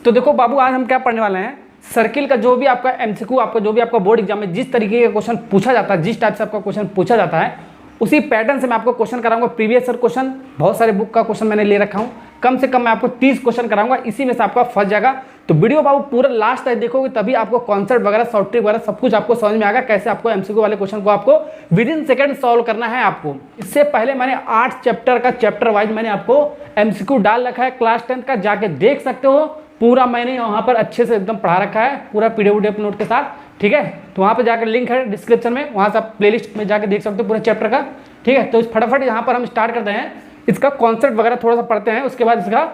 तो देखो बाबू, आज हम क्या पढ़ने वाले हैं, सर्किल का जो भी आपका एमसीक्यू, आपका जो भी आपका बोर्ड एग्जाम में जिस तरीके का क्वेश्चन पूछा जाता है, जिस टाइप से आपका क्वेश्चन पूछा जाता है, उसी पैटर्न से मैं आपको क्वेश्चन कराऊंगा। प्रीवियस ईयर क्वेश्चन, बहुत सारे बुक का क्वेश्चन मैंने ले रखा हूँ, कम से कम मैं आपको 30 क्वेश्चन कराऊंगा, इसी में से आपका फंस जाएगा। तो वीडियो बाबू पूरा लास्ट तक देखोगे, तभी आपको कॉन्सेप्ट वगैरह, शॉर्ट ट्रिक वगैरह सब कुछ आपको समझ में आएगा, कैसे आपको एमसीक्यू वाले क्वेश्चन को आपको विद इन सेकंड सॉल्व करना है आपको। इससे पहले मैंने 8 चैप्टर का चैप्टर वाइज मैंने आपको एमसीक्यू डाल रखा है क्लास 10 का, जाके देख सकते हो। पूरा मैंने वहाँ पर अच्छे से एकदम पढ़ा रखा है, पूरा पीडीएफ नोट के साथ, ठीक है। तो वहाँ पर जाकर लिंक है डिस्क्रिप्शन में, वहाँ से आप प्लेलिस्ट में जाकर देख सकते हो पूरे चैप्टर का, ठीक है। तो इस फटाफट यहाँ पर हम स्टार्ट करते हैं, इसका कॉन्सेप्ट वगैरह थोड़ा सा पढ़ते हैं, उसके बाद इसका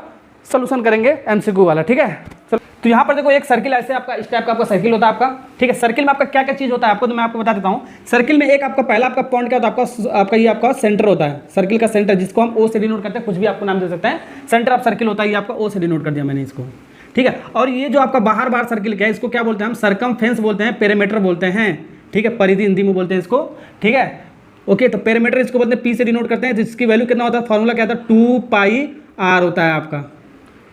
सोल्यूशन करेंगे एमसीक्यू वाला, ठीक है। तो यहाँ पर देखो एक सर्किल ऐसे आपका इस टाइप का आपका सर्किल होता है आपका, ठीक है। सर्किल में आपका क्या क्या चीज़ होता है आपको, तो मैं आपको बता देता हूँ। सर्किल में एक आपका पहला आपका पॉइंट क्या होता है, आपका ये आपका सेंटर होता है, सर्किल का सेंटर, जिसको हम ओ से डिनोट करते हैं, कुछ भी आपको नाम दे सकते हैं। सेंटर ऑफ सर्किल होता है, ये आपका ओ से डिनोट कर दिया मैंने इसको, ठीक है। और ये जो आपका बाहर सर्किल क्या है, इसको क्या बोलते हैं हम, सरकमफेरेंस बोलते हैं, पेरीमीटर बोलते हैं, ठीक है। परिधि हिंदी में बोलते हैं इसको, ठीक है। ओके, तो पेरीमीटर इसको बोलते हैं, पी से डिनोट करते हैं, जिसकी वैल्यू कितना होता है, फॉर्मूला क्या होता है, 2πr होता है आपका,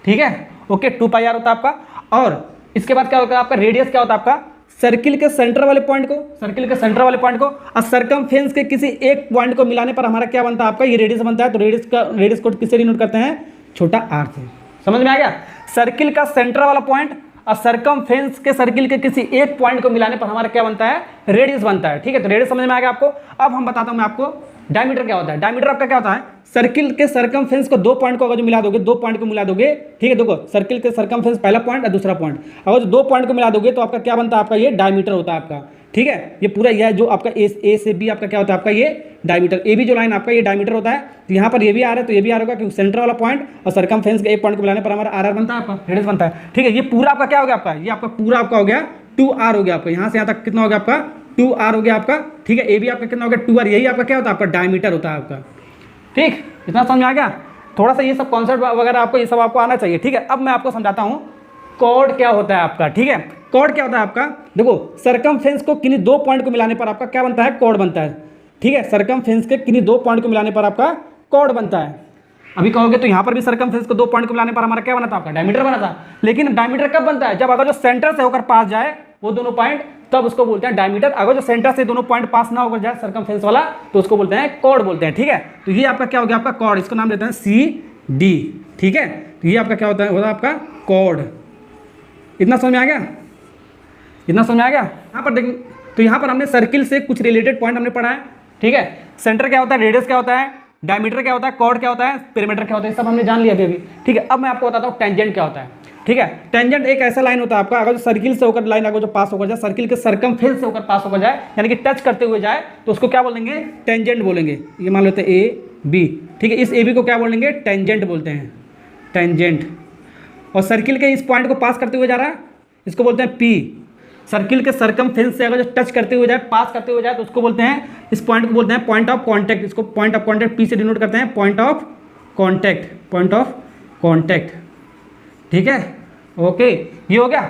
ठीक है। ओके, 2πr होता है आपका। और इसके बाद क्या होता है आपका, रेडियस क्या होता है आपका, सर्किल के सेंटर वाले पॉइंट को, सर्किल के सेंटर वाले पॉइंट को और सरकमफेरेंस के किसी एक पॉइंट को मिलाने पर हमारा क्या बनता है आपका, ये रेडियस बनता है। तो रेडियस को किससे डिनोट करते हैं, छोटा r से। समझ में आ गया, सर्किल का सेंटर वाला पॉइंट और सरकमफेरेंस के सर्किल के किसी एक पॉइंट को मिलाने पर हमारा क्या बनता है, रेडियस बनता है, ठीक है। तो रेडियस समझ में आ गया आपको। अब हम बताता हूं मैं आपको डायमीटर क्या होता है। डायमीटर आपका क्या होता है, सर्किल के सरकमफेरेंस को दो पॉइंट को अगर जो मिला दोगे, दो पॉइंट को मिला दोगे, ठीक है। देखो सर्किल के सरकमफेरेंस पहला पॉइंट और दूसरा पॉइंट, अगर दो पॉइंट को मिला दोगे तो आपका क्या बनता है, आपका ये डायमीटर होता है आपका, ठीक है। ये पूरा यह जो आपका ए से बी आपका क्या होता है, आपका ये डायमीटर, ए बी जो लाइन आपका ये डायमीटर होता है। तो यहाँ पर ये भी आ रहा है, तो ये भी आ रहा होगा, क्योंकि सेंटर वाला पॉइंट और सरकमफेरेंस के एक पॉइंट को मिलाने पर हमारा आर बनता है, आपका रेडियस बनता है, ठीक है। ये पूरा आपका क्या हो गया, आपका ये आपका पूरा आपका हो गया 2r हो गया आपका, यहाँ से यहाँ तक कितना हो गया आपका 2r हो गया आपका, ठीक है। ए भी आपका कितना हो गया 2r, यही आपका क्या होता है, आपका डायमीटर होता है आपका, ठीक। इतना समझ में आ गया। थोड़ा सा ये सब कॉन्सेप्ट वगैरह आपको ये सब आपको आना चाहिए, ठीक है। अब मैं आपको समझाता हूँ कॉर्ड क्या होता है आपका, ठीक है। कॉर्ड क्या होता है आपका, देखो सरकमफेरेंस को किन्हीं दो पॉइंट को मिलाने पर आपका क्या बनता है, कॉर्ड बनता है, ठीक है। सरकमफेरेंस के किन्हीं दो पॉइंट को मिलाने पर आपका कॉर्ड बनता है। अभी कहोगे तो यहाँ पर भी सरकमफेरेंस को दो पॉइंट को मिलाने पर हमारा क्या बना था, आपका डायमीटर बना था। लेकिन डायमीटर कब बनता है, जब अगर जो सेंटर से होकर पास जाए वो दोनों पॉइंट, तब उसको बोलते हैं डायमीटर। अगर जो सेंटर से दोनों पॉइंट पास ना होकर जाए सरकमफेरेंस वाला, तो उसको बोलते हैं कॉर्ड बोलते हैं, ठीक है। तो ये आपका क्या हो गया, आपका कॉर्ड, इसको नाम देते हैं CD, ठीक है। तो ये आपका क्या होता है आपका कॉर्ड। इतना समझ में आ गया, इतना समझ में आ गया। यहाँ पर देखें तो यहाँ पर हमने सर्किल से कुछ रिलेटेड पॉइंट हमने पढ़ा है, ठीक है। सेंटर क्या होता है, रेडियस क्या होता है, डायमीटर क्या होता है, कॉर्ड क्या होता है, पेरीमीटर क्या होता है, सब हमने जान लिया अभी, ठीक है। अब मैं आपको बताता हूँ टेंजेंट क्या होता है, ठीक है। टेंजेंट एक ऐसा लाइन होता है आपका, अगर जो सर्किल से होकर लाइन अगर जो पास होकर जाए, सर्किल के सरकमफेरेंस से होकर पास होकर जाए, यानी कि टच करते हुए जाए, तो उसको क्या बोलेंगे, टेंजेंट बोलेंगे। ये मान लेते हैं AB, ठीक है। इस AB को क्या बोलेंगे, टेंजेंट बोलते हैं, टेंजेंट। और सर्किल के इस पॉइंट को पास करते हुए जा रहा है, इसको बोलते हैं P। सर्किल के सरकमफेरेंस से अगर जो टच करते हुए जाए, पास करते हुए जाए, तो उसको बोलते हैं, इस पॉइंट को बोलते हैं पॉइंट ऑफ कॉन्टैक्ट। इसको पॉइंट ऑफ कॉन्टैक्ट P से डिनोट करते हैं, point of contact, point of contact, ठीक है। ओके, ये हो गया।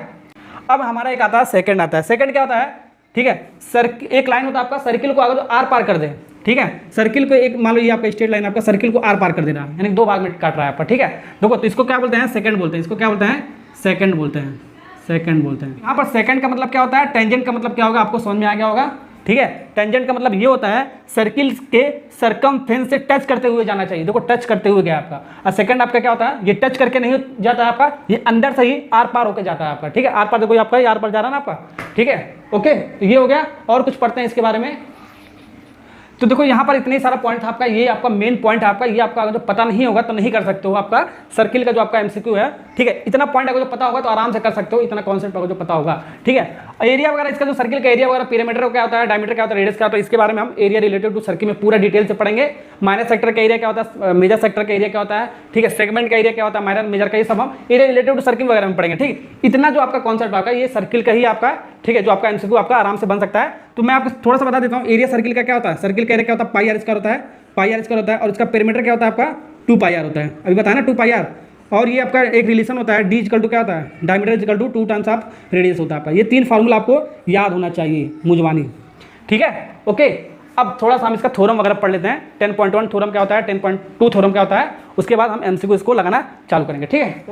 अब हमारा एक आता है सेकंड आता है। सेकंड क्या होता है, ठीक है। एक लाइन होता है आपका, सर्किल को अगर जो आर पार कर दे, ठीक है। सर्किल को एक मान लो ये आपका स्ट्रेट लाइन आपका सर्किल को आर पार कर दे रहा है, यानी दो भाग में काट रहा है आपका, ठीक है। देखो तो इसको क्या बोलते हैं, सेकंड बोलते हैं, इसको क्या बोलते हैं, सेकंड बोलते हैं, सेकंड बोलते हैं। यहाँ पर सेकंड का मतलब क्या होता है, टेंजेंट का मतलब क्या होगा, आपको समझ में आ गया होगा, ठीक है। टेंजेंट का मतलब ये होता है सर्किल के सरकमफेरेंस से टच करते हुए जाना चाहिए। देखो टच करते हुए गया आपका। और सेकंड आपका क्या होता है, ये टच करके नहीं जाता है आपका, ये अंदर से ही आर पार होकर जाता है आपका, ठीक है। आर पार देखो आपका ये आर पार जा रहा है ना आपका, ठीक है। ओके, तो ये हो गया। और कुछ पढ़ते हैं इसके बारे में। तो देखो यहाँ पर इतने सारा पॉइंट था आपका, ये आपका मेन पॉइंट है आपका। ये आपका अगर जो पता नहीं होगा तो नहीं कर सकते हो आपका सर्किल का जो आपका एमसीक्यू है, ठीक है। इतना पॉइंट अगर जो पता होगा तो आराम से कर सकते हो, इतना कॉन्सेप्ट अगर जो पता होगा, ठीक है। एरिया वगैरह इसका जो सर्किल का एरिया वगैरह, पेरीमीटर क्या होता है, डायमीटर क्या होता है, रेडियस क्या होता है, इसके बारे में हम एरिया रिलेटेड टू सर्किल में पूरा डिटेल से पढ़ेंगे। माइनर सेक्टर का एरिया क्या होता है, मेजर सेक्टर का एरिया क्या होता है, ठीक है। सेगमेंट का एरिया क्या होता है, माइनर मेजर का, ये सब हम एरिया रिलेटेड टू सर्किल वगैरह में पढ़ेंगे, ठीक। इतना जो आपका कॉन्सेप्ट आपका ये सर्किल का ही आपका, ठीक है, जो आपका एमसीक्यू आपका आराम से बन सकता है। तो मैं आपको थोड़ा सा बता देता हूँ एरिया सर्किल का क्या होता है। सर्किल का एरिया क्या होता है, πr स्क्वायर होता है, πr स्क्वायर होता है। और इसका पेरीमीटर क्या होता है आपका 2πr होता है, अभी बताया ना 2πr। और ये आपका एक रिलेशन होता है, d = क्या होता है, डायमीटर = 2 टाइम्स ऑफ रेडियस होता है आपका। ये तीन फार्मूला आपको याद होना चाहिए, मुजवानी, ठीक है। ओके, अब थोड़ा सा हम इसका थ्योरम वगैरह पढ़ लेते हैं। 10.1 थ्योरम क्या होता है, 10.2 थ्योरम क्या होता है, उसके बाद हम एमसीक्यू इसको लगाना चालू करेंगे, ठीक है।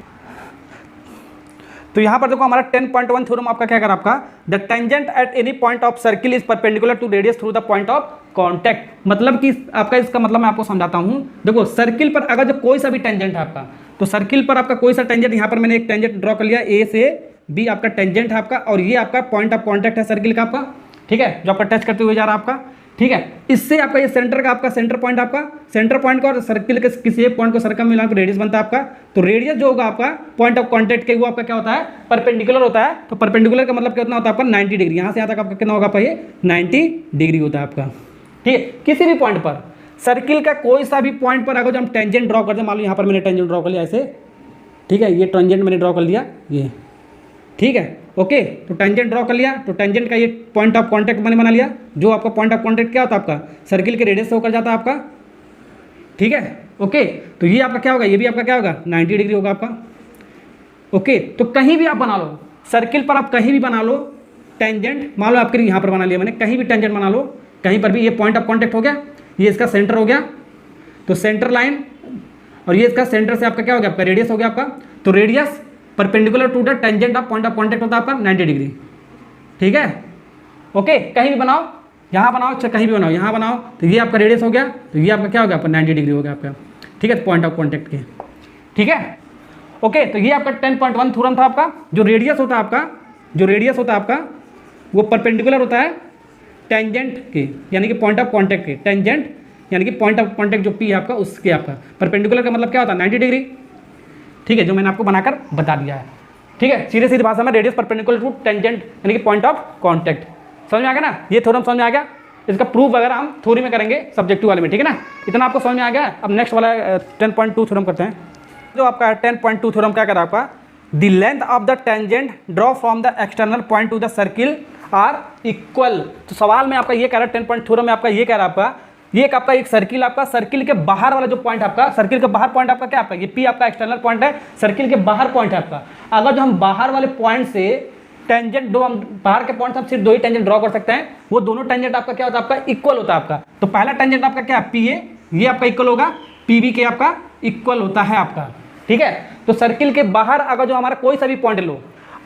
तो यहाँ पर देखो हमारा 10.1 थ्योरम आपका क्या करा आपका, the tangent at any point of circle is perpendicular to radius through the point of contact. मतलब कि आपका इसका मतलब मैं आपको समझाता हूँ। देखो सर्किल पर अगर जो कोई सा भी टेंजेंट है आपका, तो सर्किल पर आपका कोई सा टेंजेंट, यहाँ पर मैंने एक टेंजेंट ड्रॉ कर लिया, ए से बी आपका टेंजेंट है आपका, और ये आपका पॉइंट ऑफ कॉन्टैक्ट है सर्किल का आपका, ठीक है, जो आपका टच करते हुए जा रहा है आपका, ठीक है। इससे आपका ये सेंटर का आपका सेंटर पॉइंट आपका, सेंटर पॉइंट का और सर्किल के किसी एक पॉइंट को सर्कल में मिलाकर रेडियस बनता है आपका। तो रेडियस जो होगा आपका पॉइंट ऑफ कांटेक्ट के, वो आपका क्या होता है, परपेंडिकुलर होता है। तो परपेंडिकुलर का मतलब कितना होता है आपका 90 डिग्री, यहाँ से यहाँ तक आपका कितना होगा आपका, ये 90 डिग्री होता है आपका, ठीक है। किसी भी पॉइंट पर सर्किल का कोई सा भी पॉइंट पर अगर जो हम टेंजेंट ड्रॉ करते हैं, मान लो यहाँ पर मैंने टेंजेंट ड्रॉ कर लिया ऐसे, ठीक है, ये टेंजेंट मैंने ड्रॉ कर लिया ये, ठीक है, ओके। तो टेंजेंट ड्रॉ कर लिया, तो टेंजेंट का ये पॉइंट ऑफ कांटेक्ट मैंने बना लिया। जो आपका पॉइंट ऑफ कांटेक्ट क्या होता है आपका, सर्किल के रेडियस से होकर जाता है आपका, ठीक है, ओके। तो ये आपका क्या होगा, ये भी आपका क्या होगा 90 डिग्री होगा आपका, ओके। तो कहीं भी आप बना लो सर्किल पर, आप कहीं भी बना लो टेंजेंट, मान लो आपके यहाँ पर बना लिया मैंने, कहीं भी टेंजेंट बना लो कहीं पर भी, ये पॉइंट ऑफ कांटेक्ट हो गया, ये इसका सेंटर हो गया, तो सेंटर लाइन, और ये इसका सेंटर से आपका क्या हो गया, आपका रेडियस हो गया आपका। तो radius perpendicular to the tangent of point of contact होता है आपका 90 डिग्री, ठीक है, ओके। कहीं भी बनाओ, यहाँ बनाओ चाहे कहीं भी बनाओ, यहाँ बनाओ, तो ये आपका रेडियस हो गया, तो ये आपका क्या हो गया आपका 90 डिग्री हो गया आपका, ठीक है, पॉइंट ऑफ कांटेक्ट के, ठीक है, ओके। तो ये आपका 10.1 थ्योरम था आपका। जो रेडियस होता है आपका, जो रेडियस होता है आपका, वो परपेंडिकुलर होता है टेंजेंट के, यानी कि पॉइंट ऑफ कांटेक्ट के, टेंजेंट यानी कि पॉइंट ऑफ कांटेक्ट जो पी है आपका, उसके आपका परपेंडिकुलर का मतलब क्या होता है 90 डिग्री, ठीक है, जो मैंने आपको बनाकर बता दिया है, ठीक है। सीधे सीधी भाषा में रेडियस परपेंडिकुलर टू टेंजेंट यानी कि पॉइंट ऑफ कांटेक्ट, समझ में आ गया ना, ये थ्योरम समझ में आ गया। इसका प्रूफ वगैरह हम थ्योरी में करेंगे सब्जेक्टिव वाले में, ठीक है ना, इतना आपको समझ में आ गया। अब नेक्स्ट वाला 10.2 थ्योरम करते हैं। जो आपका 10.2 थ्योरम क्या करा आपका, the length of the tangent draw from the external point to the circle are equal. तो सवाल में आपका ये कह रहा है 10.2 थ्योरम में आपका ये कह रहा है आपका, ये एक आपका एक सर्किल, आपका सर्किल के बाहर वाला जो पॉइंट आपका, सर्किल के बाहर पॉइंट आपका क्या आपका, ये पी आपका एक्सटर्नल पॉइंट है, सर्किल के बाहर पॉइंट है आपका। अगर जो हम बाहर वाले पॉइंट से टेंजेंट, दो हम बाहर के पॉइंट से हम सिर्फ दो ही टेंजेंट ड्रॉ कर सकते हैं, वो दोनों टेंजेंट आपका क्या होता है आपका इक्वल होता है आपका। तो पहला टेंजेंट आपका क्या है, पी ए, ये आपका इक्वल होगा पी बी के आपका इक्वल होता है आपका, ठीक है। तो सर्किल के बाहर अगर जो हमारा कोई सा भी पॉइंट लो,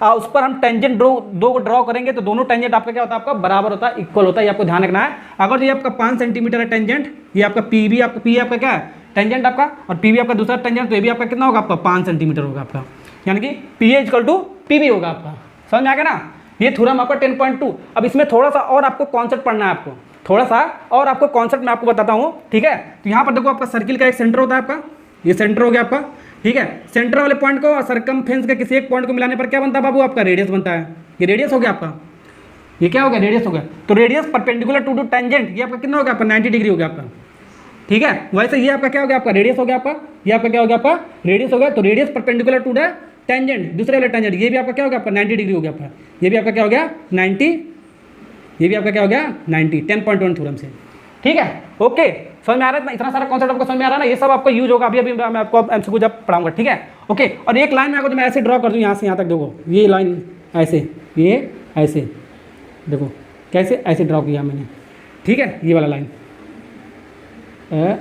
उस पर हम टेंजेंट दो को ड्रॉ करेंगे, तो दोनों टेंजेंट आपका क्या होता है आपका बराबर होता है, इक्वल होता है, ये आपको ध्यान रखना है। अगर ये आपका 5 सेंटीमीटर है टेंजेंट, ये आपका पी बी, आपका पी आपका क्या है टेंजेंट आपका, और पी बी आपका दूसरा टेंजेंट, तो ये भी आपका कितना होगा आपका 5 सेंटीमीटर होगा आपका, यानी कि P A equal to P B होगा आपका, समझ में आ गया ना। ये थ्योरम आपका 10.2। अब इसमें थोड़ा सा और आपको कॉन्सेप्ट पढ़ना है, आपको थोड़ा सा और आपको कॉन्सेप्ट मैं आपको बताता हूँ, ठीक है। तो यहाँ पर देखो आपका सर्किल का एक सेंटर होता है आपका, ये सेंटर हो गया आपका, ठीक है। सेंटर वाले पॉइंट को और सरकमफेरेंस के किसी एक पॉइंट को मिलाने पर क्या बनता है बाबू, आपका रेडियस बनता है। ये रेडियस हो गया आपका, ये क्या हो गया रेडियस हो गया। तो रेडियस परपेंडिकुलर टू टेंजेंट, ये आपका कितना हो गया आपका 90 डिग्री हो गया आपका, ठीक है। वैसे ये आपका क्या हो गया आपका रेडियस हो गया आपका, ये आपका क्या हो गया आपका रेडियस हो गया। तो radius perpendicular to the tangent, दूसरे वाले टेंजेंट, ये भी आपका क्या हो गया आपका 90 डिग्री हो गया आपका, ये भी आपका क्या हो गया 90, ये भी आपका क्या हो गया 90, 10.1 थ्योरम से, ठीक है, ओके। समझ में आ रहा है इतना सारा कॉन्सेप्ट आपको समझ में आ रहा है ना, ये सब आपको यूज होगा, अभी मैं आपको एमसीक्यू जब पढ़ाऊंगा, ठीक है, ओके। और एक लाइन में आपको मैं ऐसे ड्रॉ कर दूँ यहाँ से यहाँ तक, देखो ये लाइन ऐसे, ये ऐसे, देखो कैसे ऐसे ड्रॉ किया मैंने, ठीक है, ये वाला लाइन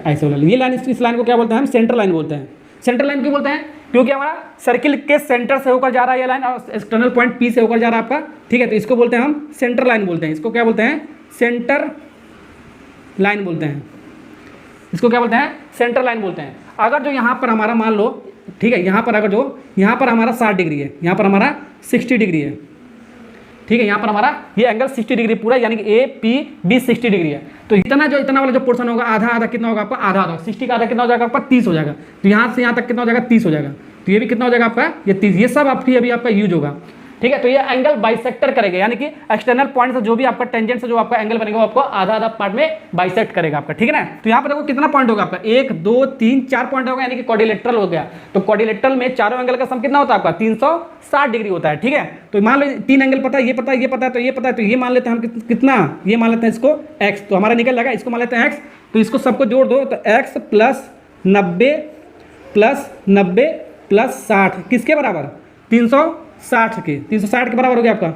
ऐसे वाला, ये लाइन, इस लाइन को क्या बोलते हैं हम, सेंटर लाइन बोलते हैं। सेंटर लाइन क्यों बोलते हैं, क्योंकि हमारा सर्किल के सेंटर से होकर जा रहा है ये लाइन, और एक्सटर्नल पॉइंट पी से होकर जा रहा है आपका, ठीक है। तो इसको बोलते हैं हम सेंटर लाइन बोलते हैं, इसको क्या बोलते हैं सेंटर लाइन बोलते हैं, इसको क्या बोलते हैं सेंटर लाइन बोलते हैं। अगर जो यहाँ पर हमारा मान लो, ठीक है, यहाँ पर अगर जो यहाँ पर हमारा 60 डिग्री है, यहाँ पर हमारा 60 डिग्री है, ठीक है, यहाँ पर हमारा ये एंगल 60 डिग्री पूरा, यानी कि ए पी बी 60 डिग्री है। तो इतना वाला जो पोर्शन होगा, आधा आधा कितना होगा आपका, आधा आधा 60 का आधा कितना हो जाएगा आपका 30 हो जाएगा। तो यहाँ से यहाँ तक कितना हो जाएगा 30 हो जाएगा। तो ये भी कितना हो जाएगा आपका, ये 30, ये सब आपकी अभी आपका यूज होगा, ठीक है। तो ये एंगल बाइसेक्टर करेगा, यानी कि एक्सटर्नल पॉइंट से जो भी आपका टेंजेंट से जो आपका एंगल बनेगा वो आपको आधा आधा पार्ट में बाइसेक्ट करेगा आपका, ठीक है ना। तो यहाँ पर देखो कितना पॉइंट होगा आपका, 1 2 3 4 पॉइंट होगा, यानी कि क्वाड्रिलेटरल हो गया। तो क्वाड्रिलेटरल में चारों एंगल का सम कितना होता है आपका 360 डिग्री होता है, ठीक है। तो मान लो 3 एंगल पता है, ये पता है, ये पता है, तो ये पता है, तो ये मान लेते हैं हम कितना, ये मान लेते हैं इसको x, तो हमारा निकल जाएगा, इसको मान लेते हैं x। तो इसको सबको जोड़ दो, तो x + 90 + 60 किसके बराबर, 360 के बराबर हो गया आपका,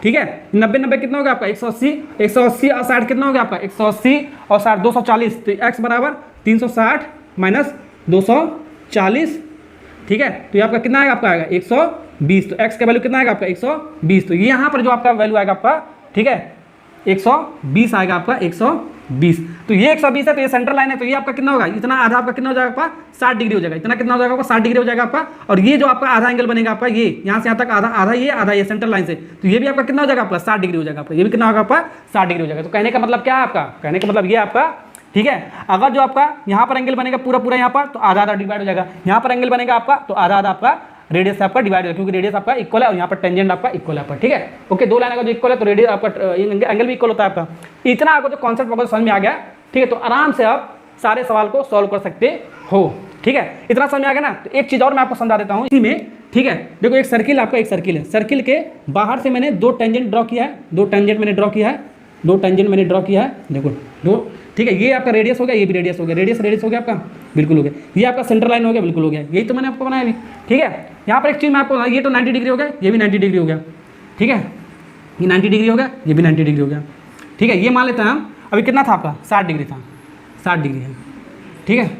ठीक है। 90 कितना हो गया आपका 180 और 60 कितना हो गया आपका 180 और 60 240। तो x बराबर 360 - 240, ठीक है। तो ये आपका कितना आएगा, आपका आएगा 120। तो x का वैल्यू कितना आएगा आपका 120। तो ये यहाँ पर जो आपका वैल्यू आएगा आपका, ठीक है, 120 आएगा आपका 120। तो ये 120 है, तो ये सेंट्रल लाइन है, तो ये आपका कितना होगा, इतना आधा आपका कितना हो जाएगा आपका 60 डिग्री हो जाएगा। इतना कितना हो जाएगा आपका 60 डिग्री हो जाएगा आपका। और ये जो आपका आधा एंगल बनेगा आपका, ये यहाँ से यहाँ तक आधा आधा ये आधा ये सेंट्रल लाइन से, तो ये भी आपका कितना हो जाएगा आपका 60 डिग्री हो जाएगा आपका। ये भी कितना होगा आपका 60 डिग्री हो जाएगा। तो कहने का मतलब क्या है आपका, कहने का मतलब ये आपका, ठीक है, अगर जो आपका यहाँ पर एंगल बनेगा पूरा पूरा यहाँ पर, तो आधा आधा डिवाइड हो जाएगा। यहाँ पर एंगल बनेगा आपका तो आधा आधा आपका रेडियस से आपका डिवाइड होगा, क्योंकि रेडियस आपका इक्वल है और यहाँ पर टेंजेंट आपका इक्वल है आपका, ठीक है। ओके, दो लाइन का जो इक्वल है तो रेडियस आपका एंगल भी इक्वल होता है आपका। इतना आपको जो कॉन्सेप्ट आपको समझ में आ गया, ठीक है, तो आराम से आप सारे सवाल को सॉल्व कर सकते हो, ठीक है। इतना समझ में आ गया ना। तो एक चीज़ और मैं आपको समझा देता हूँ इसी में, ठीक है। देखो एक सर्किल, आपका एक सर्किल है, सर्किल के बाहर से मैंने दो टेंजेंट ड्रॉ किया है, दो टेंजेंट मैंने ड्रॉ किया है, दो टेंजेंट मैंने ड्रॉ किया है, देखो दो, ठीक है। ये आपका रेडियस हो गया, ये भी रेडियस हो गया, रेडियस रेडियस हो गया आपका, बिल्कुल हो गया। ये आपका सेंटर लाइन हो गया, बिल्कुल हो गया। यही तो मैंने आपको बनाया अभी, ठीक है। यहाँ पर एक चीज़ मैं आपको, ये तो 90 डिग्री हो गया, ये भी 90 डिग्री हो गया, ठीक है। ये 90 डिग्री हो गया, ये भी 90 डिग्री हो गया, ठीक है। ये मान लेते हैं हम, अभी कितना था आपका 60 डिग्री था, 60 डिग्री है, ठीक है।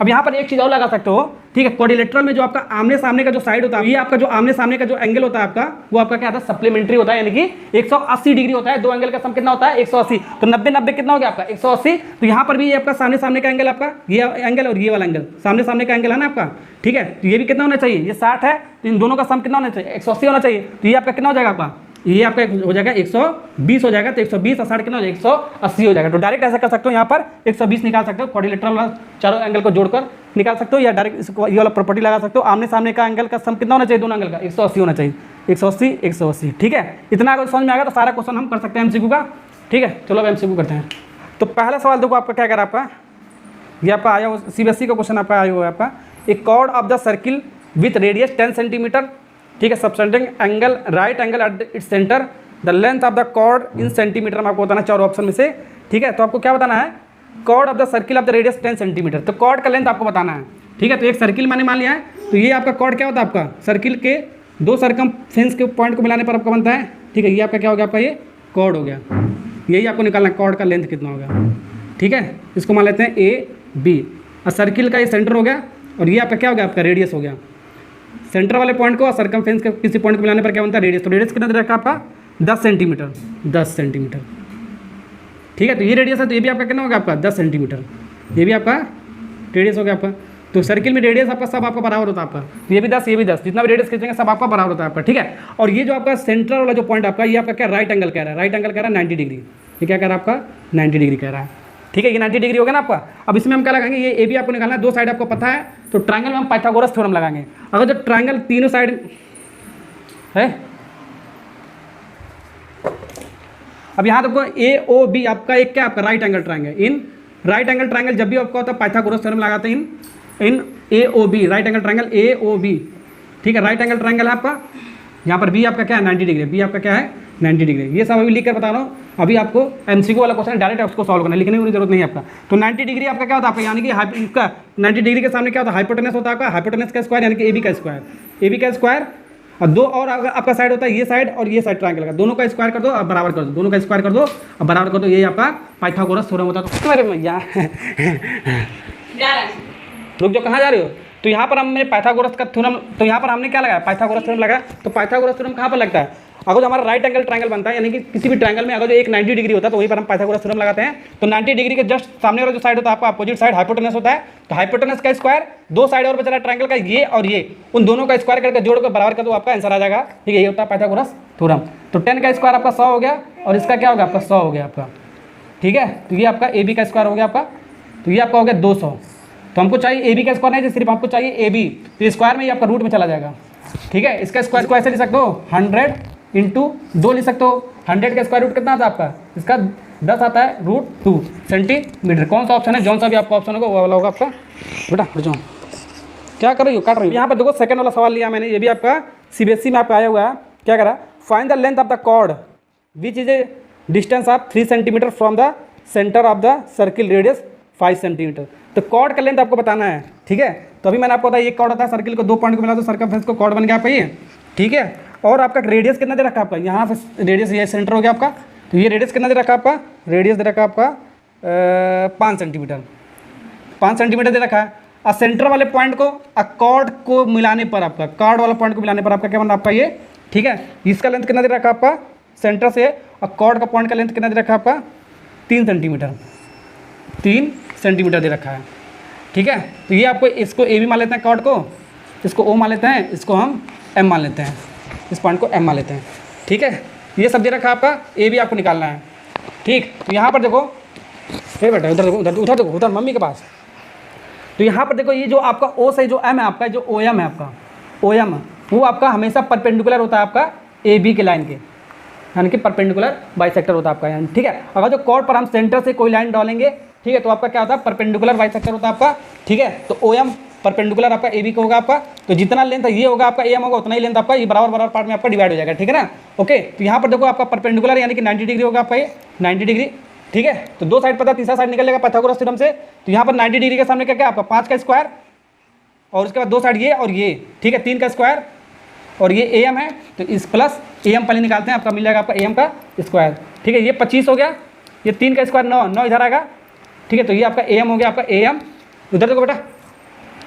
अब यहाँ पर एक चीज़ और लगा सकते हो, ठीक है। क्वाड्रिलेटरल में जो आपका आमने सामने का जो साइड होता है, ये आपका जो आमने सामने का जो एंगल होता है आपका, वो आपका क्या होता है, सप्लीमेंट्री होता है, यानी कि 180 डिग्री होता है। दो एंगल का सम कितना होता है 180। तो 90 90 कितना हो गया आपका 180। तो यहाँ पर भी ये आपका सामने सामने का एंगल, आपका ये एंगल और ये वाला एंगल सामने सामने का एंगल है ना आपका, ठीक है। तो ये भी कितना होना चाहिए, ये 60 है, तो इन दोनों का सम कितना होना चाहिए 180 होना चाहिए। तो ये आपका कितना हो जाएगा आपका, ये आपका हो जाएगा 120 हो जाएगा। तो 120 और 60 कितना हो जाएगा 180 हो जाएगा। तो डायरेक्ट ऐसा कर सकते हो, यहाँ पर 120 निकाल सकते हो, क्वाड्रिलेटरल वाला चारों एंगल को जोड़कर निकाल सकते हो, या डायरेक्ट इसको ये वाला प्रॉपर्टी लगा सकते हो। आमने सामने का एंगल का सम कितना होना चाहिए, दोनों एंगल का 180 होना चाहिए, 180 180, ठीक है। इतना अगर समझ में आ गया तो सारा क्वेश्चन हम कर सकते हैं एमसीक्यू का, ठीक है। चलो अब एमसीक्यू करते हैं। तो पहला सवाल देखो आपका क्या करा, आपका ये आपका आया CBSE का क्वेश्चन आपका आया हुआ है आपका, a chord of the circle with radius 10 centimetre, ठीक है, subtending angle right angle at its centre, the length of the chord in centimetre में आपको बताना चार ऑप्शन में से, ठीक है। तो आपको क्या बताना है, chord of the circle of the radius 10 centimetre, तो कॉर्ड का लेंथ आपको बताना है, ठीक है। तो एक सर्किल मैंने मान लिया है, तो ये आपका कॉर्ड क्या होता है, आपका सर्किल के दो सरकमफेरेंस के पॉइंट को मिलाने पर आपका बनता है, ठीक है। ये आपका क्या हो गया, आपका ये कॉर्ड हो गया, यही आपको निकालना है कॉर्ड का लेंथ कितना हो गया, ठीक है। इसको मान लेते हैं AB, और सर्किल का ये सेंटर हो गया, और ये आपका क्या हो गया, आपका रेडियस हो गया। सेंटर वाले पॉइंट को और सरकमफेरेंस के किसी पॉइंट को मिलाने पर क्या बनता है, रेडियस। तो रेडियस कितना दे रखा आपका 10 सेंटीमीटर, 10 सेंटीमीटर, ठीक है। तो ये रेडियस है, तो ये भी आपका कितना होगा आपका 10 सेंटीमीटर, ये भी आपका रेडियस हो गया आपका। तो सर्किल में रेडियस आपका सब आपका बराबर होता है आपका, तो ये भी 10 ये भी 10, जितना भी रेडियस खींचेंगे सब आपका बराबर होता है आपका, ठीक है। और ये जो आपका सेंटर वाला जो पॉइंट आपका, ये आपका क्या राइट एंगल कह रहा है, राइट एंगल कह रहा है 90 डिग्री, ये क्या कह रहा है आपका 90 डिग्री कह रहा है, ठीक है। ये 90 डिग्री हो गया ना आपका। अब इसमें हम क्या लगाएंगे, ये AB आपको निकालना है, दो साइड आपको पता है, तो ट्रायंगल में हम पाइथागोरस थ्योरम लगाएंगे। अगर जो ट्रायंगल तीनों साइड है, अब यहाँ देखो AOB आपका एक क्या आपका right angle triangle, in right angle triangle जब भी आपका होता है पाइथागोरस थ्योरम लगाते हैं इन AOB right angle triangle AOB, ठीक है। राइट एंगल ट्रायंगल है आपका, यहाँ पर B आपका क्या है 90 डिग्री, B आपका क्या है 90 डिग्री। ये सब अभी लिख कर बता रहा हूँ, अभी आपको MCQ वाला क्वेश्चन डायरेक्ट उसको सॉल्व करना है, लिखने की जरूरत नहीं है आपका। तो 90 डिग्री आपका क्या होता है आपका, यानी कि इसका 90 डिग्री के सामने क्या होता है, हाइपोटेनस होता है आपका, हाइपोटेनस का स्क्वायर यानी कि AB का स्क्वायर, AB का स्क्वायर, और दो और अगर आपका साइड होता है ये साइड और ये साइड ट्रायंगल का, दोनों का स्क्वायर कर दो और बराबर कर दो, दोनों का स्क्वायर कर दो और बराबर कर दो, ये आपका पाइथागोरस थ्योरम होता है। तो मेरे भैया रुक जाओ, कहाँ जा रहे हो। तो यहाँ पर हमने पाइथागोरस का थ्योरम, तो यहाँ पर हमने क्या लगाया, पाइथागोरस थ्योरम लगाया। तो पाइथागोरस थ्योरम कहाँ पर लगता है, अगर जो हमारा राइट एंगल ट्रायंगल बनता है, यानी कि किसी भी ट्रायंगल में अगर जो एक 90 डिग्री होता है, तो वहीं पर हम पाइथागोरस थ्योरम लगाते हैं। तो 90 डिग्री के जस्ट सामने वाला जो साइड होता है आपका अपोजिट साइड हाइपोटेनस होता है, तो हाइपोटेनस का स्क्वायर, दो साइड और बचा ट्रायंगल का ये और ये, उन दोनों का स्क्वायर करके जोड़ कर बराबर कर दो, आपका आंसर आ जाएगा, ठीक है। ये होता है पाइथागोरस थ्योरम। तो 10 का स्क्वायर आपका 100 हो गया, और इसका क्या होगा आपका 100 हो गया आपका, ठीक है। तो ये आपका AB का स्क्वायर हो गया आपका, तो ये आपका हो गया 200। तो हमको चाहिए AB का स्क्वायर नहीं, सिर्फ आपको चाहिए AB, तो स्क्वायर में ये आपका रूट में चला जाएगा, ठीक है। इसका स्क्वायर को ऐसे लिख सकते हो 100 इंटू 2 लिख सकते हो। 100 का स्क्वायर रूट कितना आता है आपका, इसका 10 आता है √2 सेंटीमीटर। कौन सा ऑप्शन है, जौन सा भी आपका ऑप्शन होगा वो वाला होगा आपका। बेटा हट जाओ, क्या कर रही हो, काट रही हो। यहाँ पर देखो सेकंड वाला सवाल लिया मैंने, ये भी आपका CBSE में आपका आया हुआ है। क्या करा, find the length of the chord which is a distance of 3 centimetre from the centre of the circle radius 5 centimetre. तो कॉर्ड का लेंथ आपको बताना है, ठीक है। तो अभी मैंने आपको बताया ये कॉर्ड होता है, सर्किल को दो पॉइंट को मिला तो सर्कमफेरेंस को कॉर्ड बन गया आपका ये, ठीक है। और आपका रेडियस कितना दे रखा आपका, यहाँ से रेडियस ये सेंटर हो गया आपका, तो ये रेडियस कितना दे रखा आपका, रेडियस दे रखा आपका 5 सेंटीमीटर, 5 सेंटीमीटर दे रखा है। और सेंटर वाले पॉइंट को कॉर्ड को मिलाने पर आपका, कॉर्ड वाला पॉइंट को मिलाने पर आपका क्या बनना आपका ये, ठीक है। इसका लेंथ कितना दे रखा है आपका सेंटर से, और कॉर्ड का पॉइंट का लेंथ कितना दे रखा है आपका 3 सेंटीमीटर, 3 सेंटीमीटर दे रखा है, ठीक है। तो ये आपको इसको ए भी मान लेते हैं कॉर्ड को, इसको ओ मान लेते हैं, इसको हम एम मान लेते हैं, इस पॉइंट को एम मान लेते हैं, ठीक है। ये सब दे रखा है आपका, ए भी आपको निकालना है, ठीक। तो यहाँ पर देखो, ये बेटा उधर देखो, उधर देखो, उधर मम्मी के पास। तो यहाँ पर देखो, ये जो आपका ओ से जो एम है आपका, जो ओ एम है आपका, ओ एम वो आपका हमेशा परपेंडिकुलर होता है आपका ए बी के लाइन के, यानी कि परपेंडिकुलर बाइसेक्टर होता है आपका, यानी ठीक है। अगर जो कॉर्ड पर हम सेंटर से कोई लाइन डालेंगे, ठीक है, तो आपका क्या होता है परपेंडिकुलर बाइसेक्टर होता है आपका, ठीक है। तो ओ एम परपेंडिकुलर आपका ए बी का होगा आपका, तो जितना लेंथ ये होगा आपका ए एम होगा, उतना ही लेंथ आपका ये बराबर बराबर पार्ट में आपका डिवाइड हो जाएगा, ठीक है ना। ओके, तो यहाँ पर देखो आपका परपेंडिकुलर यानी कि 90 डिग्री होगा आपका, ये 90 डिग्री, ठीक है। तो दो साइड पता, तीसरा साइड निकलेगा पाइथागोरस थ्योरम से। तो यहाँ पर 90 डिग्री के सामने क्या क्या आपका 5 का स्क्वायर, और उसके बाद दो साइड ये और ये, ठीक है, 3 का स्क्वायर, और ये ए एम है, तो इस प्लस ए एम पहले निकालते हैं, आपका मिल जाएगा आपका ए एम का स्क्वायर, ठीक है। ये 25 हो गया, ये 3 का स्क्वायर 9, 9 इधर आएगा, ठीक है। तो ये आपका ए एम हो गया आपका, ए एम उधर देखो बेटा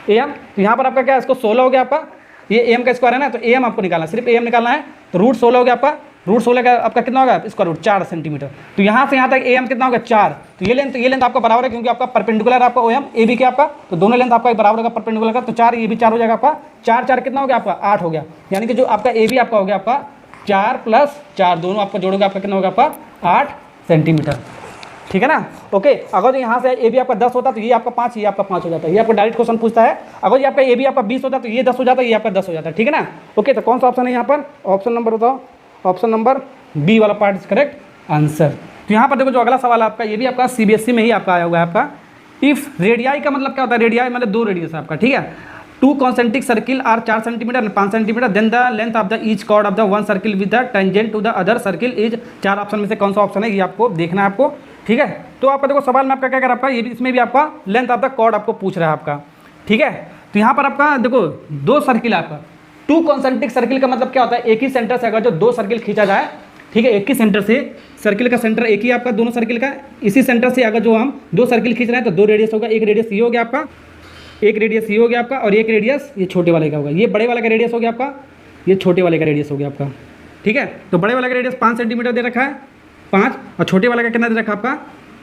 ए एम, तो यहाँ पर आपका क्या है, इसको 16 हो गया आपका, ये ए एम का स्क्वायर है ना, तो ए एम आपको निकालना है, सिर्फ ए एम निकालना है। तो रूट 16 हो गया आपका, रूट 16 का आपका कितना होगा इसका रूट 4 सेंटीमीटर। तो यहाँ से यहाँ तक ए एम कितना होगा 4, तो ये लेंथ आपका बराबर है, क्योंकि आपका परपेंडिकुलर आपका ओ एम ए बी के आपका, तो दोनों लेंथ आपका बराबर होगा परपेंडिकुलर का, तो 4 ये भी 4 हो जाएगा आपका, 4 4 कितना हो गया आपका 8 हो गया, यानी कि जो आपका ए बी आपका हो गया आपका 4 + 4 दोनों आपका जोड़ोगे आपका कितना होगा आपका 8 सेंटीमीटर, ठीक है ना। ओके, अगर जो यहाँ से ए बी आपका 10 होता तो ये आपका 5, ये आपका 5 हो जाता है, ये आपका डायरेक्ट क्वेश्चन पूछता है। अगर ये आपका ए बी आपका 20 होता तो ये 10 हो जाता है, ये आपका 10 हो जाता है, ठीक है ना। ओके, तो कौन सा ऑप्शन है यहाँ पर, ऑप्शन नंबर बताओ, ऑप्शन नंबर बी वाला पार्ट इज करेक्ट आंसर। तो यहाँ पर देखो जो अगला सवाल है आपका, ये भी आपका सीबीएसई में ही आपका आया हुआ है आपका। इफ रेडियाई का मतलब क्या होता है, रेडियाई मतलब 2 रेडियस है आपका, ठीक है। 2 concentric circle are 4 centimetre and 5 centimetre, then the length of the each chord of the one circle with the tangent to the other circle is, 4 option में से कौन सा ऑप्शन है ये आपको देखना है आपको, ठीक है। तो आपका देखो सवाल में आपका क्या कर आपका, ये भी इसमें भी आपका लेंथ ऑफ द कॉर्ड आपको पूछ रहा है आपका, ठीक है। तो यहाँ पर आपका देखो 2 सर्किल आपका, 2 कॉन्सेंट्रिक सर्किल का मतलब क्या होता है, एक ही सेंटर से अगर जो 2 सर्किल खींचा जाए, ठीक है, एक ही सेंटर से, सर्किल का सेंटर एक ही आपका दोनों सर्किल का, इसी सेंटर से अगर जो हम 2 सर्किल खींच रहे हैं तो 2 रेडियस होगा, एक रेडियस ये हो गया आपका, एक रेडियस ये हो गया आपका, और एक रेडियस ये छोटे वाले का होगा, ये बड़े वाले का रेडियस हो गया आपका, ये छोटे वाले का रेडियस हो गया आपका, ठीक है। तो बड़े वाले का रेडियस 5 सेंटीमीटर दे रखा है 5, और छोटे वाले का कितना दे रखा है आपका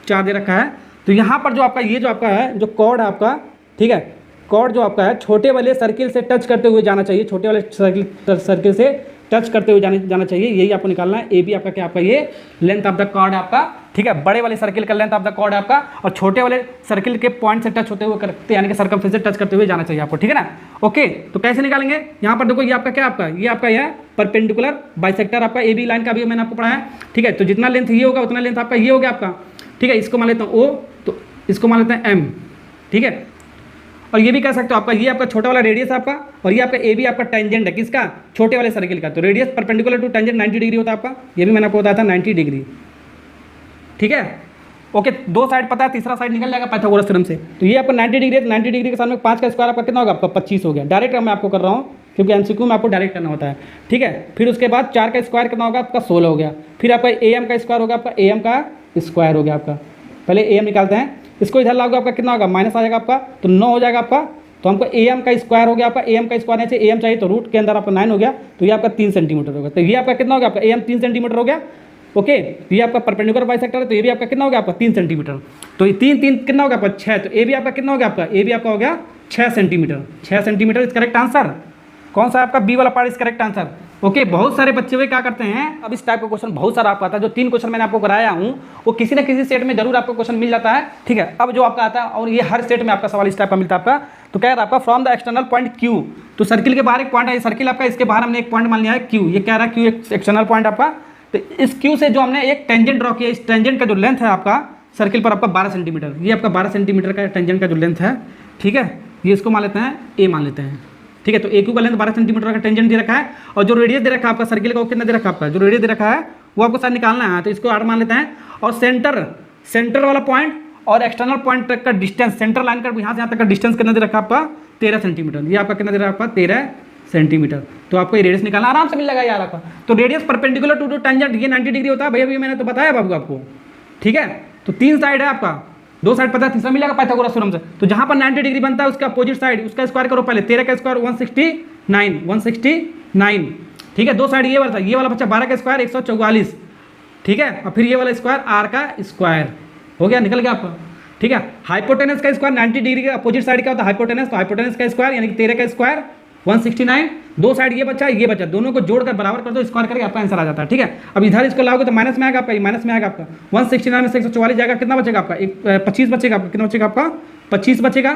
4 दे रखा है। तो यहाँ पर जो आपका ये जो आपका है जो कॉर्ड है आपका, ठीक है, कॉर्ड जो आपका है छोटे वाले सर्किल से टच करते हुए जाना चाहिए, छोटे वाले सर्किल से टच करते हुए जाना चाहिए, यही आपको निकालना है। ए बी आपका क्या आपका ये लेंथ ऑफ द कॉर्ड आपका, ठीक है, बड़े वाले सर्किल का लेंथ ऑफ द कॉर्ड आपका, और छोटे वाले सर्किल के पॉइंट से टच होते हुए करते, यानी कि सर्कमफ्रेंस से टच करते हुए जाना चाहिए आपको, ठीक है ना। ओके, तो कैसे निकालेंगे, यहाँ पर देखो ये आपका क्या आपका ये आपका यह परपेंडिकुलर बाइसेक्टर आपका ए बी लाइन का भी मैंने आपको पढ़ाया है, ठीक है। तो जितना लेंथ ये होगा उतना लेंथ आपका ये हो गया आपका, ठीक है। इसको मान लेता हूँ ओ, तो इसको मान लेते हैं एम, ठीक है। और ये भी कह सकते हो आपका ये आपका छोटा वाला रेडियस आपका, और ये आपका ए बी आपका टेंजेंट है किसका, छोटे वाले सर्किल का। तो radius perpendicular to tangent 90 degree होता है आपका, ये भी मैंने आपको बताया था 90 डिग्री, ठीक है। ओके, 2 साइड पता है, तीसरा साइड निकल जाएगा पाइथागोरस थ्योरम से। तो ये आपका 90 डिग्री है, 90 डिग्री के सामने 5 का स्क्वायर आपका कितना होगा आपका 25 हो गया। डायरेक्ट मैं आपको कर रहा हूँ क्योंकि एमसीक्यू में आपको डायरेक्ट करना होता है, ठीक है। फिर उसके बाद 4 का स्क्वायर कितना होगा आपका 16 हो गया। फिर आपका ए एम का स्क्वायर होगा आपका, ए एम का स्क्वायर हो गया आपका, पहले ए एम निकालते हैं, इसको इधर लाओगे आपका कितना होगा माइनस आ जाएगा आपका, तो 9 हो जाएगा आपका। तो हमको ए एम का स्क्वायर हो गया आपका, ए एम का स्क्वायर ऐसे ए एम चाहिए तो रूट के अंदर आपका 9 हो गया, तो ये आपका 3 सेंटीमीटर होगा। तो ये आपका कितना हो गया आपका ए एम 3 सेंटीमीटर हो गया। ओके, तो ये आपका परपेंडिकुलर बाइसेक्टर है, तो ये भी आपका कितना हो गया आपका 3 सेंटीमीटर। तो ये 3 कितना हो गया आपका 6, तो ए भी आपका कितना हो गया आपका ए भी आपका हो गया 6 centimetre. 6 centimetre is correct answer. कौन सा आपका बी वाला part is correct answer. Okay, बहुत सारे बच्चे वे क्या करते हैं, अब इस टाइप का क्वेश्चन बहुत सारा आपका आता है। जो 3 क्वेश्चन मैंने आपको कराया हूँ वो किसी न किसी सेट में जरूर आपको क्वेश्चन मिल जाता है, ठीक है। अब जो आपका आता है और ये हर सेट में आपका सवाल इस टाइप का मिलता है आपका। तो कह रहा है आपका from the external point Q, तो सर्किल के बाहर एक पॉइंट है, सर्किल आपका, इसके बाहर हमने एक पॉइंट मान लिया है क्यू। ये कह रहा है क्यू एक एक्सटर्नल पॉइंट आपका। तो इस क्यू से जो हमने एक टेंजेंट ड्रॉ किया, इस टेंजेंट का जो लेंथ है आपका सर्किल पर आपका 12 सेंटीमीटर, ये आपका 12 सेंटीमीटर का टेंजेंट का जो लेंथ है, ठीक है। ये इसको मान लेते हैं ए मान लेते हैं, ठीक है। तो ए क्यू का लेंथ 12 सेंटीमीटर का टेंजेंट दे रखा है, और जो रेडियस दे रखा है आपका सर्किल का वो कितना दे रखा है आपका, जो रेडियस दे रखा है वो आपको साथ निकालना है। तो इसको 8 मान लेते हैं, और सेंटर वाला पॉइंट और एक्सटर्नल पॉइंट तक का डिस्टेंस, सेंटर लाइन का यहाँ से यहाँ तक का डिस्टेंस कितना दे रखा है आपका 13 सेंटीमीटर। ये आपका कितना दे रहा है आपका 13 सेंटीमीटर। तो आपको ये रेडियस निकालना आराम से मिल जाएगा यार आपका। तो रेडियस परपेंडिकुलर टू टेंजेंट ये 90 डिग्री होता है भैया, भी मैंने तो बताया बाबू आपको, ठीक है। तो 3 साइड है आपका, दो साइड पता है, तीसरा मिलेगा पाइथागोरस थ्योरम से। तो जहाँ पर 90 डिग्री बनता है उसका अपोजिट साइड उसका स्क्वायर करो पहले, 13 का स्क्वायर 169, ठीक है। दो साइड ये वाला बच्चा 12 का स्क्वायर 144, ठीक है। और फिर ये वाला स्क्वायर आर का स्क्वायर हो गया, निकल गया आपका, ठीक है। हाइपोटेनस का स्क्वायर 90 डिग्री के अपोजिट साइड क्या होता है हाइपोटेनस, तो हाइपोटेनस का स्क्वायर यानी कि 13 का स्क्वायर 169, दो साइड ये बच्चा दोनों को जोड़कर बराबर कर दो, स्क्वायर करके आपका आंसर आ जाता है, ठीक है। अब इधर इसको लाओगे तो माइनस में आएगा आपका, माइनस में आएगा आपका 169 में से 144 जाएगा, कितना बचेगा आपका 25 बचेगा आपका, कितना बचेगा आपका 25 बचेगा,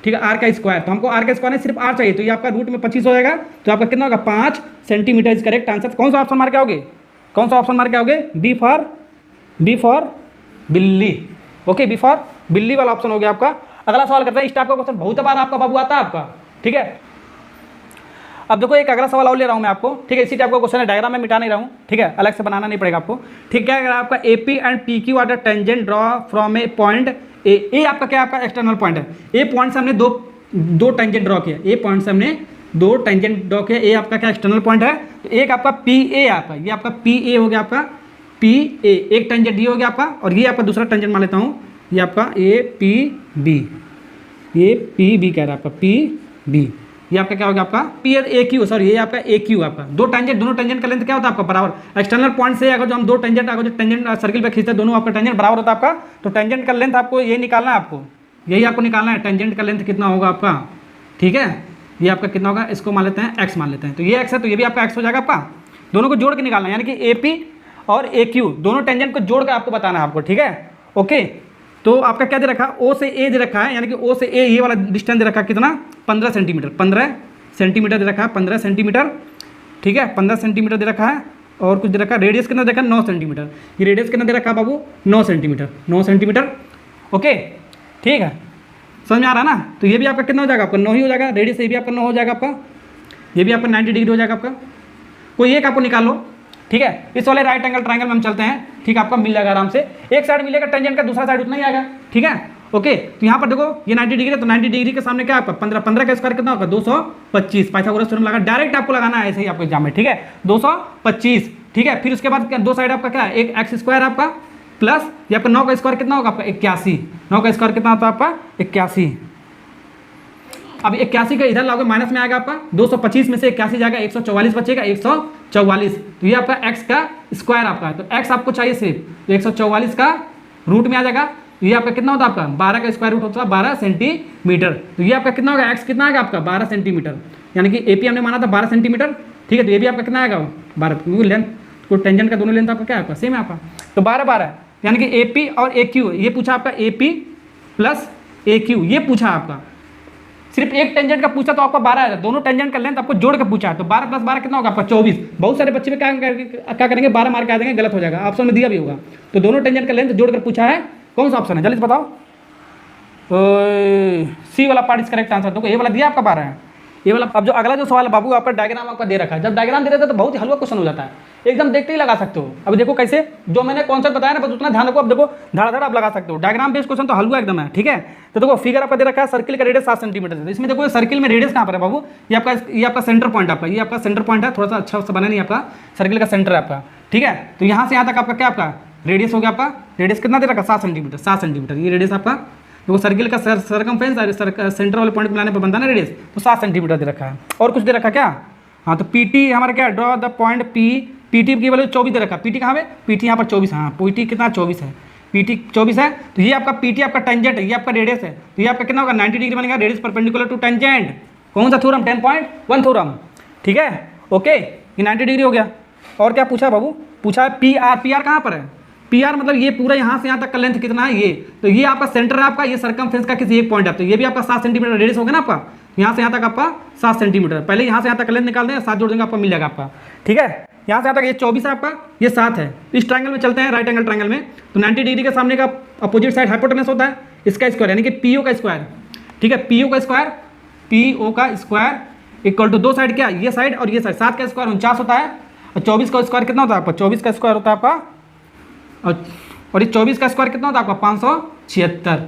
ठीक है। आर का स्क्वायर, तो हमको आर का स्क्वायर सिर्फ आर चाहिए, तो ये आपका रूट में 25 हो जाएगा, तो आपका कितना होगा 5 सेंटीमीटर इज करेक्ट आंसर। कौन सा ऑप्शन मार के आओगे, कौन सा ऑप्शन मार के आओगे, बी फॉर बिल्ली, ओके, बी फॉर बिल्ली वाला ऑप्शन हो गया आपका। अगला सवाल करते हैं, इस टाइप का क्वेश्चन बहुत बार आपका बाबू आता है आपका, ठीक है। अब देखो एक अगला सवाल और ले रहा हूँ मैं आपको, ठीक है। इसी टाइप का क्वेश्चन है, डायग्राम में मिटा नहीं रहा हूँ, ठीक है, अलग से बनाना नहीं पड़ेगा आपको, ठीक है। आपका AP and PQ are the tangent draw from a point A आपका क्या आपका एक्सटर्नल पॉइंट है, ए पॉइंट से हमने दो टेंजेंट ड्रॉ किया, ए पॉइंट से हमने दो टेंजेंट ड्रॉ किया, ए आपका क्या एक्सटर्नल पॉइंट है, तो एक आपका PA आपका, ये आपका PA हो गया आपका PA, एक टेंजेंट ये हो गया आपका, और ये आपका दूसरा टेंजेंट मान लेता हूँ, ये आपका APB, ये PB कह रहा है आपका PB, ये आपका क्या हो गया आपका PAQ, सॉरी ये आपका AQ आपका, दो टेंजेंट, दोनों टेंजेंट का लेंथ क्या होता है आपका बराबर, एक्सटर्नल पॉइंट से अगर जो हम दो टेंजेंट अगर जो टेंजेंट सर्किल पे खींचते हैं दोनों आपका टेंजेंट बराबर होता है आपका, तो टेंजेंट का लेंथ आपको ये निकालना है, आपको यही आपको निकालना है, टेंजेंट का लेंथ कितना होगा आपका, ठीक है। ये आपका कितना होगा, इसको मान लेते हैं x मान लेते हैं, तो ये x है तो ये भी आपका x हो जाएगा आपका, दोनों को जोड़ के निकालना है, यानी कि AP और AQ दोनों टेंजेंट को जोड़ कर आपको बताना है आपको, ठीक है, ओके। तो आपका क्या दे रखा है, O से A दे रखा है, यानी कि O से A ये वाला डिस्टेंस दे रखा है कितना 15 सेंटीमीटर, 15 सेंटीमीटर दे रखा है, 15 सेंटीमीटर, ठीक है, 15 सेंटीमीटर दे रखा है, और कुछ दे रखा है, रेडियस कितना दे रखा है 9 सेंटीमीटर, ये रेडियस कितना दे रखा है बाबू 9 सेंटीमीटर, 9 सेंटीमीटर, ओके, ठीक है, समझ में आ रहा है ना। तो ये भी आपका कितना हो जाएगा आपका 9 ही हो जाएगा, रेडियस ये भी आपका 9 हो जाएगा आपका, ये भी आपका 90 डिग्री हो जाएगा आपका, कोई एक आपको निकाल लो, ठीक है। इस वाले राइट एंगल ट्रायंगल में हम चलते हैं, ठीक है, आपका मिल जाएगा आराम से, एक साइड मिलेगा टेंजेंट का, दूसरा साइड उतना ही आएगा, ठीक है, ओके। तो यहाँ पर देखो ये 90 डिग्री है, तो 90 डिग्री के सामने क्या आपका 15 का स्क्वायर कितना होगा 225, पाइथागोरस थ्योरम लगा, डायरेक्ट आपको लगाना है ऐसे ही आपको एग्जाम में, ठीक है, 225, ठीक है। फिर उसके बाद दो साइड आपका क्या है, एक एक्स स्क्वायर आपका प्लस ये आपका 9 का स्क्वायर कितना होगा आपका 81, 9 का स्क्वायर कितना होता है आपका 81, अब 81 का इधर लाओगे माइनस में आएगा आपका 225 में से 81 जाएगा 144 बचेगा 144, तो ये आपका x का स्क्वायर आपका है, तो x आपको चाहिए सिर्फ, तो 144 का रूट में आ जाएगा, ये आपका कितना होता है आपका 12 का स्क्वायर रूट होता है 12 सेंटीमीटर, तो ये आपका कितना होगा x कितना आएगा आपका 12 सेंटीमीटर, यानी कि AP हमने माना था 12 सेंटीमीटर, ठीक है। तो ये भी आपका कितना आएगा 12, क्योंकि लेंथ को टेंजेंट का दोनों लेंथ आपका क्या आपका सेम है आपका, तो 12 यानी कि AP और AQ, ये पूछा आपका AP प्लस AQ, ये पूछा आपका, सिर्फ एक टेंजेंट का पूछा तो आपका 12 है, दोनों टेंजेंट का लेंथ आपको जोड़ के पूछा है, तो 12 + 12 कितना होगा आपका 24। बहुत सारे बच्चे में क्या करेंगे 12 मार्क आ देंगे, गलत हो जाएगा, ऑप्शन में दिया भी होगा, तो दोनों टेंजेंट का लेंथ जोड़कर पूछा है, कौन सा ऑप्शन है जल्दी से बताओ, सी वाला पार्ट इज करेक्ट आंसर, देखो ये वाला दिया आपका 12 है, ये वाला। अब जो अगला जो सवाल है बाबू आपका डायग्राम आपका दे रखा है, जब डायग्राम दे देते हैं तो बहुत ही हलवा क्वेश्चन हो जाता है, एकदम देखते ही लगा सकते हो। अब देखो कैसे, जो मैंने कॉन्सेप्ट बताया ना बस उतना ध्यान रखो, अब देखो धड़ आप लगा सकते हो, डायग्राम बेस्ड क्वेश्चन तो हलवा एकदम है, ठीक है। तो देखो फिगर आपका दे रखा है, सर्किल का रेडियस 7 सेंटीमीटर है, इसमें देखो सर्किल में रेडियस कहाँ पर है बाबू, ये आपका सेंटर पॉइंट आपका, ये आपका सेंटर पॉइंट है, थोड़ा सा अच्छा सा बना नहीं आपका, सर्किल का सेंटर है आपका, ठीक है। तो यहाँ से यहाँ तक आपका क्या आपका रेडियस हो गया, आपका रेडियस कितना दे रखा 7 सेंटीमीटर, 7 सेंटीमीटर ये रेडियस आपका, देखो सर्किल का सरकमफ्रेंस सेंटर वाले पॉइंट मिलाने पर बनता है ना रेडियस, तो 7 सेंटीमीटर दे रखा है। और कुछ दे रखा क्या, हाँ तो PT हमारा क्या draw the point P, PT की वैल्यू 24 दे रखा है, PT कहाँ पे, PT यहाँ पर 24, हाँ PT कितना 24 है, PT 24 है, तो ये आपका PT आपका टेंजेंट है, ये आपका रेडियस है, तो ये आपका कितना होगा 90 डिग्री बनेगा, रेडियस परपेंडिकुलर टू टेंजेंट, कौन सा थ्योरम 10.1 थ्योरम, ठीक है, ओके, ये 90 डिग्री हो गया। और क्या पूछा बाबू, पूछा है PR कहाँ पर है, PR मतलब ये पूरा यहाँ से यहाँ तक का लेंथ कितना है, ये तो ये आपका सेंटर है आपका, ये सरकमफ्रेंस का किसी एक पॉइंट है, तो ये भी आपका 7 सेंटीमीटर रेडियस होगा ना आपका, यहाँ से यहाँ तक आपका 7 सेंटीमीटर, पहले यहाँ से यहाँ तक का लेंथ निकाल दें, 7 जोड़ देंगे आपका मिल जाएगा आपका, ठीक है। यहाँ से यहाँ तक ये 24 है आपका, ये 7 है। इस ट्रायंगल में चलते हैं, राइट एंगल ट्रायंगल में, तो 90 डिग्री के सामने का अपोजिट साइड हाइपोटेनस होता है, इसका स्क्वायर यानी कि PO का स्क्वायर, ठीक है, PO का स्क्वायर इक्वल टू दो साइड क्या, ये साइड और ये साइड, 7 का स्क्वायर 49 होता है, और 24 का स्क्वायर कितना होता है आपका, 24 का स्क्वायर होता है आपका, और ये 24 का स्क्वायर कितना होता है आपका 576,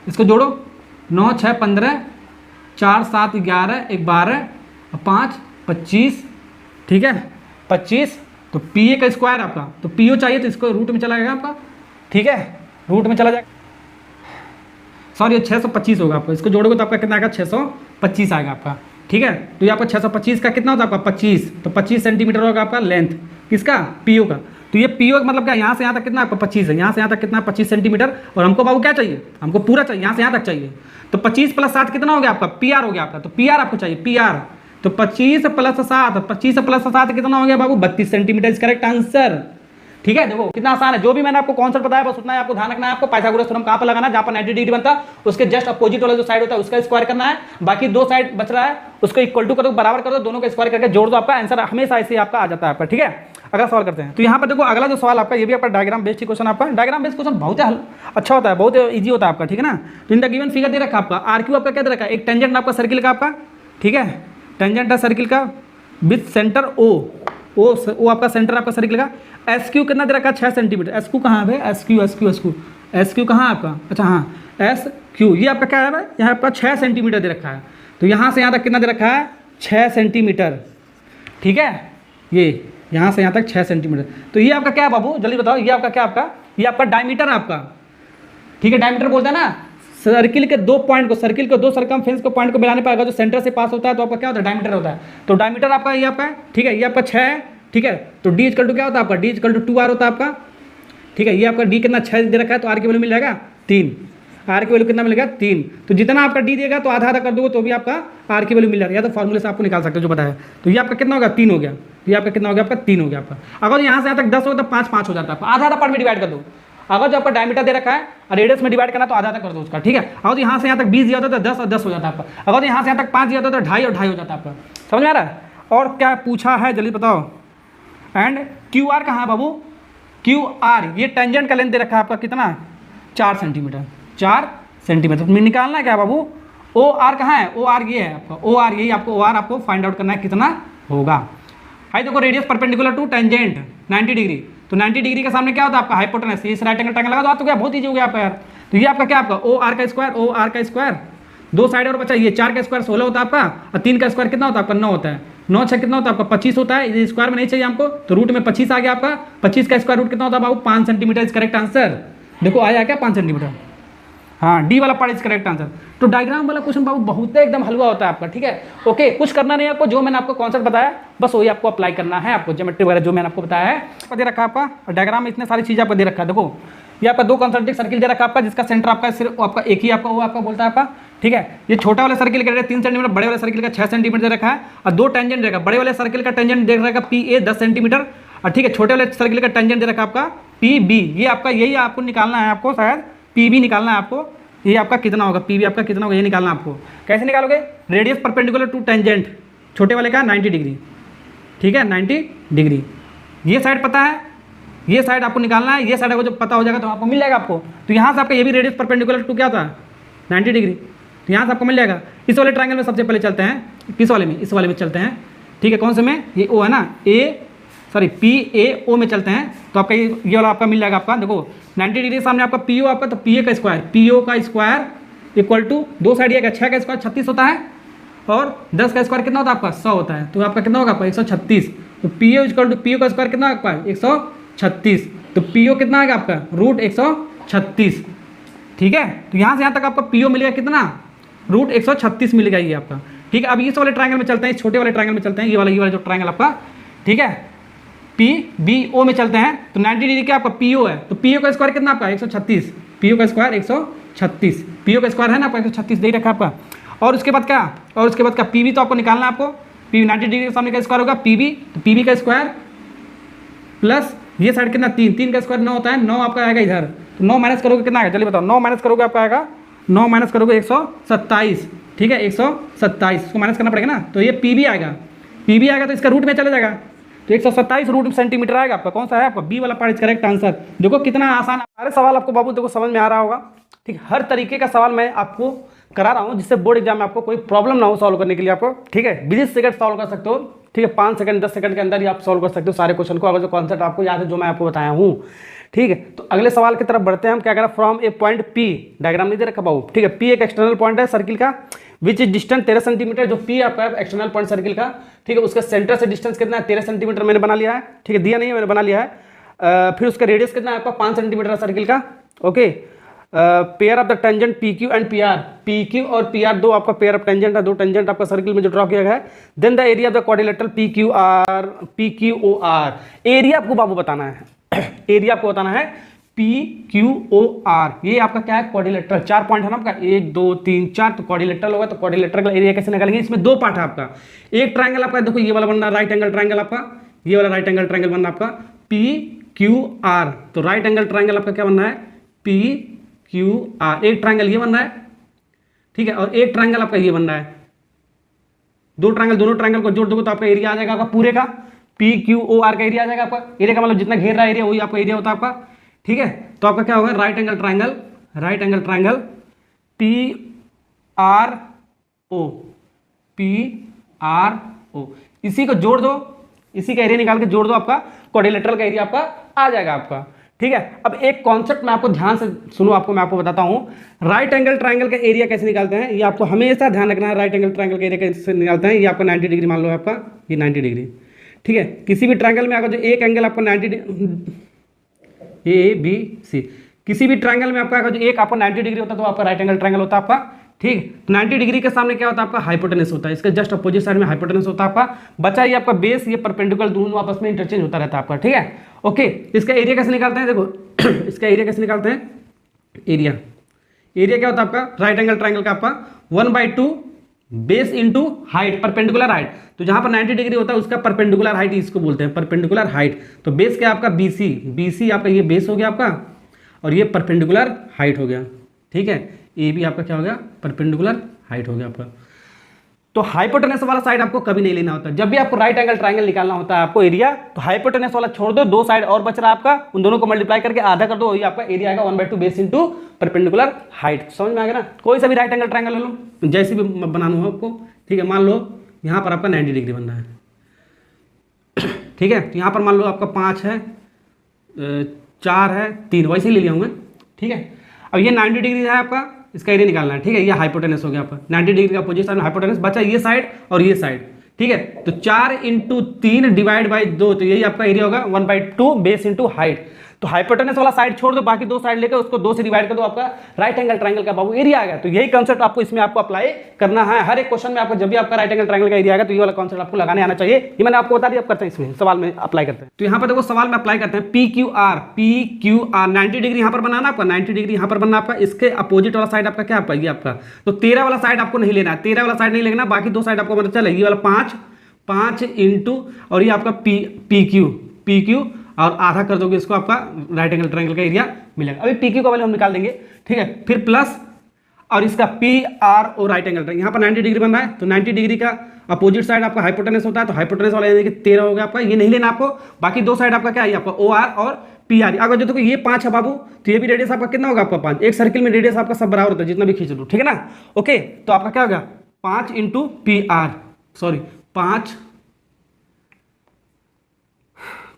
इसको जोड़ो 9 6 15 4 7 11 1 12 और 5 25, ठीक है 25, तो PA का स्क्वायर आपका, तो PO चाहिए तो इसको रूट में चला जाएगा आपका, ठीक है, रूट में चला जाएगा। सॉरी 625 होगा आपको, इसको जोड़ोगे तो आपका कितना आएगा 625 आएगा आपका। ठीक है, तो ये आपका 625 का कितना होता है आपका 25, तो 25 सेंटीमीटर होगा आपका लेंथ किसका, पीओ का। तो ये पीओ का मतलब क्या, यहाँ से यहाँ तक कितना आपका 25 है, यहाँ से यहाँ तक कितना 25 सेंटीमीटर, और हमको बाबू क्या चाहिए, हमको पूरा चाहिए, यहाँ से यहाँ तक चाहिए। तो 25 + 7 कितना हो गया आपका, पीआर हो गया आपका। तो पीआर आपको चाहिए, पीआर। तो 25 + 7, 25 + 7 कितना हो गया बाबू, 32 सेंटीमीटर इज करेक्ट आंसर। ठीक है, देखो कितना आसान है, जो भी मैंने आपको कॉन्सेप्ट बताया बस उतना ही आपको ध्यान रखना है। आपको पाइथागोरस थ्योरम कहाँ पर लगाना है, जहाँ पर 90 डिग्री बनता है उसके जस्ट अपोजिट वाला जो साइड होता है उसका स्क्वायर करना है। बाकी 2 साइड बच रहा है उसको इक्वल टू करो, बराबर कर दो, दोनों का स्क्वायर करके जोड़ दो, आपका आंसर हमेशा ऐसे ही आपका आ जाता है आपका। ठीक है, अगला सवाल करते हैं। तो यहाँ पर देखो अगला जो सवाल आपका, ये भी आपका डायग्राम बेस्ड क्वेश्चन, आपका डायग्राम बेस्ड क्वेश्चन बहुत अच्छा होता है, बहुत ईजी होता है आपका। ठीक है ना, तो इन द गिवन फिगर दे रखा आपका, आर क्यू आपका क्या दे रखा है, एक टेंजेंट आपका सर्किल का आपका। ठीक है, टेंजेंट है सर्किल का विथ सेंटर ओ आपका सेंटर आपका सर्किल का। एस क्यू कितना दे रखा है 6 सेंटीमीटर। एस क्यू कहाँ है, एस क्यू कहाँ है आपका, अच्छा हाँ एस क्यू, ये आपका क्या है भाई, यहाँ आपका 6 सेंटीमीटर दे रखा है। तो यहाँ से यहाँ तक कितना दे रखा है 6 सेंटीमीटर। ठीक है, ये यहाँ से यहाँ तक 6 सेंटीमीटर। तो ये आपका क्या है बाबू, जल्दी बताओ, ये आपका क्या, आपका ये आपका डायमीटर आपका। ठीक है, डायमीटर बोलते हैं ना सर्किल के 2 पॉइंट को, सर्किल के 2 सर्कमफ्रेंस को पॉइंट को मिलाने पर जो सेंटर से पास होता है तो आपका क्या होता है, डायमीटर होता है। तो डायमीटर आपका ये आपका, ठीक है, ये आपका 6 है। ठीक है, तो डी इक्वल टू क्या होता है आपका, डी इक्वल टू 2r होता है आपका। ठीक है, ये आपका डी कितना 6 दे रखा है, तो आर की वैल्यू मिल जाएगा 3। आर की वैल्यू कितना मिलेगा 3। तो जितना आपका डी देगा तो आधा आधा कर दोगे तो भी आपका आर की वैल्यू मिल जाएगा, या तो फॉर्मूले से आपको निकाल सकते हो जो बताया। तो ये आपका कितना होगा 3 हो गया, ये आपका कितना हो गया आपका 3 हो गया आपका। अगर यहाँ से यहाँ तक 10 हो तो 5 हो जाता है, आधा आधा पार्ट में डिवाइड कर दो। अगर जो आपका डायमीटर दे रखा है और रेडियस में डिवाइड करना तो आधा आधा कर दो उसका। ठीक है, अगर यहाँ से यहाँ तक 20 दिया होता तो 10 और 10 हो जाता है आपका। अगर यहाँ से यहाँ तक 5 दिया होता तो 2.5 और 2.5 हो जाता है आपका। समझ में आ रहा है। और क्या पूछा है जल्दी बताओ। एंड क्यू आर कहाँ है बाबू, क्यू आर ये टेंजेंट का लेंथ दे रखा है आपका कितना 4 सेंटीमीटर, 4 सेंटीमीटर निकालना है क्या बाबू। ओ आर कहाँ है, ओ आर ये है आपका, ओ आर यही आपको, ओ आर आपको फाइंड आउट करना है कितना होगा। भाई देखो radius perpendicular to tangent 90 degree, तो 90 डिग्री के सामने क्या होता है आपका हाइपोटेनस, इस राइट एंगल ट्रायंगल लगा दो, तो क्या बहुत ईजी हो गया आपका यार। तो ये आपका क्या आपका ओ आर का स्क्वायर, ओ आर का स्क्वायर 2 साइड और बचा, ये 4 का स्क्वायर 16 होता है आपका, और 3 का स्क्वायर कितना होता है आपका 9 होता है। 9 6 कितना होता है आपका 25 होता है, ये स्क्वायर में नहीं चाहिए हमको, तो रूट में 25 आ गया आपका। 25 का स्क्वायर रूट कितना होता है बाबू 5 सेंटीमीटर इज करेक्ट आंसर। देखो आया क्या 5 सेंटीमीटर, हाँ डी वाला पार्ट इज करेक्ट आंसर। तो डायग्राम वाला क्वेश्चन बाबू बहुत एकदम हलवा होता है आपका। ठीक है, ओके कुछ करना नहीं है आपको, जो मैंने आपको कॉन्सेप्ट बताया बस वही आपको अप्लाई करना है। आपको ज्योमेट्री वगैरह जो मैंने आपको बताया है दे रखा है आपका, डायग्राम में इतने सारी चीज़ें आपको दे रखा है। देखो ये आपका 2 कंसंट्रिक सर्किल दे रखा है आपका, जिसका सेंटर आपका सिर्फ आपका एक ही आपका वो आपका बोलता है आपका। ठीक है, ये छोटा वाला सर्किल का 3 सेंटीमीटर, बड़े वाले सर्किल का 6 सेंटीमीटर दे रखा है, और 2 टेंजेंट दे रखा है। बड़े वाले सर्किल का टेंजेंट दे रखा है PA 10 सेंटीमीटर, और ठीक है छोटे वाले सर्किल का टेंजेंट दे रखा है आपका PB। ये आपका यही आपको निकालना है, आपको शायद PB निकालना है आपको। ये आपका कितना होगा PB आपका कितना होगा ये निकालना आपको। कैसे निकालोगे, रेडियस परपेंडिकुलर टू टेंजेंट छोटे वाले का 90 डिग्री। ठीक है 90 डिग्री, ये साइड पता है, ये साइड आपको निकालना है, ये साइड आपको जब पता हो जाएगा तो आपको मिल जाएगा आपको। तो यहाँ से आपका ये भी रेडियस परपेंडिकुलर टू क्या था 90 डिग्री, तो यहाँ से आपको मिल जाएगा। इस वाले ट्रायंगल में सबसे पहले चलते हैं, किस वाले में, इस वाले में चलते हैं। ठीक है, कौन से में, ये ओ है ना, PAO में चलते हैं। तो आपका ये वाला आपका मिल जाएगा आपका। देखो 90 डिग्री सामने आपका PO आपका, तो PA का स्क्वायर, PO का स्क्वायर इक्वल टू 2 साइड ये 6 का स्क्वायर 36 होता है, और 10 का स्क्वायर कितना होता है आपका 100 होता है। तो आपका कितना होगा आपका 136। तो PO इक्वल टू PO का स्क्वायर कितना आपका 136। तो PO कितना आएगा आपका रूट 136। ठीक है, तो यहाँ से यहाँ तक आपका PO मिलेगा कितना रूट 136 मिलेगा ये आपका। ठीक है, अब इस वाले ट्रायंगल में चलते हैं, इस छोटे वाले ट्रायंगल में चलते हैं, ये वाला जो ट्रायंगल आपका। ठीक है, PBO में चलते हैं। तो 90 डिग्री का आपका PO है, तो PO का स्क्वायर कितना आपका 136, PO का स्क्वायर 136, PO का स्क्वायर है ना आपका 136 दे रखा आपका। और उसके बाद क्या, और उसके बाद क्या PB तो आपको निकालना है आपको। PB 90 डिग्री के सामने का स्क्वायर होगा PB, तो PB का स्क्वायर प्लस ये साइड कितना 3 का स्क्वायर 9 होता है, 9 आपका आएगा इधर। तो 9 माइनस करोगे कितना आएगा जल्दी बताओ, 9 माइनस करोगे आपका आएगा, 9 माइनस करोगे 127। ठीक है 127 इसको माइनस करना पड़ेगा ना, तो ये PB आएगा, PB आएगा तो इसका रूट में चला जाएगा, तो 127 रूट सेंटीमीटर आएगा आपका। कौन सा है आपका बी वाला पार्ट इज करेक्ट आंसर। देखो कितना आसान, सारे सवाल आपको बाबू देखो समझ में आ रहा होगा। ठीक, हर तरीके का सवाल मैं आपको करा रहा हूँ जिससे बोर्ड एग्जाम में आपको कोई प्रॉब्लम ना हो सॉल्व करने के लिए आपको। ठीक है 20 सेकंड सॉल्व कर सकते हो। ठीक है 5 सेकंड 10 सेकंड के अंदर ही आप सॉल्व कर सकते हो सारे क्वेश्चन को, अगर जो कॉन्सेप्ट आपको याद है जो मैं आपको बताया हूँ। ठीक है, तो अगले सवाल की तरफ बढ़ते हैं हम। क्या कह रहा है, from a point P, diagram नहीं दे रखा बाबू। ठीक है, P एक एक्सटर्नल पॉइंट है सर्किल का, विच इज डिस्टेंस 13 सेंटीमीटर। जो P आपका एक्सटर्नल पॉइंट सर्किल का, ठीक है उसका सेंटर से डिस्टेंस कितना है 13 सेंटीमीटर मैंने बना लिया है। ठीक है, दिया नहीं है मैंने बना लिया है। फिर उसका रेडियस कितना है आपका 5 सेंटीमीटर है सर्किल का। Okay, pair of the tangent P Q and P R, P Q और पी आर दो आपका पेयर ऑफ टेंजेंट है, दो टेंजेंट आपका सर्किल में जो ड्रॉ किया गया है। Then the area of the quadrilateral P Q O R, area आपको बाबू बताना है एरिया आपको बताना है पी क्यू ओ आर, ये आपका क्या है क्वाड्रिलेटरल, 4 पॉइंट है ना आपका, 1 2 3 4, तो क्वाड्रिलेटरल होगा, तो क्वाड्रिलेटरल का एरिया कैसे निकालेंगे, इसमें 2 पार्ट है आपका, एक ट्राइंगल आपका देखो ये वाला बनना राइट एंगल ट्राइंगल आपका, ये वाला राइट एंगल ट्राइंगल बनना आपका पी क्यू आर, तो राइट एंगल ट्राइंगल आपका क्या बनना है पी क्यू आर, एक ट्राइंगल ये बनना है, ठीक है, और एक ट्राइंगल आपका ये बनना है, दो ट्राइंगल, दोनों ट्राइंगल को जोड़ दोगे तो आपका एरिया आ जाएगा आपका पूरे का, पी क्यू ओ आर का एरिया आ जाएगा आपका, एरिया का मतलब जितना घेर रहा है एरिया वही आपका एरिया होता है आपका, ठीक है। तो आपका क्या होगा right angle triangle P R O, इसी को जोड़ दो, इसी का एरिया निकाल के जोड़ दो, आपका क्वाड्रिलेटरल का एरिया आपका आ जाएगा आपका, ठीक है। अब एक कॉन्सेप्ट मैं आपको ध्यान से सुनो, मैं आपको बताता हूं राइट एंगल ट्राइंगल का एरिया कैसे निकालते हैं, ये आपको हमेशा ध्यान रखना है। राइट एंगल ट्राइंगल का एरिया कैसे निकालते हैं, ये आपका 90 डिग्री मान लो आपका, ये 90 डिग्री, ठीक है। किसी भी ट्राइंगल में अगर जो एक एंगल आपको 90 ए बी सी, किसी भी ट्राइंगल में आपका अगर जो एक आपको 90 डिग्री होता है तो आपका राइट एंगल ट्राइंगल होता है आपका, ठीक। 90 डिग्री के सामने क्या होता है आपका हाइपोटेनस होता है, इसके जस्ट अपोजिट साइड में हाइपोटेनस होता है आपका, बचा ये आपका बेस, ये परपेंडिकुलर दोनों आपस में इंटरचेंज होता रहता है आपका, ठीक है। ओके, इसका एरिया कैसे निकालते हैं, देखो इसका एरिया कैसे निकालते हैं, एरिया क्या होता है आपका राइट एंगल ट्राइंगल का आपका 1/2 base into height, perpendicular height, तो जहां पर 90 डिग्री होता है उसका परपेंडिकुलर हाइट इसको बोलते हैं, परपेंडिकुलर हाइट। तो बेस क्या आपका BC आपका, ये बेस हो गया आपका, और ये परपेंडिकुलर हाइट हो गया, ठीक है। ए भी आपका क्या हो गया परपेंडिकुलर हाइट हो गया आपका। तो हाइपोटेनस वाला साइड आपको कभी नहीं लेना होता, जब भी आपको राइट एंगल ट्राइंगल निकालना होता है आपको एरिया, तो हाइपोटेनस वाला छोड़ दो, दो साइड और बच रहा है आपका, उन दोनों को मल्टीप्लाई करके आधा कर दो, वही आपका एरिया आएगा 1/2 बेस इंटू परपेंडिकुलर हाइट। समझ में आ गया ना, कोई सा भी राइट एंगल ट्राइंगल ले लो, जैसे भी बनाना हो आपको, ठीक है। मान लो यहाँ पर आपका 90 डिग्री बनना है, ठीक है, तो यहाँ पर मान लो आपका 5 है, 4 है, 3, वैसे ही ले लिया हूँ मैं, ठीक है। अब ये 90 डिग्री है आपका, इसका एरिया निकालना है, ठीक है। ये हाइपोटेनस हो गया आपका 90 डिग्री का अपोजिट साइड में हाइपोटेनस, बचा ये साइड और ये साइड, ठीक है। तो 4 × 3 डिवाइड बाई 2, तो यही आपका एरिया होगा 1/2 बेस इंटू हाइट। तो हाइपोटेनस वाला साइड छोड़ दो, बाकी दो साइड लेकर उसको 2 से डिवाइड कर दो, आपका राइट एंगल ट्राइंगल का बाबू एरिया आ गया। तो यही कंसेप्ट आपको इसमें आपको अप्लाई करना है, हर एक क्वेश्चन में आपको जब भी आपका राइट एंगल ट्राइंगल का एरिया आएगा तो ये वाला कंसेप्ट आपको लगाने आना चाहिए। ये मैंने आपको बता दिया, आप करते हैं इसमें सवाल में अप्लाई करते हैं। तो यहाँ पर देखो सवाल में अप्लाई करते हैं PQR 90 डिग्री यहाँ पर बनाना आपका, 90 डिग्री यहाँ पर बनना आपका, इसके अपोजिट वाला साइड आपका क्या आपका, ये आपका। तो 13 वाला साइड आपको नहीं लेना है, 13 वाला साइड नहीं लेना, बाकी दो साइड आपको पता चले, ये वाला 5 इंटू और ये आपका PQ और आधा कर दोगे इसको, आपका राइट एंगल ट्रायंगल का एरिया मिलेगा। अभी PQ का वैल्यू हम निकाल देंगे, ठीक है। फिर प्लस और इसका PRO राइट एंगल ट्रायंगल, यहाँ पर 90 डिग्री बन रहा है, तो 90 डिग्री का अपोजिट साइड आपका हाइपोटेनस होता है, तो हाइपोटेनस वाला यानी कि 13 हो गया आपका, ये नहीं लेना आपको। बाकी दो साइड आपका क्या है, आपका OR और PR। अगर जो देखो ये 5 है बाबू, तो ये भी रेडियस आपका कितना होगा, आपका 5। एक सर्किल में रेडियस आपका सब बराबर होता है, जितना भी खींच लो, ठीक है ना। ओके, तो आपका क्या होगा 5 × PR, सॉरी 5,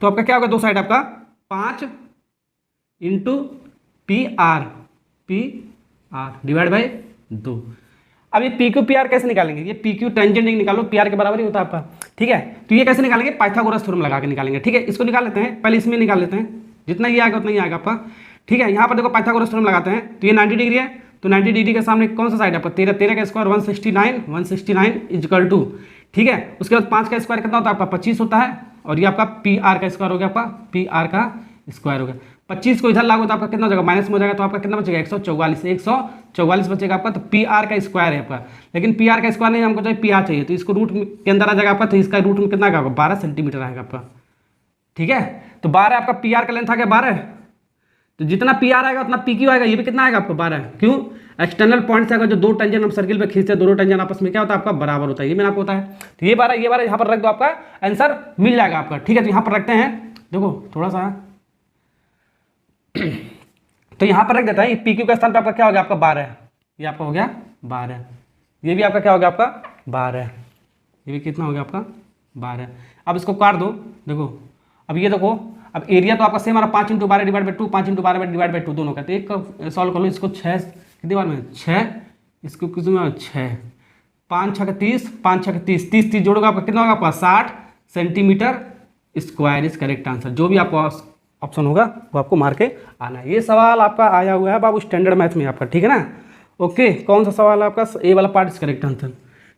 तो आपका क्या होगा दो साइड आपका 5 × PR डिवाइड बाई 2। अब ये PQ PR कैसे निकालेंगे, ये PQ टेंजेंट निकालो, PR के बराबर ही होता है आपका, ठीक है। तो ये कैसे निकालेंगे, पाइथागोरस थ्योरम लगा के निकालेंगे, ठीक है। इसको निकाल लेते हैं, पहले इसमें निकाल लेते हैं, जितना ये आएगा उतना ही आएगा आपका, ठीक है। यहाँ पर देखो पाइथागोरस थ्योरम लगाते हैं, तो ये 90 डिग्री है, तो 90 डिग्री के सामने कौन सा साइड है आपका 13 का स्क्वायर 169 इक्वल टू, ठीक है। उसके बाद 5 का स्क्वायर कितना होता है आपका 25 होता है, और ये आपका PR का स्क्वायर हो गया, आपका PR का स्क्वायर हो गया। 25 को इधर लागू तो आपका कितना हो जाएगा, माइनस में हो जाएगा, तो आपका कितना बचेगा 144 बचेगा आपका, तो PR का स्क्वायर है आपका। लेकिन PR का स्क्वायर नहीं, हमको चाहिए PR चाहिए, तो इसको रूट के अंदर आ जाएगा आपका, तो इसका रूट में कितना आएगा 12 सेंटीमीटर आएगा आपका, ठीक है। तो 12 आपका PR का लेंथ आ गया 12, तो जितना PR आएगा उतना PQ आएगा, ये भी कितना आएगा आपको 12। क्यों, एक्सटर्नल पॉइंट से अगर जो दो टेंजेंट हम सर्किल पे खींचते हैं, दोनों टेंजेंट आपस में क्या होता है आपका बराबर होता है, ये मैंने आपको बताया। तो ये 12 यहाँ पर रख दो, आपका आंसर मिल जाएगा आपका, ठीक है। तो यहाँ पर रखते हैं, देखो थोड़ा सा तो यहाँ पर रख देता है, PQ का स्थान पर आपका क्या हो गया आपका 12, ये आपका हो गया 12, ये भी आपका क्या हो गया आपका 12, ये भी कितना हो गया आपका 12। अब इसको काट दो, देखो अब ये देखो, अब एरिया तो आपका सेम आ रहा 5 × 12 डिवाइड बाई 2, 5 × 12 डिवाइड बाई 2 दोनों का। तो एक का सॉल्व कर लो, इसको 6 कितनी बार में 6, इसको कितने में 6, 5 × 6 = 30, 5 × 6 = 30, 30 30 जोड़ोगे आपका कितना होगा आपका 60 centimetre square is correct answer. जो भी आपको ऑप्शन होगा वो आपको मार के आना है। ये सवाल आपका आया हुआ है बाबू स्टैंडर्ड मैथ में आपका, ठीक है ना। ओके, कौन सा सवाल है आपका, ए वाला पार्ट इज करेक्ट आंसर।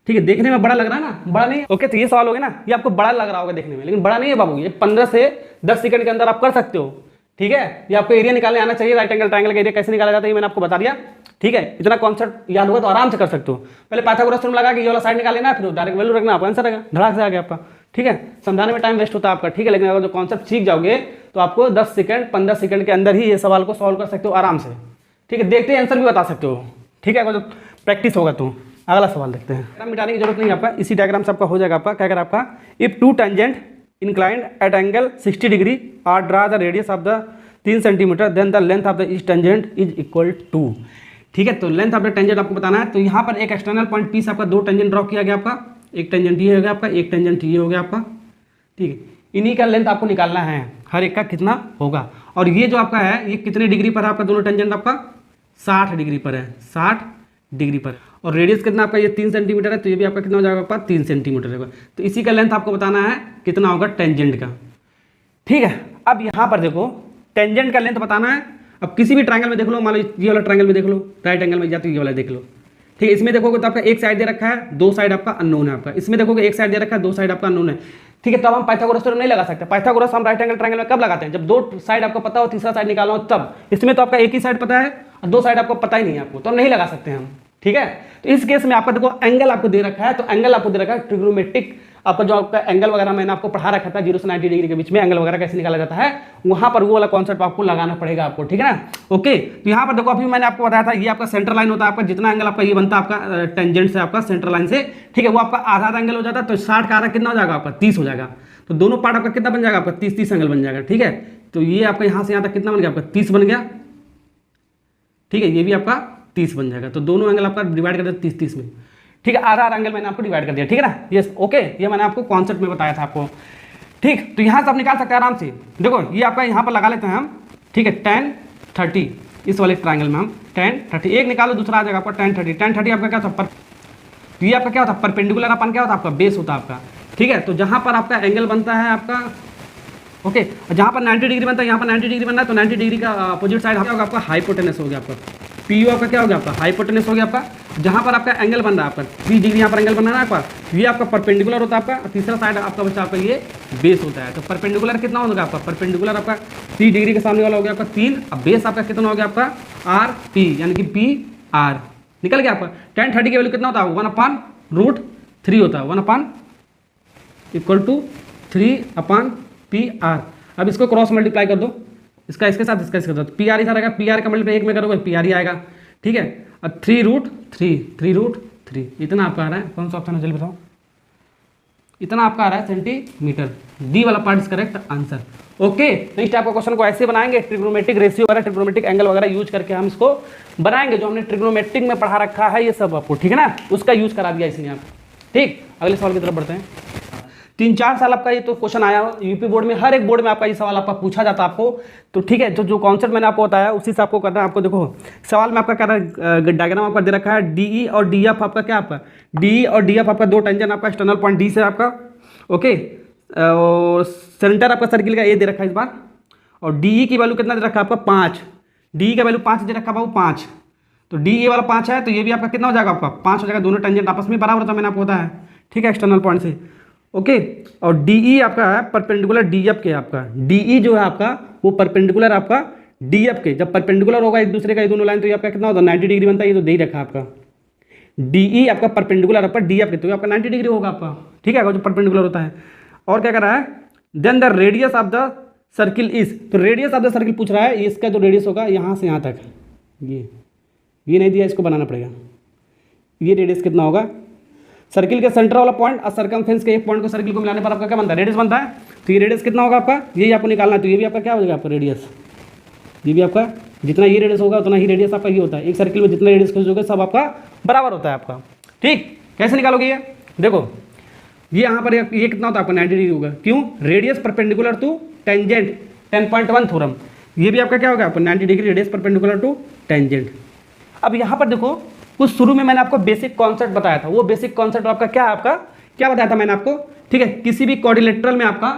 ठीक है, देखने में बड़ा लग रहा है ना, बड़ा नहीं है। ओके, तो ये सवाल हो गया ना, ये आपको बड़ा लग रहा होगा देखने में, लेकिन बड़ा नहीं है बाबू। ये 15 से 10 सेकंड के अंदर आप कर सकते हो। ठीक है, ये आपको एरिया निकालने आना चाहिए। राइट एंगल ट्रायंगल का एरिया कैसे निकाला जाता है ये मैंने आपको बता दिया। ठीक है, इतना कॉन्सेप्ट याद होगा तो आराम से कर सकते हो। पहले पाइथागोरस थ्योरम लगा के ये वाला साइड निकाल लेना, फिर डायरेक्ट वैल्यू रखना, आपका आंसर आएगा, धड़ाक से आ गया आपका। ठीक है, समझाने में टाइम वेस्ट होता है आपका। ठीक है, लेकिन अगर जो कॉन्सेप्ट सीख जाओगे तो आपको 10 सेकंड 15 सेकंड के अंदर ही ये सवाल को सॉल्व कर सकते हो आराम से। ठीक है, देखते ही आंसर भी बता सकते हो। ठीक है, अगर प्रैक्टिस होगा तो। अगला सवाल देखते हैं। मिटाने की जरूरत नहीं है आपका, इसी डायग्राम से आपका हो जाएगा। आपका क्या करें आपका, if two tangent inclined at angle 60 degree are draw the radius of the 3 centimetre then the length of the each tangent is equal to. ठीक है, तो लेंथ ऑफ द टेंजेंट आपको बताना है। तो यहाँ पर एक एक्सटर्नल पॉइंट पी से आपका 2 टेंजेंट ड्रॉ किया गया आपका। एक टेंजेंट ये हो गया आपका, एक टेंजेंट ये हो गया आपका। ठीक है, इन्हीं का लेंथ आपको निकालना है, हर एक का कितना होगा। और ये जो आपका है ये कितने डिग्री पर है आपका, दोनों टेंजेंट आपका 60 डिग्री पर है, 60 डिग्री पर। और रेडियस कितना आपका, ये 3 सेंटीमीटर है, तो ये भी आपका कितना हो जाएगा आपका 3 सेंटीमीटर होगा। तो इसी का लेंथ आपको बताना है कितना होगा टेंजेंट का। ठीक है, अब यहाँ पर देखो टेंजेंट का लेंथ बताना है। अब किसी भी ट्रायंगल में देख लो, मान लो ये वाला ट्रायंगल में देख लो, राइट एंगल में या तो ये वाला देख लो। ठीक है, इसमें देखोगे तो आपका एक साइड दे रखा है, 2 साइड आपका अननोन है आपका। इसमें देखोगे एक साइड दे रखा है, 2 साइड आपका अननोन है। ठीक है, तब हम पाइथागोरस थ्योरम नहीं लगा सकते। पाइथागोरस हम राइट एंगल ट्रायंगल में कब लगाते हैं, जब 2 साइड आपको पता हो, तीसरा साइड निकालना हो तब। इसमें तो आपका एक ही साइड पता है और 2 साइड आपको पता ही नहीं है आपको, तो हम नहीं लगा सकते हम। ठीक है, तो इस केस में आपका देखो एंगल आपको दे रखा है, तो एंगल आपको दे रखा है ट्रिग्नोमेट्रिक। आपका जो आपका एंगल वगैरह मैंने आपको पढ़ा रखा था 0 से 90 डिग्री के बीच में एंगल वगैरह कैसे निकाला जाता है, वहां पर वो वाला कॉन्सेप्ट आपको लगाना पड़ेगा आपको। ठीक है ना। ओके, तो यहाँ पर देखो अभी मैंने आपको बताया था ये आपका सेंटर लाइन होता है आपका, जितना एंगल आपका ये बनता है आपका टेंजेंट से आपका सेंटर लाइन से। ठीक है, वो आपका आधा एंगल हो जाता है, तो 60 का आधा कितना हो जाएगा आपका 30 हो जाएगा। तो दोनों पार्ट आपका कितना बन जाएगा आपका 30 एंगल बन जाएगा। ठीक है, तो ये आपका यहाँ से यहाँ तक कितना बन गया आपका 30 बन गया। ठीक है, ये भी आपका 30 बन जाएगा। तो दोनों एंगल आपका डिवाइड कर दिया 30 में। ठीक है, आधा एंगल मैंने आपको डिवाइड कर दिया। ठीक है ना, ये ओके, ये मैंने आपको कॉन्सेप्ट में बताया था आपको। ठीक, तो यहाँ से आप निकाल सकते हैं आराम से। देखो ये आपका यहाँ पर लगा लेते हैं हम। ठीक है, 10 30 इस वाले ट्रायंगल में हम 10 30 एक निकालो, दूसरा आ जाएगा आपका 10 30 10 30 आपका क्या था, तो ये आपका क्या होता है परपेंडिकुलर अपन क्या होता है आपका बेस होता है आपका। ठीक है, तो जहाँ पर आपका एंगल बनता है आपका ओके, जहाँ पर 90 डिग्री बनता है, यहाँ पर 90 डिग्री बनना है, तो 90 डिग्री का अपोजिट साइड क्या होगा आपका हाइपोटेनस हो गया आपका। पी आपका क्या हो गया आपका हाइपोटेनस हो गया आपका। जहाँ पर आपका एंगल बन रहा है आपका 3 डिग्री, यहाँ पर एंगल बन रहा है आपका, ये आपका परपेंडिकुलर होता है आपका। तीसरा साइड आपका बच्चा आपका ये बेस होता है। तो परपेंडिकुलर कितना होगा आपका, परपेंडिकुलर आपका 3 डिग्री के सामने वाला हो गया आपका 3। अब बेस आपका कितना हो गया आपका आर पी, यानी कि पी आर निकल गया आपका। 10 30 की वैल्यू कितना होता है 1/√3 होता है, 1/3/3/पी आर। अब इसको क्रॉस मल्टीप्लाई कर दो, इसका इसके साथ इसका इसके साथ, पी आर ही रहेगा, पी आर का मल्टीप्लाई 1 में करोगे पी आर ही आएगा। ठीक है, और 3√3 इतना आपका आ रहा है। कौन सा ऑप्शन है जल्दी बताओ, इतना आपका आ रहा है सेंटीमीटर। डी वाला part is correct answer. Okay, तो इस टाइप का क्वेश्चन को ऐसे बनाएंगे, ट्रिग्नोमेट्रिक रेशियो वगैरह ट्रिग्नोमेट्रिक एंगल वगैरह यूज करके हम इसको बनाएंगे, जो हमने ट्रिग्नोमेट्रिक में पढ़ा रखा है ये सब आपको। ठीक है ना, उसका यूज करा दिया इसने आप। ठीक, अगले सवाल की तरफ बढ़ते हैं। 3-4 साल आपका ये तो क्वेश्चन आया यूपी बोर्ड में, हर एक बोर्ड में आपका ये सवाल आपका पूछा जाता है आपको। तो ठीक है, तो जो कॉन्सेप्ट मैंने आपको बताया उसी से आपको करना है। आपको देखो सवाल में आपका क्या डायग्राम आपका दे रखा है, डीई और डीएफ आपका क्या आपका डीई और डीएफ आपका 2 टेंजेंट आपका एक्सटर्नल पॉइंट डी से आपका ओके, और सेंटर आपका सर्किल का ए दे रखा है इस बार। और डीई की वैल्यू कितना दे रखा है आपका 5, डीई का वैल्यू 5 दे रखा है बाबू 5। तो डी वाला 5 है, तो ये भी आपका कितना हो जाएगा आपका 5 हो जाएगा। दोनों टेंजेंट आपस में बराबर होता है, मैंने आपको बताया है। ठीक है, एक्सटर्नल पॉइंट से ओके। और डीई आपका है परपेंडिकुलर डीएफ के, आपका डीई जो है आपका वो परपेंडिकुलर आपका डीएफ के। जब परपेंडिकुलर होगा एक दूसरे का ये दोनों लाइन, तो ये आपका कितना होता है 90 डिग्री बनता है। ये तो दे ही रखा है आपका डीई आपका परपेंडिकुलर आपका डीएफ के, तो आपका 90 डिग्री होगा आपका। ठीक है, जो परपेंडिकुलर होता है। और क्या कर रहा है, then the radius of the circle is, तो रेडियस ऑफ द सर्किल पूछ रहा है, इसका जो रेडियस होगा यहाँ से यहाँ तक, ये नहीं दिया, इसको बनाना पड़ेगा। ये रेडियस कितना होगा, सर्किल के सेंटर वाला पॉइंट और सर्कमफेरेंस के एक पॉइंट को सर्किल को मिलाने पर आपका क्या बनता है रेडियस बनता है। तो ये रेडियस कितना होगा आपका, ये आपको निकालना है। तो ये भी आपका क्या हो जाएगा आपका रेडियस, ये भी आपका जितना ये रेडियस होगा उतना ही रेडियस आपका ये होता है। एक सर्किल में जितना रेडियस खोज होगा सब आपका बराबर होता है आपका। ठीक, कैसे निकालोगे ये देखो, ये यहाँ पर ये कितना होता है आपका 90 डिग्री होगा। क्यों, radius perpendicular to tangent 10.1 theorem. ये भी आपका क्या होगा आपका 90 degree radius perpendicular to tangent. अब यहाँ पर देखो कुछ शुरू में मैंने आपको बेसिक कॉन्सेप्ट बताया था, वो बेसिक कॉन्सेप्ट आपका क्या है, आपका क्या बताया था मैंने आपको। ठीक है, किसी भी क्वाड्रिलेटरल में आपका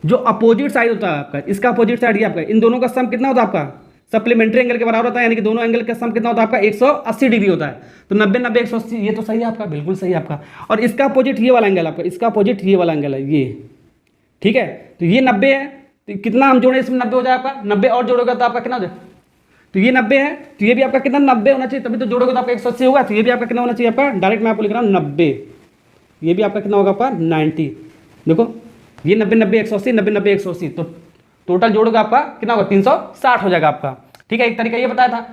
जो अपोजिट साइड होता है आपका, इसका अपोजिट साइड ये आपका, इन दोनों का सम कितना होता है आपका, सप्लीमेंट्री एंगल के बराबर होता है, यानी कि दोनों एंगल का सम कितना होता है आपका 180 डिग्री होता है। तो 90 90 180, ये तो सही है आपका, बिल्कुल सही है आपका। और इसका अपोजिट ये वाला एंगल आपका, इसका अपोजिट ये वाला एंगल है ये, ठीक है। तो ये 90 है, तो कितना हम जोड़े इसमें 90 हो जाए आपका, 90 और जोड़ोगे तो आपका कितना हो जाए, तो ये 90 है, तो ये भी आपका कितना 90 होना चाहिए, तभी तो जोड़ोगे तो आपका 180 होगा। तो ये भी आपका कितना होना चाहिए आपका, डायरेक्ट मैं आपको लिख रहा हूँ 90, ये भी आपका कितना होगा आपका 90। देखो ये 90 90 180, 90 90 180, तो टोटल जोड़ोगे आपका कितना होगा 360 हो जाएगा आपका, ठीक है। एक तरीका ये बताया था।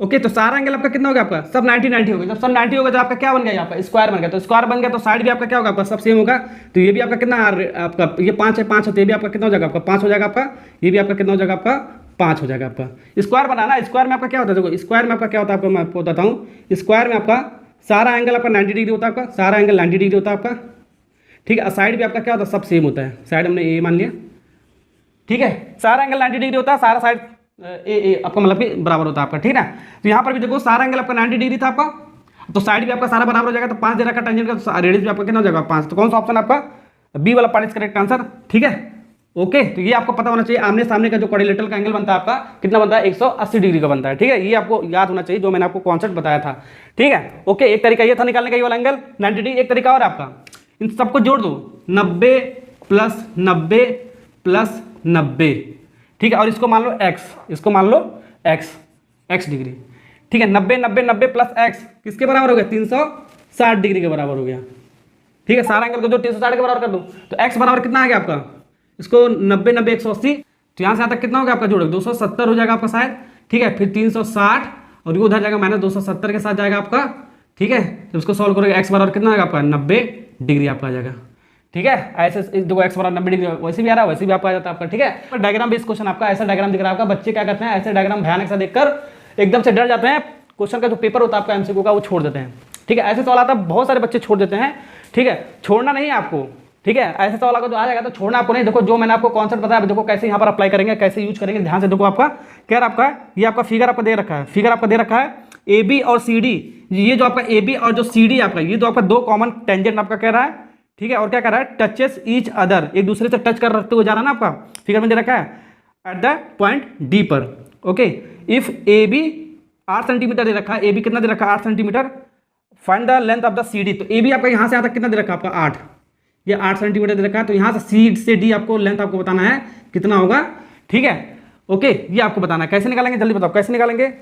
ओके, तो सारा एंगल आपका कितना हो गया आपका, सब 90 90 हो गया। जब सब 90 हो गया तो आपका क्या बन गया, आपका स्क्वायर बन गया। तो स्क्वायर बन गया तो साइड भी आपका क्या होगा आपका, सब सेम होगा। तो ये भी आपका कितना आपका, ये 5 है 5 है, तो ये भी आपका कितना हो जाएगा आपका 5 हो जाएगा आपका, ये भी आपका कितना हो जाएगा आपका 5 हो जाएगा आपका। स्क्वायर बनाना, स्क्वायर में आपका क्या होता है, देखो स्क्वायर में आपका क्या होता है आपको मैं आपको बताता हूँ। स्क्वायर में आपका सारा एंगल आपका 90 डिग्री होता है, आपका सारा एंगल 90 डिग्री होता है आपका, ठीक है। साइड भी आपका क्या होता है, सब सेम होता है। साइड हमने ए मान लिया, ठीक है। सारा एंगल 90 डिग्री होता है, सारा साइड ए आपका मतलब कि बराबर होता है आपका, ठीक है। तो यहाँ पर भी देखो सारा एंगल आपका 90 डिग्री था आपका, तो साइड भी आपका सारा बराबर हो जाएगा। तो 5 दे रखा टेंजेंट का, रेडियस भी आपका कितना हो जाएगा 5। तो कौन सा ऑप्शन आपका बी वाला पार्ट इज करेक्ट आंसर, ठीक है। ओके, तो ये आपको पता होना चाहिए, आमने सामने का जो क्वाड्रिलेटरल का एंगल बनता है आपका कितना बनता है, 180 डिग्री का बनता है, ठीक है। ये आपको याद होना चाहिए, जो मैंने आपको कॉन्सेप्ट बताया था, ठीक है। ओके, एक तरीका ये था निकालने का, ये वाला एंगल 90 डिग्री। एक तरीका और आपका, इन सबको जोड़ दो, 90 प्लस 90 प्लस 90, ठीक है। और इसको मान लो x, इसको मान लो x डिग्री, ठीक है। 90 90 90 प्लस x किसके बराबर हो गया, 360 डिग्री के बराबर हो गया, ठीक है। सारा एंगल को जो 360 के बराबर कर दो, तो x बराबर कितना आ गया आपका, इसको 90 90 180, तो यहाँ से यहाँ तक कितना हो गया आपका जोड़ 270 हो जाएगा आपका शायद, ठीक है। फिर 360 और ये उधर जाएगा माइनस 270 के साथ जाएगा आपका, ठीक है। तो उसको सॉल्व करोगे x बराबर कितना आएगा आपका 90 डिग्री आपका आ जाएगा, ठीक है। ऐसे देखो x बराबर 90 डिग्री वैसे भी आ रहा है, वैसे भी आपका आ जाता है आपका, ठीक है। डायग्राम बेस्ड क्वेश्चन आपका ऐसा डायग्राम दिख रहा है आपका, बच्चे क्या करते हैं, ऐसे डायग्राम भयानक सा देखकर एकदम से डर जाते हैं, क्वेश्चन का जो पेपर होता है आपका एमसीक्यू का वो छोड़ देते हैं, ठीक है। ऐसे सवाल आता है, बहुत सारे बच्चे छोड़ देते हैं, ठीक है। छोड़ना नहीं है आपको, ठीक है। ऐसे सवाल अगर आ जाएगा तो छोड़ना आपको नहीं। देखो जो मैंने आपको कॉन्सेप्ट बताया, देखो कैसे यहाँ पर अप्लाई करेंगे, कैसे यूज करेंगे, ध्यान से देखो। आपका क्या आपका ये आपका फिगर आपका दे रखा है, फिगर आपका दे रखा है ए बी और सी डी। ये जो आपका ए बी और जो सी डी आपका, ये जो आपका दो कॉमन टेंजेंट आपका कह रहा है, ठीक है। और क्या कर रहा है, टचेस ईच अदर, एक दूसरे से टच कर रखते हुए जा रहा है ना आपका, फिगर में दे रखा है एट द पॉइंट डी पर। Okay, if A B 8 centimetre दे रखा है, ए बी कितना दे रखा है 8 centimetre, find the length of the C D. तो ए बी आपका यहाँ से आता कितना दे रखा है आपका 8, ये 8 सेंटीमीटर दे रखा है। तो यहाँ से सी से डी आपको लेंथ आपको बताना है कितना होगा, ठीक है। ओके, ये आपको बताना है। कैसे निकालेंगे जल्दी बताओ, कैसे निकालेंगे।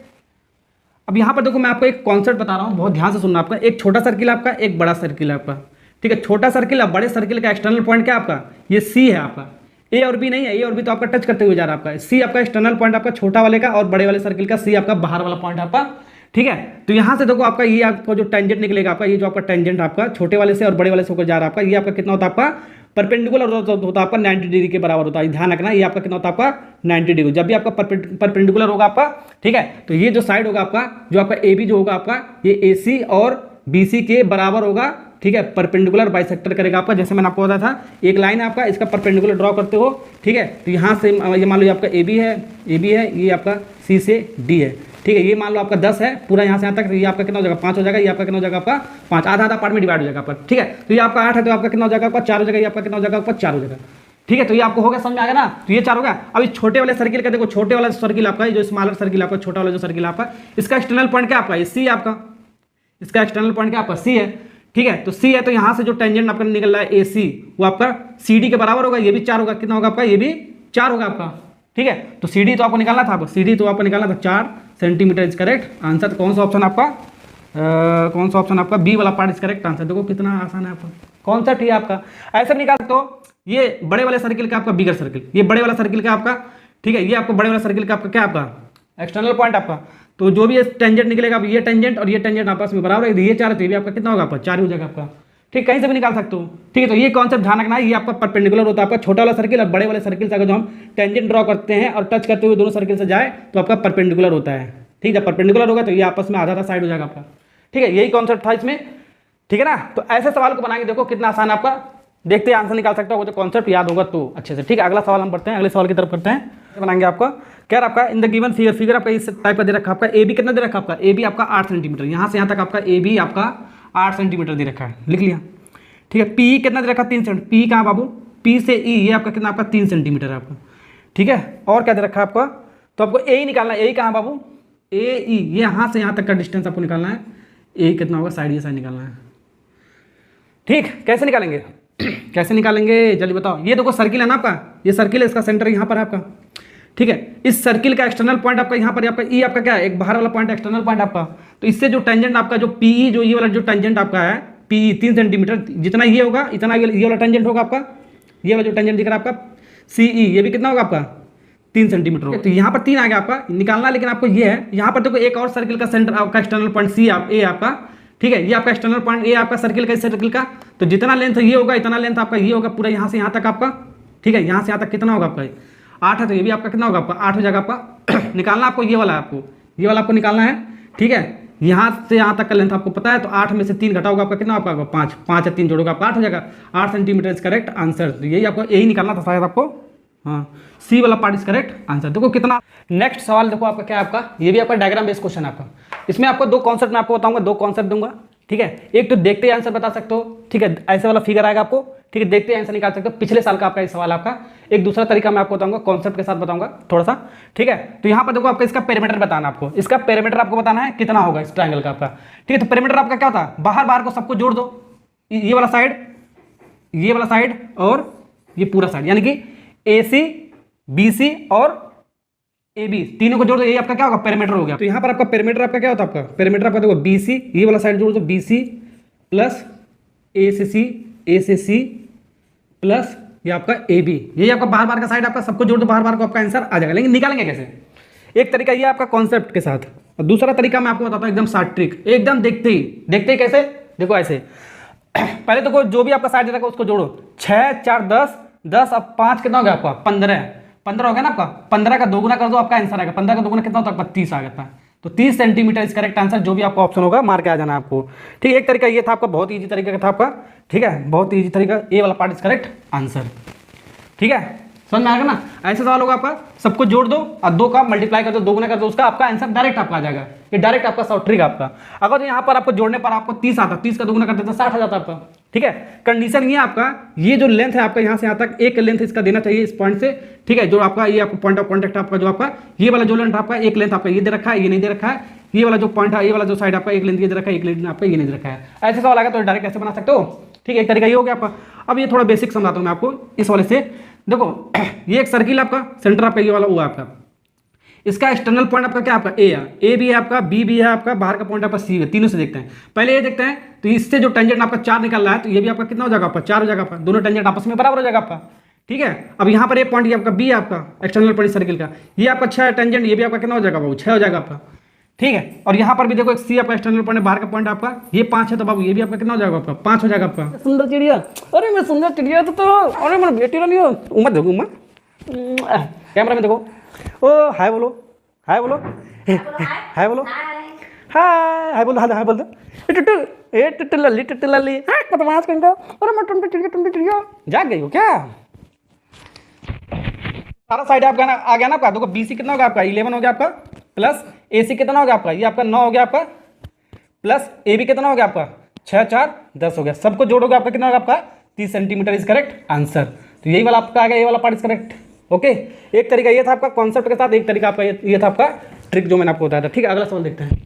अब यहाँ पर देखो मैं आपको एक कॉन्सेप्ट बता रहा हूँ, बहुत ध्यान से सुनना आपका। एक छोटा सर्किल आपका, एक बड़ा सर्किल है आपका, ठीक है। छोटा सर्किल और बड़े सर्किल का एक्सटर्नल पॉइंट क्या आपका, ये सी है आपका, ए और बी नहीं है। ए और बी तो आपका टच करते हुए जा रहा है आपका। सी आपका एक्सटर्नल पॉइंट आपका छोटा वाले का, और बड़े वाले सर्किल का सी आपका बाहर वाला पॉइंट आपका, ठीक है। तो यहाँ से देखो आपका ये आपको जो टेंजेंट निकलेगा आपका, ये जो आपका टेंजेंट आपका छोटे वाले से और बड़े वाले से होकर जा रहा है आपका, ये आपका कितना होता है आपका परपेंडिकुलर होता है आपका 90 डिग्री के बराबर होता है। ध्यान रखना, ये आपका कितना होता है आपका 90 डिग्री। जब भी आपका परपेंडिकुलर होगा आपका, ठीक है, तो ये जो साइड होगा आपका, जो आपका ए बी जो होगा आपका, ये ए सी और बी सी के बराबर होगा, ठीक है। परपेंडिकुलर बाइसेक्टर करेगा आपका, जैसे मैंने आपको बताया था। एक लाइन है आपका, इसका परपेंडिकुलर ड्रॉ करते हो, ठीक है। तो यहाँ से ये मान लो ये आपका ए बी है, ये आपका सी से डी है, ठीक है। ये मान लो आपका 10 है पूरा यहाँ से यहाँ तक, ये आपका कितना हो जाएगा 5 हो जाएगा। ये आपका कितना हो जाएगा आपका 5, आधा आधा पार्ट में डिवाइड हो जाएगा आपका, ठीक है। तो ये आपका 8 है, तो आपका कितना हो जाएगा आपका 4 हो जाएगा। ये आपका कितना हो जाएगा आपका 4 हो जाएगा, ठीक है। तो ये आपको हो गया, समझ में आ गया ना। तो ये 4 हो गया। अब इस छोटे वाले सर्किल का देखो, छोटे वाला सर्किल आपका, जो स्मॉलर सर्किल आपका, छोटा वाला जो सर्किल आपका, इसका एक्सटर्नल पॉइंट क्या आपका, सी आपका, इसका एक्सटर्नल पॉइंट क्या आपका सी है, ठीक है। तो सी है, तो यहाँ से जो टेंजेंट आपका निकल रहा है ए सी, वो आपका सी डी के बराबर होगा। ये भी 4 होगा, कितना होगा आपका, ये भी 4 होगा आपका, ठीक है। तो सी डी तो आपको निकालना था, आपको सी डी तो आपको निकालना था 4 सेंटीमीटर इज करेक्ट आंसर। तो कौन सा ऑप्शन आपका कौन सा ऑप्शन आपका बी वाला पार्ट इज करेक्ट आंसर। देखो कितना आसान है आपका कॉन्सेप्ट ही आपका। ऐसे निकाल सकते हो, ये बड़े वाले सर्किल का आपका बिगर सर्किल, ये बड़े वाला सर्किल का आपका, ठीक है। ये आपको बड़े वाला सर्किल का आपका क्या आपका एक्सटर्नल पॉइंट आपका। तो जो भी ये टेंजेंट निकलेगा, ये टेंजेंट और ये टेंजेंट आपस में बराबर है, ये 4 है, तो ये भी आपका कितना होगा आपका 4 हो जाएगा आपका, ठीक। कहीं से भी निकाल सकते हो, ठीक है। तो ये कॉन्सेप्ट ध्यान रखना है, ये आपका परपेंडिकुलर होता है आपका छोटा वाला सर्किल और बड़े वाले सर्किल से अगर जो हम टेंजेंट ड्रॉ करते हैं और टच करते हुए दोनों सर्किल से जाए तो आपका परपेंडिकुलर होता है, ठीक। जब परपेंडिकुलर होगा तो ये आपस में आधा आधा साइड हो जाएगा आपका, ठीक है। यही कॉन्सेप्ट था इसमें, ठीक है ना। तो ऐसे सवाल को बनाएंगे, देखो कितना आसान आपका, देखते हैं आंसर निकाल सकते हो, तो कॉन्सेप्ट याद होगा तो अच्छे से, ठीक है। अगला सवाल हम पढ़ते हैं, अगले सवाल की तरफ करते हैं। बनाएंगे आपका क्या आपका इन द गिवन फिगर आपका इस टाइप का दे रखा आपका। ए बी कितना दे रखा आपका, ए बी आपका 8 सेंटीमीटर, यहाँ से यहाँ तक आपका ए बी आपका 8 सेंटीमीटर दे रखा है, लिख लिया, ठीक है। पी कितना दे रखा 3 सेंटीमीटर, पी कहाँ बाबू, पी से ई ये आपका कितना, आपका 3 सेंटीमीटर है आपका, ठीक है। और क्या दे रखा है आपका, तो आपको ए ही निकालना है। ए कहाँ बाबू, ए ई ये यहाँ से यहाँ तक का डिस्टेंस आपको निकालना है। ए कितना होगा, साइड ये साइड निकालना है, ठीक। कैसे निकालेंगे कैसे निकालेंगे जल्दी बताओ। ये देखो सर्किल है ना आपका, ये सर्किल है, इसका सेंटर यहाँ पर है आपका, ठीक है। इस सर्किल का एक्सटर्नल पॉइंट आपका यहाँ पर, आपका ई आपका क्या है, एक बाहर वाला पॉइंट एक्सटर्नल पॉइंट आपका। तो इससे जो टेंजेंट आपका जो पीई जो ये वाला जो टेंजेंट आपका है पीई 3 सेंटीमीटर, जितना ये होगा इतना ये वाला टेंजेंट होगा आपका, ये वाला जो टेंजेंट दिख रहा है आपका सीई ये भी कितना होगा आपका 3 सेंटीमीटर होगा। तो यहाँ पर 3 आ गया आपका निकालना, लेकिन आपको ये है यहाँ पर देखो एक और सर्किल का सेंटर आपका एक्सटर्नल पॉइंट सी आप ए आपका, ठीक है। ये आपका एक्सटर्नल पॉइंट ए आपका सर्किल का, इस सर्किल का। तो जितना लेंथ ये होगा इतना लेंथ आपका ये होगा पूरा यहाँ से यहाँ तक आपका, ठीक है। यहाँ से यहाँ तक कितना होगा आपका 8 है, तो ये भी आपका कितना होगा आपका 8 हो जाएगा आपका निकालना आपको ये वाला, आपको ये वाला आपको निकालना है, ठीक है। यहाँ से यहाँ तक का लेंथ आपको पता है, तो 8 में से 3 घटाओगा आपका कितना आपका 5, 5 या 3 जोड़ोगा आपका 8 हो जाएगा। 8 सेंटीमीटर इज करेक्ट आंसर। तो यही आपको यही निकालना था शायद आपको, हाँ सी वाला पार्ट इज करेक्ट आंसर। देखो कितना। नेक्स्ट सवाल देखो आपका क्या है आपका, ये भी आपका डायग्राम बेस्ड क्वेश्चन है आपका। इसमें आपको 2 कॉन्सेप्ट मैं आपको बताऊंगा, 2 कॉन्सेप्ट दूंगा, ठीक है। एक तो देखते ही आंसर बता सकते हो, ठीक है, ऐसे वाला फिगर आएगा आपको, ठीक है, देखते ही आंसर निकाल सकते हो। पिछले साल का आपका ये सवाल आपका। एक दूसरा तरीका मैं आपको बताऊंगा, कॉन्सेप्ट के साथ बताऊंगा थोड़ा सा, ठीक है। तो यहाँ पर देखो आपका इसका पेरीमीटर बताना, आपको इसका पेरीमीटर आपको बताना है कितना होगा इस ट्रायंगल का आपका, ठीक है। तो पेरीमीटर आपका क्या होता है, बाहर बाहर को सबको जोड़ दो, ये वाला साइड, ये वाला साइड और ये पूरा साइड, यानी कि AC BC और AB तीनों को जोड़ दो, ये आपका क्या होगा पेरीमीटर हो गया। तो यहाँ पर आपका पेरीमीटर आपका क्या होता है, आपका पेरीमीटर आपका देखो BC ये वाला साइड जोड़ दो, BC प्लस A से C प्लस ये आपका AB, ये आपका बाहर बाहर का साइड आपका सबको जोड़ दो बाहर बाहर को, आपका आंसर आ जाएगा। लेकिन निकालेंगे कैसे, एक तरीका ये आपका कॉन्सेप्ट के साथ, और दूसरा तरीका मैं आपको बताता हूँ एकदम शॉर्ट ट्रिक, एकदम देखते ही कैसे, देखो ऐसे पहले तो जो भी आपका साइड रहेगा उसको जोड़ो, 6 4 10 10 अब 5 कितना हो गया आपका 15 हो गया ना आपका, 15 का दोगुना कर दो आपका आंसर आएगा, 15 का दोगुना कितना होता है आपका 30 आ गया। तो 30 सेंटीमीटर इस करेक्ट आंसर, जो भी आपका ऑप्शन होगा मार के आ जाना आपको, ठीक है। एक तरीका ये था आपका, बहुत ईजी तरीका का था आपका, ठीक है, बहुत ईजी तरीका, ए वाला पार्ट इज करेक्ट आंसर, ठीक है। समझ में आएगा ना, ऐसे सवाल होगा आपका, सबको जोड़ दो और 2 का मल्टीप्लाई कर दो, दोगुना कर दो, उसका आपका आंसर डायरेक्ट आपका आ जाएगा। ये डायरेक्ट आपका शॉर्ट ट्रिक आपका। अगर यहाँ पर आपको जोड़ने पर आपको 30 आता, 30 का दोगुना कर देता 60 आ जाता आपका, ठीक है। कंडीशन ये आपका, ये जो लेंथ है आपका यहाँ से यहाँ तक एक लेंथ इसका देना चाहिए इस पॉइंट से, ठीक है। जो आपका ये आपका पॉइंट ऑफ कॉन्टेक्ट आपका जो आपका ये वाला जो लेंथ आपका एक लेंथ आपका ये दे रखा है, ये नहीं दे रखा है, ये वाला जो पॉइंट है ये वाला जो साइड आपका एक लेंथ ये दे रखा है, एक लेंथ आपका ये नहीं दे रखा है। ऐसे सवाल आएगा तो डायरेक्ट ऐसे बना सकते हो, ठीक है। एक तरीका ये हो गया आपका। अब ये थोड़ा बेसिक समझाता हूँ मैं आपको इस वाले से। देखो ये एक सर्किल आपका, सेंटर आपका ये वाला हुआ आपका, इसका एक्सटर्नल पॉइंट आपका क्या आपका ए है, ए भी है आपका, बी भी है आपका, बाहर का पॉइंट आपका सी है। तीनों से देखते हैं, पहले ये देखते हैं। तो इससे जो टेंजेंट आपका 4 निकल रहा है, तो ये भी आपका कितना हो जाएगा आपका 4 हो जाएगा आपका, दोनों टेंजेंट आपस में बराबर हो जाएगा आपका, ठीक है। अब यहाँ पर ये पॉइंट ये आपका बी है आपका, एक्सटर्नल पॉइंट सर्किल का, ये आपका 6 टेंजेंट, ये भी आपका कितना हो जाएगा बाबू 6 हो जाएगा आपका, ठीक है। और यहाँ पर भी देखो एक सी आपका एक्सटर्नल पॉइंट बाहर का पॉइंट आपका, ये 5 है, तो बाबू ये भी आपका कितना हो जाएगा आपका 5 हो जाएगा आपका। सुंदर चिड़िया, अरे मैं सुंदर चिड़िया तो अरे मेरा बेटी रानी हो, उम्र देखो उम्र, कैमरा में देखो, ओ हाय बोलो, हाय बोलो, हाय बोलो, हाय हाय बोलो, हाय बोल दो, टुट्टू लल्ली हाँ बदमाश कहीं का, अरे मैं टुंटू चिड़िया जाग गई हो क्या। सारा साइड आपका ना आ गया ना आपका। देखो BC कितना हो गया आपका 11 हो गया आपका, प्लस AC कितना हो गया आपका, ये आपका 9 हो गया आपका, प्लस AB कितना हो गया आपका 6 4 10 हो गया। सबको जोड़ोगे आपका कितना होगा आपका 30 सेंटीमीटर इज करेक्ट आंसर। तो यही वाला आपका आ गया, ये वाला पार्ट इज करेक्ट, ओके। एक तरीका ये था आपका कॉन्सेप्ट के साथ, एक तरीका आपका ये था आपका ट्रिक जो मैंने आपको बताया था, ठीक है। अगला सवाल देखते हैं।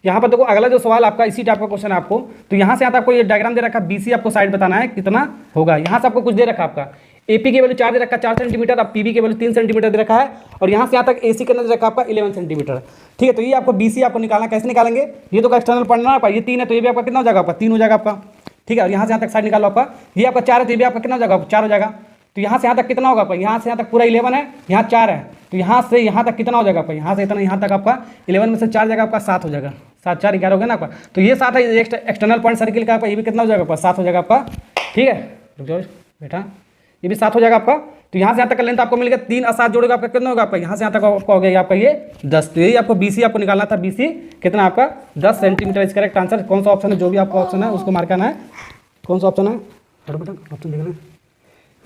यहाँ पर देखो अगला जो सवाल आपका इसी टाइप का क्वेश्चन है आपको। तो यहाँ से आता आपको ये डायग्राम दे रखा, BC आपको साइड बताना है कितना होगा। यहाँ से आपको कुछ दे रखा आपका, AP की वैल्यू 4 दे रखा 4 सेंटीमीटर, अब PB की वैल्यू 3 सेंटीमीटर दे रखा है, और यहाँ से यहाँ तक AC कितना दे रखा आपका 11 सेंटीमीटर, ठीक है। तो ये आपको BC आपको निकालना, कैसे निकालेंगे, ये तो एक्सटर्नल पॉइंट ना आपका, ये 3 है तो ये भी आपका कितना हो जाएगा आपका 3 हो जाएगा आपका, ठीक है। और यहाँ से यहाँ तक साइड निकालो आपका, ये आपका 4 है तो ये भी आपका कितना हो जाएगा 4 हो जाएगा। तो यहाँ से यहाँ तक कितना होगा आपका, यहाँ से यहाँ तक पूरा 11 है, यहाँ 4 है, तो यहाँ से यहाँ तक कितना हो जाएगा आपका, यहाँ से इतना यहाँ तक आपका 11 में से 4 जाएगा आपका 7 हो जाएगा, 7 4 11 हो गया ना आपका। तो ये 7 है एक्सटर्नल पॉइंट सर्किल का आपका, ये भी कितना हो जाएगा आपका 7 हो जाएगा आपका, ठीक है। रुक जाओ बेटा, ये भी 7 हो जाएगा आपका। तो यहाँ से यहाँ तक का लेंथ आपको मिल गया, 3 और 7 जोड़ेगा आपका कितना होगा आपका, यहाँ से यहाँ तक आपका हो गया आपका ये 10। तो यही आपको BC आपको निकालना था, BC कितना आपका 10 सेंटीमीटर इस करेक्ट आंसर। कौन सा ऑप्शन है, जो भी आपका ऑप्शन है उसको मार्क करना है, कौन सा ऑप्शन है बेटा ऑप्शन देखना,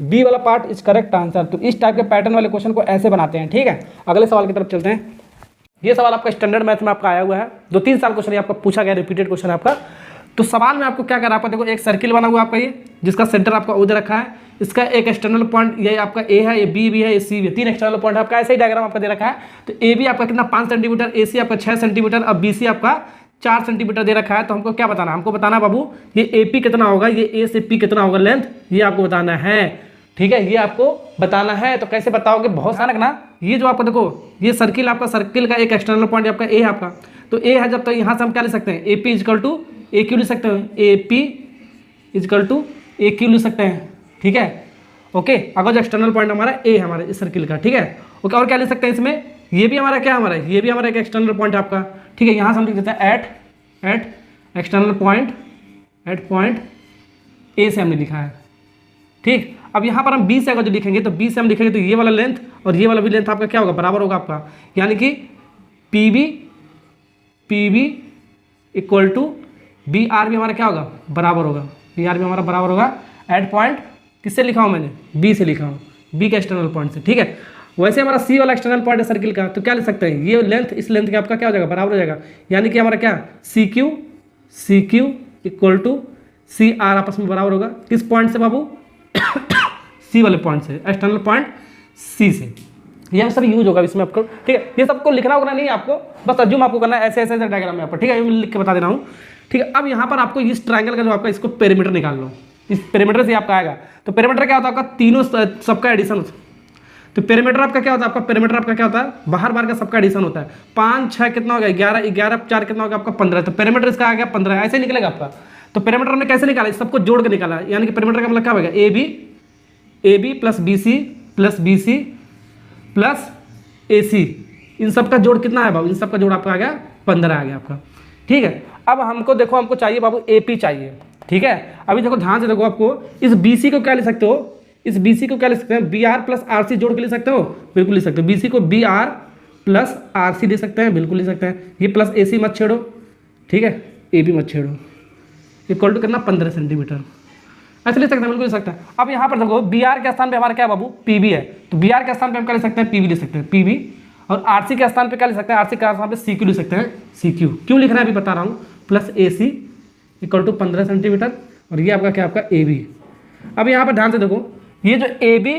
बी वाला पार्ट इज करेक्ट आंसर। तो इस टाइप के पैटर्न वाले क्वेश्चन को ऐसे बनाते हैं, ठीक है। अगले सवाल की तरफ चलते हैं। ये सवाल आपका स्टैंडर्ड मैथ में आपका आया हुआ है, 2-3 साल क्वेश्चन आपका पूछा गया, रिपीटेड क्वेश्चन है आपका। तो सवाल में आपको क्या करा, आपका देखो एक सर्किल बना हुआ आपका ये, जिसका सेंटर आपका उधर रखा है, इसका एक एक्सटर्नल पॉइंट ये आपका ए है, ये बी भी है, ये सी भी है, 3 एक्सटर्नल पॉइंट है आपका, ऐसे ही डायग्राम आपका दे रखा है। तो ए बी आपका कितना 5 सेंटीमीटर, ए सी आपका 6 सेंटीमीटर, अब बी सी आपका 4 सेंटीमीटर दे रखा है। तो हमको क्या बताना, हमको बताना बाबू ये ए पी कितना होगा, ये ए से पी कितना होगा लेंथ, ये आपको बताना है। ठीक है, ये आपको बताना है। तो कैसे बताओगे, बहुत सारा ना, ये जो आपको देखो ये सर्किल आपका, सर्किल का एक एक्सटर्नल पॉइंट आपका ए है आपका, तो ए है जब, तो यहाँ से हम क्या ले सकते हैं, A P equal to A Q लिख सकते हैं, A P equal to A Q लिख सकते हैं। ठीक है, ओके। अगर जो एक्सटर्नल पॉइंट हमारा ए है हमारे इस सर्किल का, ठीक है, ओके। और क्या लिख सकते हैं इसमें, ये भी हमारा क्या, हमारा ये भी हमारा एक एक्सटर्नल पॉइंट है आपका। ठीक है, यहाँ से हम लिख देते हैं at external point, at point A से हमने लिखा है। ठीक, अब यहाँ पर हम बी से अगर जो लिखेंगे, तो बी से हम लिखेंगे तो ये वाला लेंथ और ये वाला भी लेंथ आपका क्या होगा, बराबर होगा आपका, यानी कि P B equal to B R भी हमारा क्या होगा, बराबर होगा, बी आर भी हमारा बराबर होगा एट पॉइंट, किससे लिखा हूँ मैंने, बी से लिखा हूँ, बी के एक्सटर्नल पॉइंट से। ठीक है, वैसे हमारा सी वाला एक्सटर्नल पॉइंट है सर्किल का, तो क्या लिख सकते हैं, ये लेंथ इस लेंथ के आपका क्या हो जाएगा, बराबर हो जाएगा, यानी कि हमारा क्या C Q equal to C R आपस में बराबर होगा, किस पॉइंट से बाबू, सी वाले पॉइंट से, एक्सटर्नल पॉइंट सी से। ये सब यूज होगा इसमें आपको। ठीक है, ये सबको लिखना होगा नहीं आपको, बस अज्यूम आपको करना है, ऐसे ऐसे डायग्राम में आपको। ठीक है, मैं लिख के बता दे रहा हूँ। ठीक है, अब यहाँ पर आपको इस ट्रायंगल का जो आपका इसको पेरीमीटर निकाल लो, इस पेरीमीटर से आपका आएगा। तो पेरीमीटर क्या होता है आपका, तीनों सबका एडिशन। तो पेरीमीटर आपका क्या होता है, आपका पेरीमीटर आपका क्या होता है, बाहर बाहर का सबका एडिशन होता है। 5 6 कितना हो गया, 11 11 4 कितना हो गया आपका 15। तो पेरीमीटर इसका आ गया 15, ऐसे निकलेगा आपका। तो पेरीमीटर हमने कैसे निकाला, सबको जोड़ के निकाला, यानी कि पेरीमीटर का मतलब क्या होगा, A B plus B C plus A C, इन सब का जोड़ कितना है बाबू, इन सब का जोड़ आपका आ गया 15 आ गया आपका। ठीक है, अब हमको देखो, हमको चाहिए बाबू ए पी चाहिए। ठीक है, अभी देखो ध्यान से देखो, आपको इस बी सी को क्या लिख सकते हो, इस बी सी को क्या लिख सकते हैं, B R plus R C जोड़ के लिख सकते हो, बिल्कुल लिख सकते हो। बी सी को B R plus R C लिख सकते हैं, बिल्कुल लिख सकते हैं। ये प्लस ए सी मत छेड़ो, ठीक है, ए बी मत छेड़ो, इक्वल टू कितना 15 सेंटीमीटर, ऐसे लिख सकते हैं, बिल्कुल लिख सकते हैं। अब यहाँ पर देखो बी आर के स्थान पे हमारा क्या बाबू, पी बी है, तो बी आर के स्थान पे हम क्या लिख सकते हैं, पी बी लिख सकते हैं, पी बी। और आर सी के स्थान पे क्या लिख सकते हैं, आर सी के स्थान पे सी क्यू लिख सकते हैं, सी क्यू। क्यों लिख रहे हैं अभी बता रहा हूँ, plus A C equal to 15 centimetre, और ये आपका क्या, आपका ए बी। अब यहाँ पर ध्यान से देखो, ये जो A B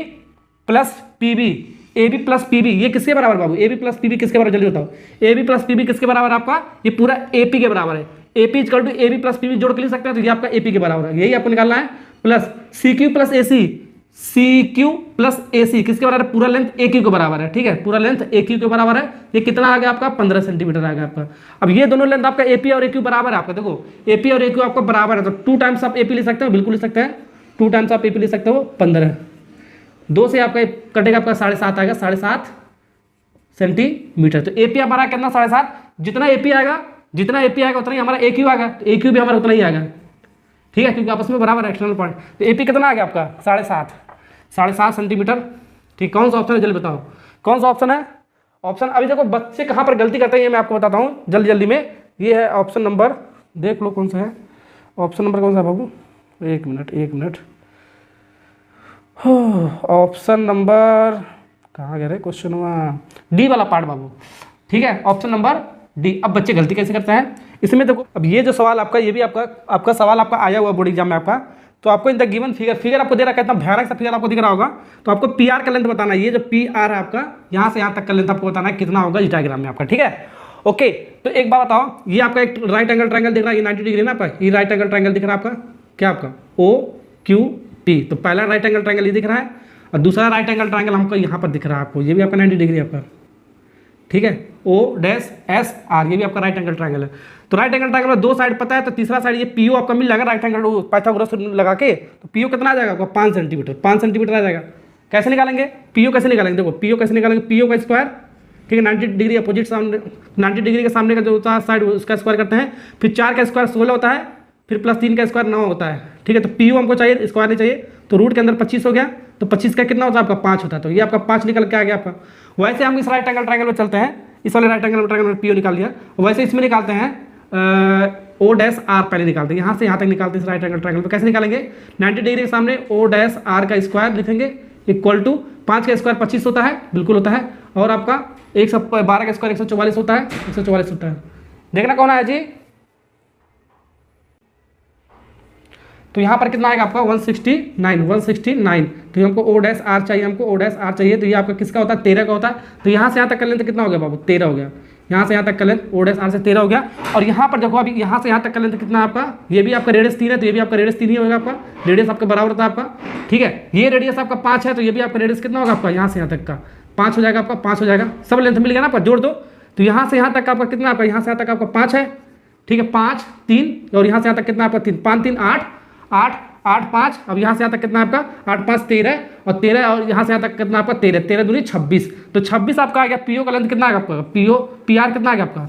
plus P B, A B plus P B, ये किसके बराबर बाबू, A B plus P B किसके बराबर, जल्दी बताओ, A B plus P B किसके बराबर आपका, ये पूरा ए पी के बराबर है। A P equal to A B plus P B जोड़ के लिख सकते हैं, तो ये आपका ए पी के बराबर है, यही आपको निकालना है। Plus C Q plus A C, C Q plus A सी किसके बराबर है, पूरा लेंथ ए क्यू के बराबर है। ठीक है, पूरा लेंथ ए क्यू के बराबर है। ये कितना आ गया आपका, 15 सेंटीमीटर आ गया आपका। अब ये दोनों लेंथ आपका ए पी और ए क्यू बराबर है आपका, देखो ए पी और ए क्यू आपका बराबर है, तो 2 टाइम्स आप ए पी लिख सकते हो, बिल्कुल लिख सकते हैं, 2 टाइम्स आप ए पी लिख सकते हो, 15। 2 से आपका कटेगा आपका 7.5 आएगा, 7.5 सेंटीमीटर। तो ए पी हमारा कितना 7.5, जितना ए पी आएगा उतना ही हमारा ए क्यू आएगा, ए क्यू भी हमारा उतना ही आएगा। ठीक है, क्योंकि आपस में बराबर है एक्सटर्नल पॉइंट। तो ए पी कितना आ गया आपका 7.5 सेंटीमीटर। ठीक, कौन सा ऑप्शन है जल्दी बताओ, कौन सा ऑप्शन है। ऑप्शन अभी देखो बच्चे कहाँ पर गलती करते हैं, ये मैं आपको बताता हूँ जल्दी जल्दी में। ये है ऑप्शन नंबर, देख लो कौन सा है ऑप्शन नंबर, कौन सा है बाबू, एक मिनट। ऑप्शन नंबर कहाँ गया रे क्वेश्चन हुआ, डी वाला पार्ट बाबू। ठीक है, ऑप्शन नंबर डी। अब बच्चे गलती कैसे करते हैं इसमें देखो, अब ये जो सवाल आपका, ये भी आपका सवाल आपका आया हुआ बोर्ड एग्जाम में आपका। तो आपको इन द गिवन फिगर आपको दे रहा है, कितना भयानक सा फिगर आपको दिख रहा होगा। तो आपको पी आर का लेंथ बताना है, ये जो पी आर है आपका, यहाँ से यहाँ तक का लेंथ आपको बताना है कितना होगा इस डायग्राम में आपका। ठीक है, ओके। तो एक बात बताओ, ये आपका एक राइट एंगल ट्रायंगल दिख रहा है, ये 90 डिग्री ना आपका, ये राइट एंगल ट्रायंगल दिख रहा है आपका, क्या आपका ओ क्यू पी। तो पहला राइट एंगल ट्रायंगल ये दिख रहा है, और दूसरा राइट एंगल ट्रायंगल हमको यहाँ पर दिख रहा है आपको, ये भी आपका 90 डिग्री आपका। ठीक है, ओ डैश एस आर, ये भी आपका राइट एंगल ट्रायंगल है। तो राइट एंगल ट्रायंगल में 2 साइड पता है, तो तीसरा साइड ये पीओ आपका मिल जाएगा राइट एंगल पाइथागोरस लगा के। तो पीओ कितना आ जाएगा आपका 5 सेंटीमीटर, 5 सेंटीमीटर आ जाएगा। कैसे निकालेंगे पीओ, कैसे निकालेंगे, देखो पीओ कैसे निकालेंगे, पीओ का स्क्वायर। ठीक है, 90 डिग्री अपोजिट सामने, 90 डिग्री के सामने का जो होता है साइड उसका स्क्वायर करते हैं, फिर 4 का स्क्वायर 16 होता है, फिर प्लस 3 का स्क्वायर 9 होता है। ठीक है, तो पीओ हमको चाहिए, स्क्वायर नहीं चाहिए, तो रूट के अंदर 25 हो गया, तो 25 का कितना होता है आपका 5 होता है। तो ये आपका 5 निकल के आ गया आपका। वैसे हम इस राइट एंगल ट्रायंगल में चलते हैं, इस वाले राइट एंगल ट्रायंगल में पीओ निकाल दिया, वैसे इसमें निकालते हैं ओ डैश आर, पहले निकालते हैं, यहाँ से यहाँ तक निकालते हैं इस राइट एंगल ट्रायंगल में। कैसे निकालेंगे, 90 डिग्री के सामने ओ डैश आर का स्क्वायर लिखेंगे, इक्वल टू 5 का स्क्वायर 25 होता है, बिल्कुल होता है, और आपका 112 का स्क्वायर 144 होता है, 144 होता है। देखना कौन आया जी, तो यहाँ पर कितना आएगा आपका 169। तो ये हमको ओ डैश आर चाहिए, हमको ओ डैश आर चाहिए। तो ये आपका किसका होता है, 13 का होता है। तो यहाँ से यहाँ तक कर लें तो कितना हो गया बाबू, 13 हो गया। यहाँ से यहाँ तक कर लें ओ डैश आर से 13 हो गया। और यहाँ पर देखो अभी यहाँ से यहाँ तक कर लें तो कितना आपका, ये भी आपका रेडियस 3 है, तो ये भी आपका रेडियस 3 ही होगा आपका। रेडियस आपका बराबर होता है आपका, ठीक है। ये रेडियस आपका 5 है, तो ये भी आपका रेडियस कितना होगा आपका, यहाँ से यहाँ तक का 5 हो जाएगा आपका, 5 हो जाएगा। सब लेंथ मिल गया ना आपका, जोड़ दो। तो यहाँ से यहाँ तक आपका कितना आपका, यहाँ से यहाँ तक आपका 5 है, ठीक है। 5 3 और यहाँ से यहाँ तक कितना आपका 3, 5 3 8 8 8 5। अब यहाँ से यहाँ तक कितना आपका 8 5 13 और 13 और यहाँ से यहाँ तक कितना आपका 13 13 दूनी 26। तो 26 आपका आ गया। पीओ का लेंथ कितना आएगा आपका, पी आर कितना आ गया आपका,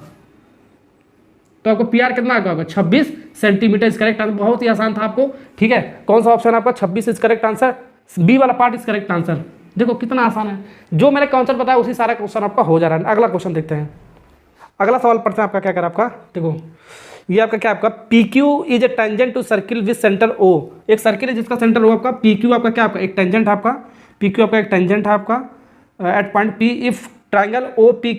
तो आपको पी आर कितना आएगा 26 सेंटीमीटर इज करेक्ट आंसर। बहुत ही आसान था आपको, ठीक है। कौन सा ऑप्शन आपका 26 इज करेक्ट आंसर, बी वाला पार्ट इज करेक्ट आंसर। देखो कितना आसान है, जो मैंने कॉन्सेप्ट बताया उसी सारा क्वेश्चन आपका हो जा रहा है। अगला क्वेश्चन देखते हैं, अगला सवाल पढ़ते हैं। आपका क्या करा आपका, देखो ये आपका क्या आपका P Q is a tangent to circle with centre O. एक सर्किल है जिसका सेंटर ओ आपका, पी क्यू आपका क्या आपका एक टेंजेंट है आपका, पी क्यू आपका एक टेंजेंट है आपका at point P. If triangle O P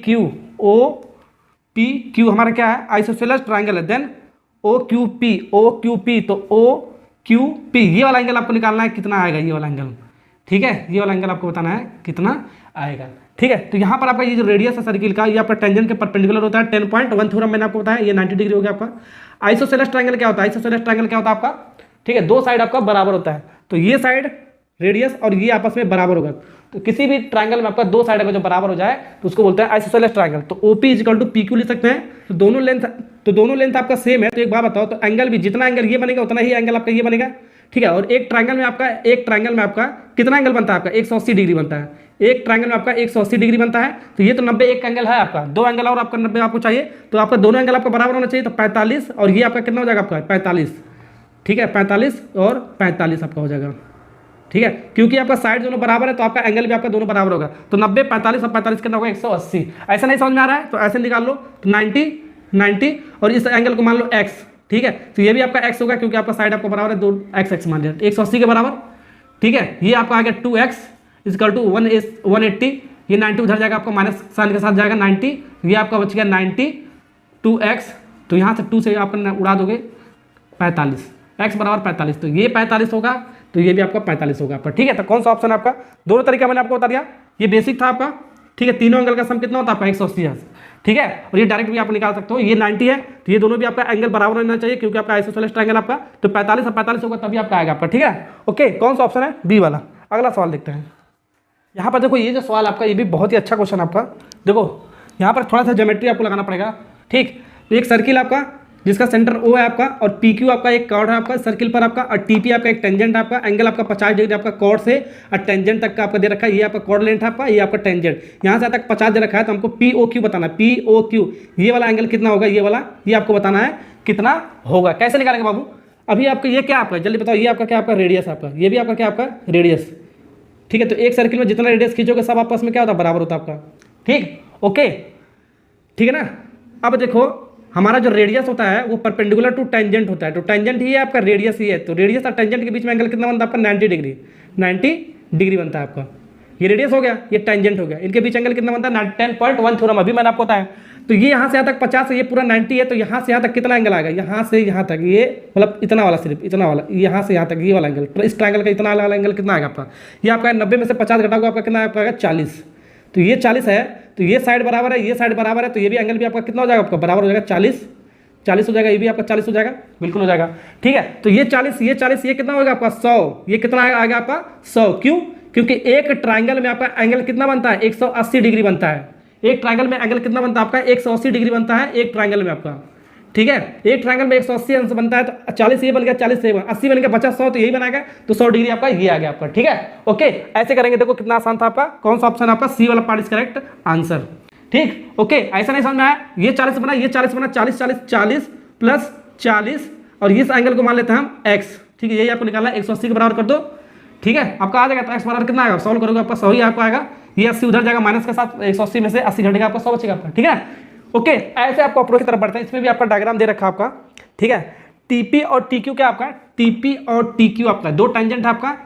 Q हमारा क्या है, आइसोसेलेस ट्राइंगल है, देन ओ क्यू पी तो ओ क्यू पी ये वाला एंगल आपको निकालना है, कितना आएगा ये वाला एंगल, ठीक है। ये वाला एंगल आपको बताना है कितना आएगा, ठीक है। तो यहाँ पर आपका ये जो रेडियस है सर्किल का, ये आपका टेंजेंट के परपेंडिकुलर होता है। 10.1 थ्योरम मैंने आपको बताया, ये 90 डिग्री हो गया आपका। आइसोसेलेस ट्रायंगल क्या होता है, आइसोसेलेस ट्रायंगल क्या होता है आपका, ठीक है, दो साइड आपका बराबर होता है। तो ये साइड रेडियस और ये आपस में बराबर होगा। तो किसी भी ट्रायंगल में आपका दो साइड अगर जो बराबर हो जाए तो उसको बोलते हैं आइसोसेलेस ट्रायंगल। तो OP इक्वल टू PQ लिख सकते हैं। तो दोनों लेंथ आपका सेम है। तो एक बात बताओ, तो एंगल भी जितना एंगल ये बनेगा उतना ही एंगल आपका ये बनेगा, ठीक है। और एक ट्रायंगल में आपका कितना एंगल बनता है आपका 180 डिग्री बनता है। एक ट्रायंगल में आपका 180 डिग्री बनता है। तो ये तो 90 एक एंगल है आपका, दो एंगल और आपका 90 आपको चाहिए। तो आपका दोनों एंगल आपका बराबर होना चाहिए। तो 45 और ये आपका कितना हो जाएगा आपका 45, ठीक है। 45 और 45 आपका हो जाएगा, ठीक है। क्योंकि आपका साइड दोनों बराबर है तो आपका एंगल भी आपका दोनों बराबर होगा। तो 90 45 और 45 कितना होगा 180। ऐसा नहीं समझ में आ रहा है तो ऐसे निकाल लो। तो 90 और इस एंगल को मान लो x, ठीक है। तो ये भी आपका x होगा क्योंकि आपका साइड आपका बराबर है, दो x मान लिया 180 के बराबर, ठीक है। ये आपका आ गया 2x इक्वल टू 180। ये 90 उधर जाएगा आपका माइनस साइन के साथ जाएगा 90। ये आपका बच गया 90 2x। तो यहाँ से 2 से आपका उड़ा दोगे 45, x बराबर 45। तो ये 45 होगा, तो ये भी आपका 45 होगा आपका, ठीक है। तो कौन सा ऑप्शन है आपका, दोनों तरीका मैंने आपको बता दिया। ये बेसिक था आपका, ठीक है। तीनों एंगल का सम कितना होता है आपका 180, ठीक है। और ये डायरेक्ट भी आप निकाल सकते हो। ये 90 है तो ये दोनों भी आपका एंगल बराबर होना चाहिए क्योंकि आपका आइसोसेलेस ट्रायंगल आपका। तो 45 और 45 होगा तभी आपका आएगा आपका, ठीक है। ओके, कौन सा ऑप्शन है बी वाला। अगला सवाल देखते हैं। यहाँ पर देखो ये जो सवाल आपका ये भी बहुत ही अच्छा क्वेश्चन आपका। देखो यहाँ पर थोड़ा सा ज्योमेट्री आपको लगाना पड़ेगा, ठीक। तो एक सर्किल आपका जिसका सेंटर O है आपका और PQ आपका एक कॉर्ड है आपका सर्किल पर आपका, और TP आपका एक टेंजेंट है आपका। एंगल आपका 50 डिग्री आपका कॉर्ड से और टेंजेंट तक का आपका दे रखा है। ये आपका कॉर्ड लेंथ है आपका, ये आपका टेंजेंट यहाँ से तक 50 दे रखा है। तो हमको POQ बताना है। POQ ये वाला एंगल कितना होगा, ये वाला, ये आपको बताना है कितना होगा। कैसे निकालेंगे बाबू, अभी आपका ये क्या आपका जल्दी बताओ। ये आपका क्या आपका रेडियस आपका, ये भी आपका क्या आपका रेडियस, ठीक है। तो एक सर्किल में जितना रेडियस खींचोगे सब आपस में क्या होता है बराबर होता है आपका, ठीक, ओके, ठीक है ना। अब देखो हमारा जो रेडियस होता है वो परपेंडिकुलर टू टेंजेंट होता है। तो टेंजेंट ही है आपका, रेडियस ही है। तो रेडियस और टेंजेंट के बीच में एंगल कितना बनता है आपका 90 डिग्री बनता है आपका। ये रेडियस हो गया, ये टेंजेंट हो गया। इनके बीच एंगल कितना बनता है 10.1 थ्योरम, अभी मैंने आपको बताया। तो ये यहाँ से यहाँ तक 50 है, ये पूरा 90 है। तो यहाँ से यहाँ तक कितना एंगल आएगा, यहाँ से यहाँ तक, ये मतलब इतना वाला, सिर्फ इतना वाला, यहाँ से यहाँ तक ये वाला एंगल, इस ट्रायंगल का इतना वाला एंगल कितना आएगा आपका। ये आपका 90 में से 50 घटाओगे आपका कितना आएगा 40। तो ये 40 है, तो ये साइड बराबर है, ये साइड बराबर है। तो ये भी एंगल भी आपका कितना हो जाएगा आपका बराबर हो जाएगा 40 हो जाएगा। ये भी आपका 40 हो जाएगा, बिल्कुल हो जाएगा, ठीक है। तो ये 40 ये कितना होगा आपका 100। ये कितना आएगा आपका 100, क्यों, क्योंकि एक ट्रायंगल में आपका एंगल कितना बनता है 180 डिग्री बनता है। एक ट्रायंगल में एंगल कितना बनता है आपका 180 डिग्री बनता है एक ट्रायंगल में आपका, ठीक है। एक ट्रायंगल में 180 अंश बनता है। तो 40 ये बन गया, 40 से 80 बन गया, 50 100 तो यही बनाएगा। तो 100 डिग्री आपका ये आ गया आपका, ठीक है। ओके, ऐसे करेंगे। देखो कितना आसान था आपका। कौन सा ऑप्शन आपका सी वाला पार्ट इज करेक्ट आंसर, ठीक। ओके, ऐसा नहीं समझ में आया, ये 40 बना, ये 40 बना, 40 प्लस 40 और इस एंगल को मान लेते हैं हम x, ठीक है। यही आपको निकालना है, 180 के बराबर कर दो, ठीक है। आपका आ जाएगा। तो x बराबर कितना आएगा, सॉल्व करोगे आपका 100 ही आपका आएगा। ये 80 उधर जाएगा माइनस के साथ, 180 में से 80 घटेगा आपका 100 बचेगा आपका, ठीक है। ओके, ऐसे आपको अप्रोच की तरफ बढ़ते हैं। इसमें भी आपका डायग्राम दे रखा है आपका, ठीक है। TP और TQ क्या आपका, TP और TQ आपका दो टेंजेंट है आपका।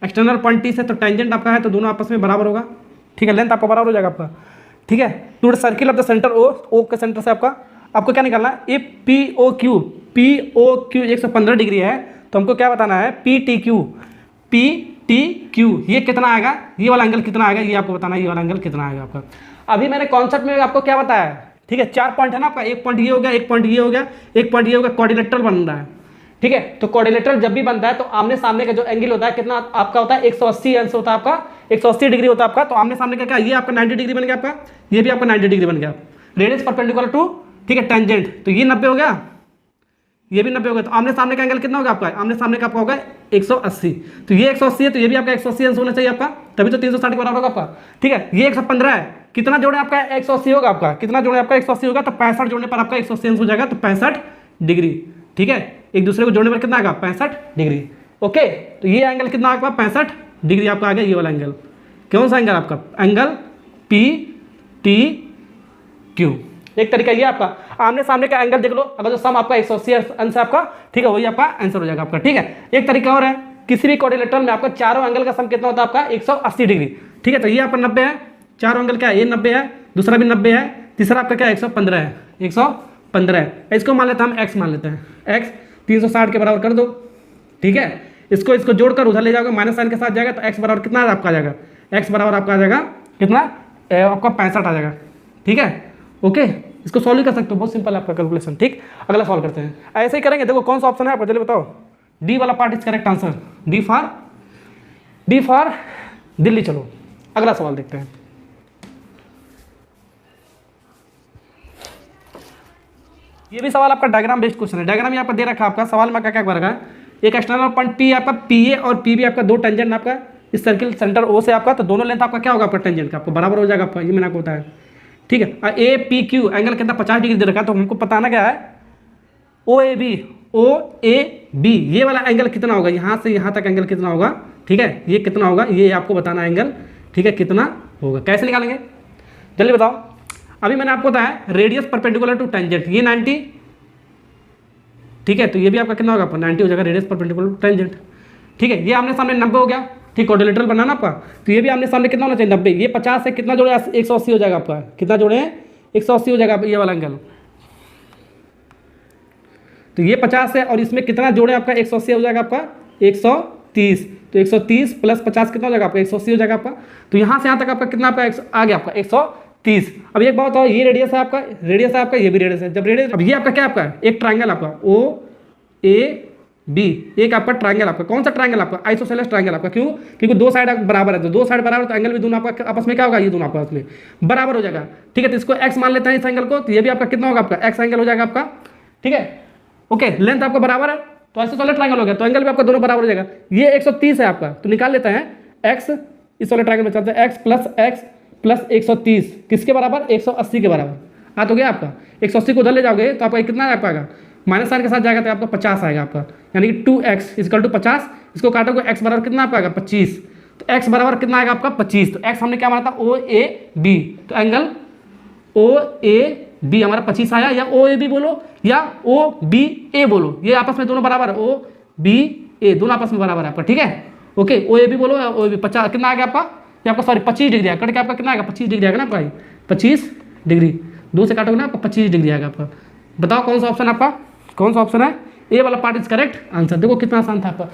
एक्सटर्नल पॉइंट T से तो टेंजेंट आपका है, तो दोनों आपस में बराबर होगा, ठीक है। लेंथ आपका बराबर हो जाएगा आपका, ठीक है। To the circle of the centre O के सेंटर से आपको क्या निकालना है, ये POQ 115 डिग्री है। तो हमको क्या बताना है, पी टी क्यू ये कितना आएगा, ये वाला एंगल कितना आएगा, ये आपको बताना है, ये वाला एंगल कितना आएगा आपका। अभी मैंने कॉन्सेप्ट में आपको क्या बताया है, ठीक है, 4 पॉइंट है ना आपका, एक पॉइंट ये हो गया, एक पॉइंट ये हो गया, एक पॉइंट ये हो गया, क्वाड्रिलेटरल बन रहा है, ठीक है। तो क्वाड्रिलेटरल जब भी बनता है तो आमने सामने का जो एंगल होता है कितना आपका होता है, 180 अंश होता है आपका, 180 डिग्री होता है आपका। तो आमने सामने का क्या, ये आपका 90 डिग्री बन गया आपका, ये भी आपका 90 डिग्री बन गया, रेडियस परपेंडिकुलर टू, ठीक है, टेंजेंट, तो ये 90 हो गया, ये भी 90 हो गया। तो आमने सामने का एंगल कितना होगा आपका, आमने सामने का आपका होगा 180, तो ये 180 है, तो ये भी आपका 180 अंश होना चाहिए आपका, तभी तो 360 के बराबर होगा आपका, ठीक है। ये 115 है, कितना जोड़े आपका 180 होगा आपका, कितना जोड़े आपका 180 होगा, तो 65 जोड़ने पर आपका 180 अंश हो जाएगा, तो 65 डिग्री, ठीक है। एक दूसरे को जोड़ने पर कितना आएगा, 65 डिग्री, ओके। तो ये एंगल कितना आपका 65 डिग्री आपका आ गया, ये वाला एंगल, कौन सा एंगल आपका, एंगल पी टी क्यू। एक तरीका ये आपका, आमने सामने का एंगल देख लो, अगर जो सम आपका 180 अंश है आपका, ठीक है, वही आपका आंसर हो जाएगा आपका, ठीक है। एक तरीका और है, किसी भी क्वाड्रिलेटरल में आपका चारों एंगल का सम कितना होता है आपका 180 डिग्री, ठीक है। तो ये आपका 90 है, चारों एंगल क्या है, ये 90 है, दूसरा भी 90 है, तीसरा आपका क्या 115 है, 115 है। इसको मान लेते हैं हम x मान लेते हैं, x 360 के बराबर कर दो, ठीक है। इसको जोड़कर उधर ले जाओगे, माइनस साइन के साथ जाएगा, तो x बराबर कितना आपका आ जाएगा, x बराबर आपका आ जाएगा कितना, आपका 65 आ जाएगा, ठीक है, ओके। इसको सॉल्व कर सकते हो, बहुत सिंपल है आपका कैलकुलेशन, ठीक। अगला सॉल्व करते हैं, ऐसे ही करेंगे। देखो कौन सा ऑप्शन है आपका, जल्दी बताओ, डी वाला part is correct answer, D for Delhi. चलो अगला सवाल देखते हैं। ये भी सवाल आपका डायग्राम बेस्ड क्वेश्चन है, डायग्राम यहाँ पर दे रखा है आपका, सवाल में क्या क्या रखा है, एक एक्सटर्नल पॉइंट पी आपका, पी ए और पी बी आपका, दो टेंजेंट आपका इस सर्किल सेंटर ओ से आपका, तो दोनों लेंथ आपका क्या होगा आपका टेंजेंट का आपको बराबर हो जाएगा आपका, ये मैंने आपको बताया, ठीक है। ए पी क्यू एंगल कितना 50 डिग्री दे रखा है, तो हमको बताना क्या है, ओ ए बी ये वाला एंगल कितना होगा, यहाँ से यहाँ तक एंगल कितना होगा, ठीक है, ये कितना होगा, ये आपको बताना है एंगल, ठीक है, कितना होगा, कैसे निकालेंगे जल्दी बताओ। अभी मैंने आपको बताया रेडियस परपेंडिकुलर टू टेंजेंट, ये 90, ठीक है, तो ये भी आपका कितना होगा, 90 हो जाएगा, रेडियस परपेंडिकुलर टू टेंजेंट, ठीक है। ये आमने सामने 90 हो गया, ठीक, क्वाड्रिलेटरल बनाना आपका, तो ये भी आमने सामने कितना होना चाहिए 90, ये 50 है, कितना जोड़े 180 हो जाएगा आपका, कितना जोड़े 180 हो जाएगा ये वाला एंगल, तो ये 50 है और इसमें कितना जोड़े आपका 180 हो जाएगा आपका 130, तो 130 प्लस 50 कितना हो जाएगा आपका 180 हो जाएगा आपका। तो यहाँ से यहाँ तक आपका कितना आपका आ गया आपका 130। अब एक बात बताओ, ये रेडियस है आपका, रेडियस है आपका, ये भी रेडियस है, जब रेडियस, अब ये आपका क्या आपका एक ट्राइंगल आपका ओ ए बी, एक आपका ट्राइंगल आपका, कौन सा ट्राइंगल आपका आइसोसेलेस ट्राइंगल आपका, क्यों, क्योंकि दो साइड बराबर है, तो दो साइड बराबर तो एंगल भी दोनों आपका आपस में क्या होगा, ये दोनों आपस में बराबर हो जाएगा, ठीक है। तो इसको x मान लेते हैं इस एंगल को, तो ये भी आपका कितना होगा आपका x एंगल हो जाएगा आपका, ठीक है, ओके। लेंथ आपका बराबर है, तो आइसोसेलेस ट्राइंगल हो गया, तो एंगल भी आपका दोनों बराबर हो जाएगा। ये 130 है आपका, तो निकाल लेते हैं x, इस वाले ट्राइंगल में चलते हैं x प्लस 130 किसके बराबर 180 के बराबर, तो गया आपका 180 को उधर ले जाओगे तो आपका कितना आ पाएगा, माइनस साइन के साथ जाएगा तो आपका 50 आएगा आपका, यानी कि 2x = 50, इसको काटोगे x बराबर कितना आ पाएगा 25, तो x बराबर कितना आएगा आपका 25, तो x हमने क्या माना था ओ ए बी, तो एंगल ओ ए बी हमारा 25 आया, या ओ ए बी बोलो या ओ बी ए बोलो, ये आपस में दोनों बराबर है, ओ बी ए दोनों आपस में बराबर है आपका, ठीक है, ओके। ओ ए बी बोलो या ओ ए बी, 50 कितना आ गया आपका, ये आपका सॉरी 25 डिग्री आएगा, कट के आपका कितना आएगा 25 डिग्री आएगा ना आपका, 25 डिग्री, 2 से काटोगे ना आपका 25 डिग्री आएगा आपका। बताओ कौन सा ऑप्शन आपका, कौन सा ऑप्शन है, ए वाला पार्ट इज करेक्ट आंसर। देखो कितना आसान था आपका।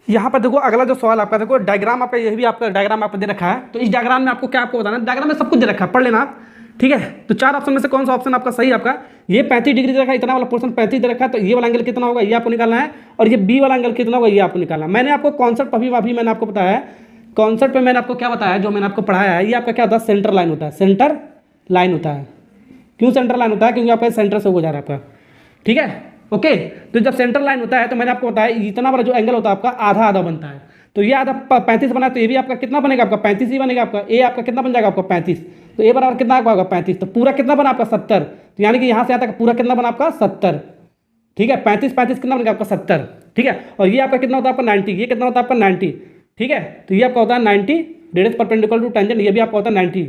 यहाँ पर देखो अगला जो सवाल आपका, देखो डायग्राम आपका, यही भी आपका डायग्राम आपको दे रखा है, तो इस डायग्राम में आपको क्या आपको बताना है, डायग्राम में सब कुछ दे रखा है, पढ़ लेना आप, ठीक है। तो 4 ऑप्शन में से कौन सा ऑप्शन आपका सही आपका, ये 35 डिग्री दे रखा है, इतना वाला पोर्शन 35 दे रखा है, तो ये वाला एंगल कितना होगा ये आपको निकालना है, और ये बी वाला एंगल कितना होगा ये आपको निकालना है। मैंने आपको कॉन्सेप्ट अभी मैंने आपको बताया है, कॉन्सेप्ट पे मैंने आपको क्या बताया है, जो मैंने आपको पढ़ाया है, ये आपका क्या होता है सेंटर लाइन होता है, सेंटर लाइन होता है। क्यों सेंटर लाइन होता है, क्योंकि आपका सेंटर से हो जा रहा है आपका, ठीक है, ओके। तो जब सेंटर लाइन होता है तो मैंने आपको बताया इतना बड़ा जो एंगल होता है आपका आधा आधा बनता है, तो ये आधा 35 बना, तो ये भी आपका कितना बनेगा आपका 35 ही बनेगा आपका, ए आपका कितना बन जाएगा आपका 35, तो ए बराबर कितना होगा 35, तो पूरा कितना बना आपका 70, तो यानी कि यहाँ से आता है पूरा कितना बना आपका 70, ठीक है। 35 कितना बनेगा आपका 70, ठीक है। और ये आपका कितना होता है आपका 90, ये कितना होता है आपका 90, ठीक है। तो ये आपका होता है 90 रेडियस परपेंडिकुलर टू टेंजेंट, ये भी आपका होता है 90,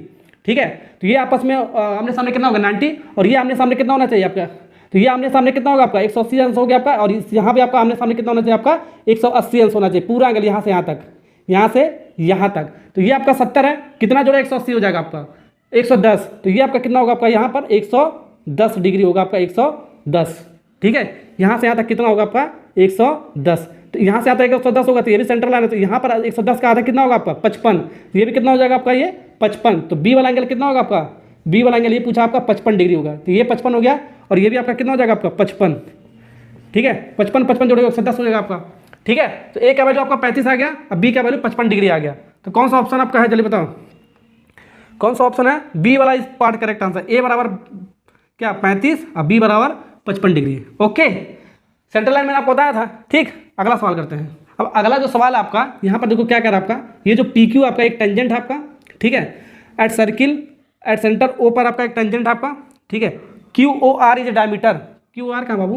ठीक है। तो ये आपस में आमने सामने कितना होगा 90, और ये आमने सामने कितना होना चाहिए आपका, तो ये आमने सामने कितना होगा आपका 180 अंश हो गया आपका, और यहाँ पे आपका आमने सामने कितना होना चाहिए आपका 180 अंश होना चाहिए, पूरा एंगल यहाँ से यहाँ तक, यहाँ से यहाँ तक। तो ये आपका 70 है, कितना जोड़े 180 हो जाएगा आपका 110, तो ये आपका कितना होगा आपका यहाँ पर 110 डिग्री होगा आपका 110, ठीक है। यहाँ से यहाँ तक कितना होगा आपका 110, तो यहाँ से आता है 110 होगा, तो ये भी सेंट्रल लाइन है, तो यहाँ पर 110 का आधा कितना होगा आपका 55, तो ये भी कितना हो जाएगा आपका ये 55। तो बी वाला एंगल कितना होगा आपका, बी वाला एंगल ये पूछा आपका 55 डिग्री होगा, तो ये 55 हो गया, और ये भी आपका कितना हो जाएगा आपका 55, ठीक है। 55 जोड़ेगा 110 हो जाएगा आपका, ठीक है। तो ए का वैल्यू आपका 35 आ गया, अब बी का वैल्यू 55 डिग्री आ गया, तो कौन सा ऑप्शन आपका है जल्दी बताओ, कौन सा ऑप्शन है, बी वाला इस पार्ट करेक्ट आंसर। ए बराबर क्या 35 और बी बराबर 55 डिग्री। ओके, सेंट्रल लाइन मैंने आपको बताया था, ठीक। अगला सवाल करते हैं। अब अगला जो सवाल है आपका, यहाँ पर देखो क्या कह रहा है आपका, ये जो पी क्यू आपका एक टेंजेंट है आपका, ठीक है। At circle at centre O पर आपका एक टेंजेंट है आपका, ठीक है। Q O R is diameter, Q R कहाँ बाबू,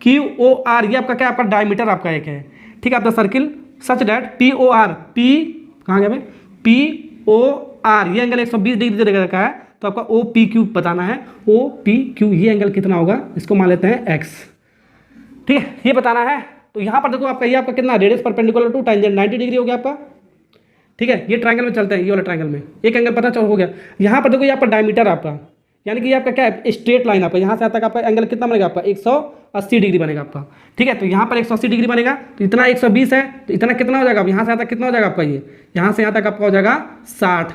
क्यू ओ आर ये आपका क्या आपका डायमीटर आपका एक है, ठीक है। आपका circle such that P O R, P कहाँ गया भाई, पी ओ आर ये एंगल 120 डिग्री दे रखा है, तो आपका ओ पी क्यू बताना है, ओ पी क्यू ये एंगल कितना होगा, इसको मान लेते हैं एक्स, ठीक है, ये बताना है। तो यहाँ पर देखो आपका ये आपका कितना radius perpendicular to tangent 90 degree हो गया आपका, ठीक है। ये ट्रायंगल में चलते हैं, ये वाला ट्रायंगल में एक एंगल पता चल हो गया। यहाँ पर देखो ये आपका डायमीटर आपका, यानी कि ये आपका क्या है स्ट्रेट लाइन आपका, यहाँ से तक आपका एंगल कितना बनेगा आपका 180 डिग्री बनेगा आपका, ठीक है। तो यहाँ पर 180 डिग्री बनेगा, तो इतना 120 है, तो इतना कितना हो जाएगा, यहाँ से यहाँ तक कितना हो जाएगा आपका, ये यहाँ से यहाँ तक आपका हो जाएगा 60,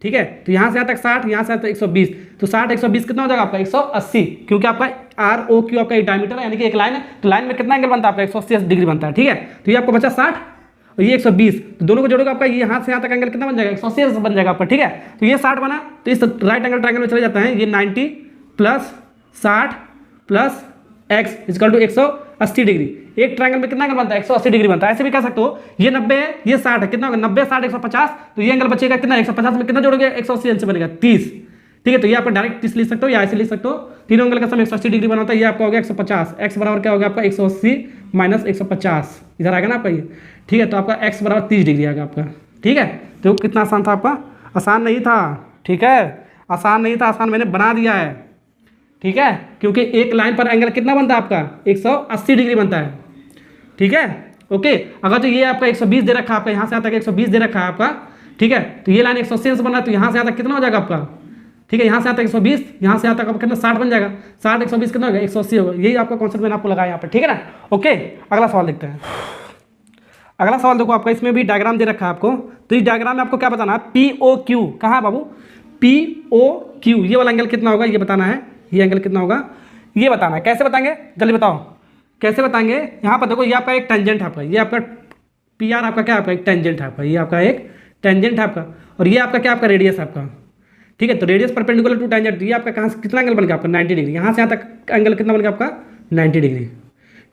ठीक है। तो यहाँ से यहाँ तक 60, यहाँ से यहाँ तक 120, तो 60 120 कितना हो जाएगा आपका 180, क्योंकि आपका आर ओ क्यू आपका एक डायमीटर है, यानी कि एक लाइन है, तो लाइन में कितना एंगल बनता है आपका 180 डिग्री बनता है, ठीक है। तो ये आपको बचा 60 और ये 120, तो दोनों को जोड़ोगे आपका ये यहाँ से यहाँ तक एंगल कितना बन जाएगा 180 बन जाएगा आपका, ठीक है। तो ये 60 बना, तो इस राइट एंगल ट्रायंगल में चले जाता है, ये 90 plus 60 plus X equal to 180 degree. एक ट्रायंगल में कितना एंगल बनता है 180 डिग्री बनता है। ऐसे भी कह सकते हो ये 90 है ये 60 है, कितना होगा 90 60 150, तो ये एंगल बचेगा कितना 150 में कितना जोड़ोगे 180 से बनेगा 30, ठीक है। तो ये आप डायरेक्ट 30 लिख सकते हो या ऐसे लिख सकते हो, तीनों एंगल का सम 180 डिग्री बना होता है, ये आपका हो गया 150, एक्स बराबर क्या हो गया आपका 180 माइनस 150 इधर आएगा ना आपका ये, ठीक है। तो आपका एक्स बराबर 30 डिग्री आएगा आपका, ठीक है। तो कितना आसान था आपका, आसान नहीं था, ठीक है, आसान नहीं था, आसान मैंने बना दिया है, ठीक है। क्योंकि एक लाइन पर एंगल कितना बनता है आपका 180 डिग्री बनता है, ठीक है। ओके, अगर तो ये आपका 120 दे रखा है आपका, यहाँ से आता है 120 दे रखा है आपका, ठीक है। तो ये लाइन 180 से बना है, तो यहाँ से आता कितना हो जाएगा आपका, ठीक है। यहाँ से आता है 120, यहाँ से आता है कितना 60 बन जाएगा, 60 120 कितना होगा 180 होगा। यही आपका कॉन्सेप्ट मैंने आपको लगाया यहाँ पर, ठीक है ना। ओके, अगला सवाल देखते हैं। अगला सवाल देखो आपका, इसमें भी डायग्राम दे रखा है आपको, तो इस डायग्राम में आपको क्या बताना है, पी ओ क्यू कहाँ है बाबू, पी ओ क्यू ये वाला एंगल कितना होगा ये बताना है, ये एंगल कितना होगा ये बताना है। कैसे बताएंगे जल्दी बताओ, कैसे बताएंगे। यहाँ पर देखो ये आपका एक टेंजेंट है आपका, ये आपका पी आर आपका क्या आपका एक टेंजेंट है आपका, ये आपका एक टेंजेंट है आपका, और ये आपका क्या आपका रेडियस है आपका, ठीक है। तो रेडियस परपेंडिकुलर टू टेंजेंट, ये आपका कहाँ से कितना एंगल बन गया आपका 90 डिग्री, यहाँ से यहाँ तक एंगल कितना बन गया आपका 90 डिग्री,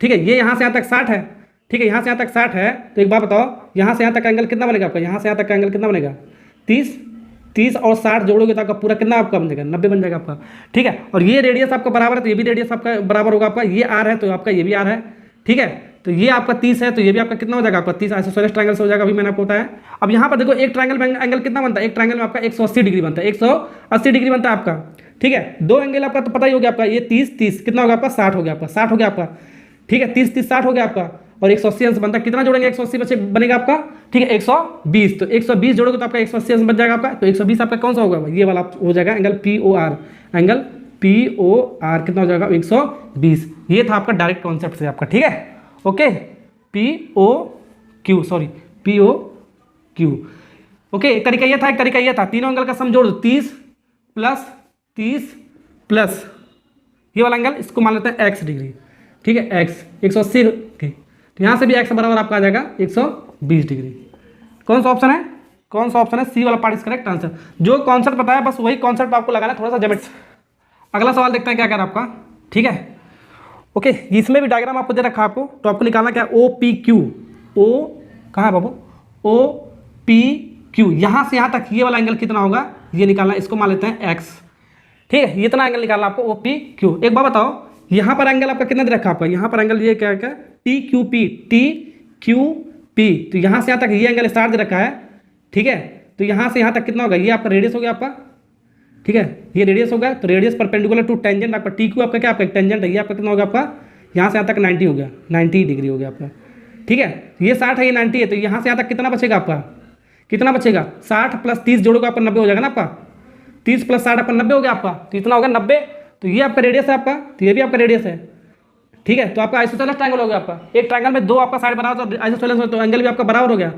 ठीक है। ये यहाँ से यहाँ तक 60 है, ठीक है, यहाँ से यहाँ तक 60 है, तो एक बात बताओ यहाँ से यहाँ तक एंगल कितना बनेगा आपका, यहाँ से यहाँ तक एंगल कितना बनेगा 30 और 60 जोड़ोगे तो आपका पूरा कितना आपका बनेगा 90 बन जाएगा आपका, ठीक है। और ये रेडियस आपका बराबर है, तो ये भी रेडियस आपका बराबर होगा आपका, ये आर है तो आपका ये भी आर है, ठीक है। तो ये आपका 30 है, तो ये भी आपका कितना हो जाएगा आपका 30 आइसोसेलेस ट्रायंगल से हो जाएगा, अभी मैंने आपको बताया। अब यहाँ पर देखो एक ट्रायंगल में एंगल कितना बनता है, एक ट्रायंगल में आपका 180 डिग्री बनता है, 180 डिग्री बनता है आपका, ठीक है। दो एंगल आपका तो पता ही हो गया आपका, ये 30 कितना होगा आपका 60 हो गया आपका, 60 हो गया आपका, ठीक है। 30 60 हो गया आपका, और 180 अंश बनता है, कितना जोड़ेंगे 180 बचे बनेगा आपका, ठीक है 120, तो 120 जोड़ोगे तो आपका 180 अंश बन जाएगा आपका। तो 120 आपका कौन सा होगा ये वाला हो जाएगा angle P O R, angle P O R कितना हो जाएगा 120। ये था आपका डायरेक्ट कॉन्सेप्ट से आपका, ठीक है। Okay, P O Q, sorry P O Q, okay. एक तरीका ये था, एक तरीका ये था, तीनों एंगल का सम जोड़ दो, 30 प्लस ये वाला एंगल, इसको मान लेते हैं एक्स डिग्री, ठीक है, एक्स 180 की, तो यहाँ से भी एक्स बराबर आपका आ जाएगा 120 डिग्री। कौन सा ऑप्शन है, कौन सा ऑप्शन है, सी वाला पार्ट इज करेक्ट आंसर। जो कॉन्सेप्ट बताया बस वही कॉन्सेप्ट आपको लगाना है, थोड़ा सा जमेट। अगला सवाल देखते हैं क्या कर आपका, ठीक है। ओके, इसमें भी डायग्राम आपको दे रखा है आपको, तो आपको निकालना क्या ओ पी क्यू, ओ कहाँ है बाबू, ओ पी क्यू, यहाँ से यहाँ तक ये वाला एंगल कितना होगा ये निकालना, इसको मान लेते हैं एक्स, ठीक है। इतना एंगल निकालना आपको ओ पी क्यू। एक बात बताओ यहाँ पर एंगल आपका कितना दे रखा है आपका, यहाँ पर एंगल ये क्या है टी क्यू पी, तो यहाँ से यहाँ तक ये एंगल स्टार दे रखा है, ठीक है। तो यहाँ से यहाँ तक कितना होगा ये आपका रेडियस हो गया आपका, ठीक है, ये रेडियस होगा। तो रेडियस परपेंडिकुलर टू टेंजेंट आपका टी क्यू आपका क्या आपका टेंजेंट है, ये आपका कितना होगा आपका यहाँ से यहाँ तक 90 हो गया, 90 डिग्री हो गया आपका, ठीक है। ये 60 है ये 90 है, तो यहाँ से यहाँ तक कितना बचेगा आपका, कितना बचेगा 60 प्लस 30 जोड़ोगे आपका 90 हो जाएगा ना आपका, 30 प्लस 60 आपका 90 हो गया आपका, तो इतना होगा 90। तो ये आपका रेडियस है आपका, तो ये भी आपका रेडियस है, ठीक है, तो आपका आइसोसेलेस ट्रायंगल हो गया आपका, एक ट्रायंगल में दो आपका साइड बराबर तो आइसोसेलेस तो एंगल भी आपका बराबर हो गया।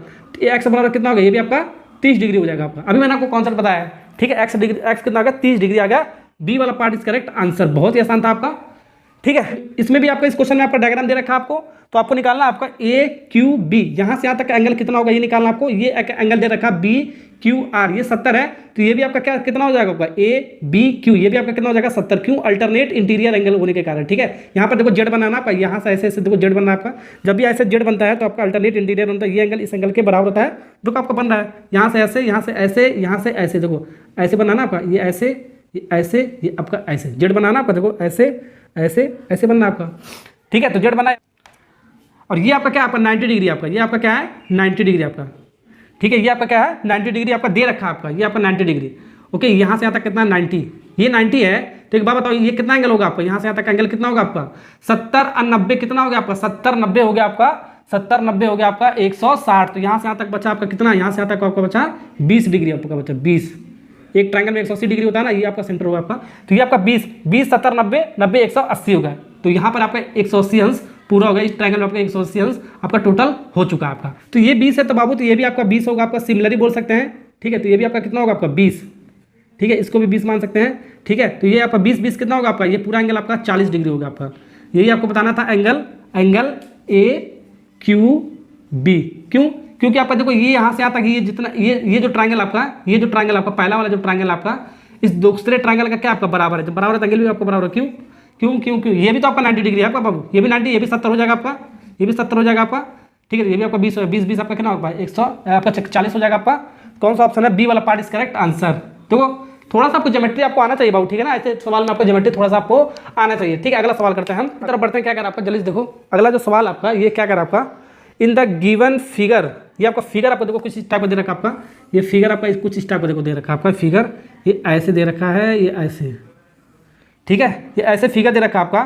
एक्स बराबर कितना हो गया, ये भी आपका 30 डिग्री हो जाएगा आपका। अभी मैंने आपको कॉन्सेप्ट बताया है, ठीक है, एक्स कितना आ गया 30 डिग्री आ गया। बी वाला पार्ट इज करेक्ट आंसर, बहुत ही आसान था आपका। ठीक है, इसमें भी आपका इस क्वेश्चन में आपका डायग्राम दे रखा है आपको, तो आपको निकालना आपका ए क्यू बी, यहाँ से यहाँ तक का एंगल कितना होगा ये निकालना आपको। ये एंगल दे रखा बी क्यू आर, ये 70 है, तो ये भी आपका क्या कितना हो जाएगा आपका ए बी क्यू, ये भी आपका कितना हो जाएगा 70, क्यों अल्टरनेट इंटीरियर एंगल होने के कारण। ठीक है, यहाँ पर देखो जेड बनाना आपका, यहाँ से ऐसे ऐसे देखो जेड बनना आपका, जब भी ऐसे जेड बनता है तो आपका अल्टरनेट इंटीरियर बनता है, ये एंगल इस एंगल के बराबर होता है। देखो आपका बन रहा है यहाँ से ऐसे, यहाँ से ऐसे, यहाँ से ऐसे, देखो ऐसे बनाना आपका, ये ऐसे, ये ऐसे, ये आपका ऐसे जेड बनाना आपका, देखो ऐसे ऐसे ऐसे बनना आपका। ठीक है, तो जेड बना, और ये आपका क्या आपका 90 डिग्री आपका, ये आपका क्या है 90 डिग्री आपका। ठीक है, ये आपका क्या है 90 डिग्री आपका दे रखा है आपका, ये आपका 90 डिग्री। ओके, यहाँ से यहाँ तक कितना 90, ये 90 है, तो एक बात बताओ ये कितना एंगल होगा आपका, यहाँ से यहाँ तक एंगल कितना होगा आपका 70 और 90 कितना हो गया आपका 70 90 हो गया आपका, 70 90 हो गया आपका 160। तो यहाँ से यहाँ तक बचा आपका कितना, यहाँ से यहाँ तक आपका बचा 20 डिग्री आपका बचा 20। एक ट्रायंगल में 180 डिग्री होता है ना, ये आपका सेंटर होगा आपका, तो ये आपका 20 20 70 90 90 180 होगा। तो यहाँ पर आपका 180 अंश पूरा होगा, इस ट्रायंगल में आपका 180 अंश आपका टोटल हो चुका है आपका। तो ये 20 है तो बाबू, तो ये भी आपका 20 होगा आपका, सिमिलर ही बोल सकते हैं। ठीक है, तो ये भी आपका कितना होगा आपका 20। ठीक है, इसको भी 20 मान सकते हैं। ठीक है, तो ये आपका 20 20 कितना होगा आपका, ये पूरा एंगल आपका 40 डिग्री होगा आपका। यही आपको बताना था एंगल ए क्यू बी। क्यों, क्योंकि आपका देखो ये यहाँ से आता है, ये जितना ये जो ट्रायंगल आपका, ये जो ट्रायंगल आपका पहला वाला जो ट्रायंगल आपका इस दूसरे ट्रायंगल का क्या आपका बराबर है, जब बराबर है तो एंगल भी आपका बराबर है। क्यों क्यों क्यों क्यों, ये भी तो आपका 90 डिग्री है आपका बाबू, ये भी 90, ये भी 70 हो जाएगा आपका, ये भी 70 हो जाएगा आपका। ठीक है, ये भी आपका 20 20 आपका कितना होगा 100 आपका 40 हो जाएगा आपका। कौन सा ऑप्शन है, बी वाला पार्ट इज करेक्ट आंसर। देखो थोड़ा सा आपको ज्योमेट्री आपको आना चाहिए बाबू, ठीक है ना, ऐसे सवाल में आपको ज्योमेट्री थोड़ा सा आपको आना चाहिए। ठीक है, अगला सवाल करते हैं हम, तरफ बढ़ते हैं। क्या कर आपका जल्दी देखो, अगला जो सवाल आपका ये क्या कर आपका, इन द गिवन फिगर, ये आपका फिगर आपको देखो कुछ इस टाइप का दे रखा आपका, ये फिगर आपका कुछ इस टाइप का देखो दे रखा आपका फिगर, ये ऐसे दे रखा है, ये ऐसे। ठीक है, ये ऐसे फिगर दे रखा आपका।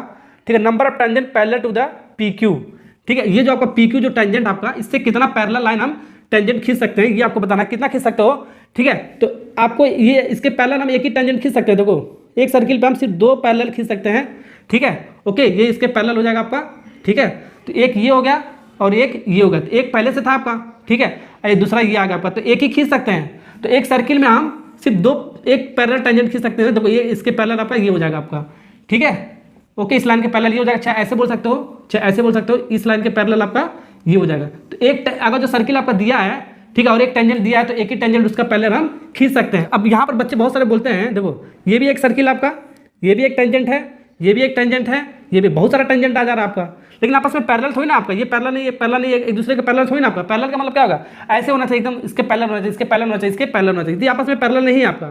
ठीक है, number of tangent parallel to the P Q. ठीक है, ये जो आपका पी क्यू जो टेंजेंट आपका, इससे कितना पैरेलल लाइन हम टेंजेंट खींच सकते हैं, ये आपको बताना है कितना खींच सकते हो। ठीक है, तो आपको ये इसके पैरेलल हम एक ही टेंजेंट खींच सकते हैं। देखो एक सर्किल पे हम सिर्फ 2 पैरेलल खींच सकते हैं। ठीक है, ओके, ये इसके पैरेलल हो जाएगा आपका। ठीक है, तो एक ये हो गया और एक ये हो गया, तो एक पहले से था आपका। ठीक है, ये दूसरा ये आ गया आपका, तो एक ही खींच सकते हैं। तो एक सर्किल में हम सिर्फ एक पैरेलल टेंजेंट खींच सकते हैं। देखो ये इसके पैरेलल आपका ये हो जाएगा आपका। ठीक है, ओके, इस लाइन के पैरेलल ये हो जाएगा, चाहे ऐसे बोल सकते हो, चाहे ऐसे बोल सकते हो, इस लाइन के पैरेलल आपका ये हो जाएगा। तो एक अगर जो सर्किल आपका दिया है, ठीक है, और एक टेंजेंट दिया है, तो एक ही टेंजेंट उसका पैरेलल हम खींच सकते हैं। अब यहाँ पर बच्चे बहुत सारे बोलते हैं, देखो ये भी एक सर्किल आपका, ये भी एक टेंजेंट है, ये भी एक टेंजेंट है, ये भी बहुत सारा टेंजेंट आ जा रहा है आपका, लेकिन आपस में पैरेलल थोड़ी ना आपका, ये पैरेलल नहीं, ये पैरेलल नहीं, एक दूसरे के पैरेलल थोड़ी ना आपका। पैरेलल का मतलब क्या होगा, ऐसे होना चाहिए एकदम, इसके पैरेलल होना चाहिए, इसके पैरेलल होना चाहिए, इसके पैरेलल होना चाहिए, आपस में पैरेलल नहीं है आपका।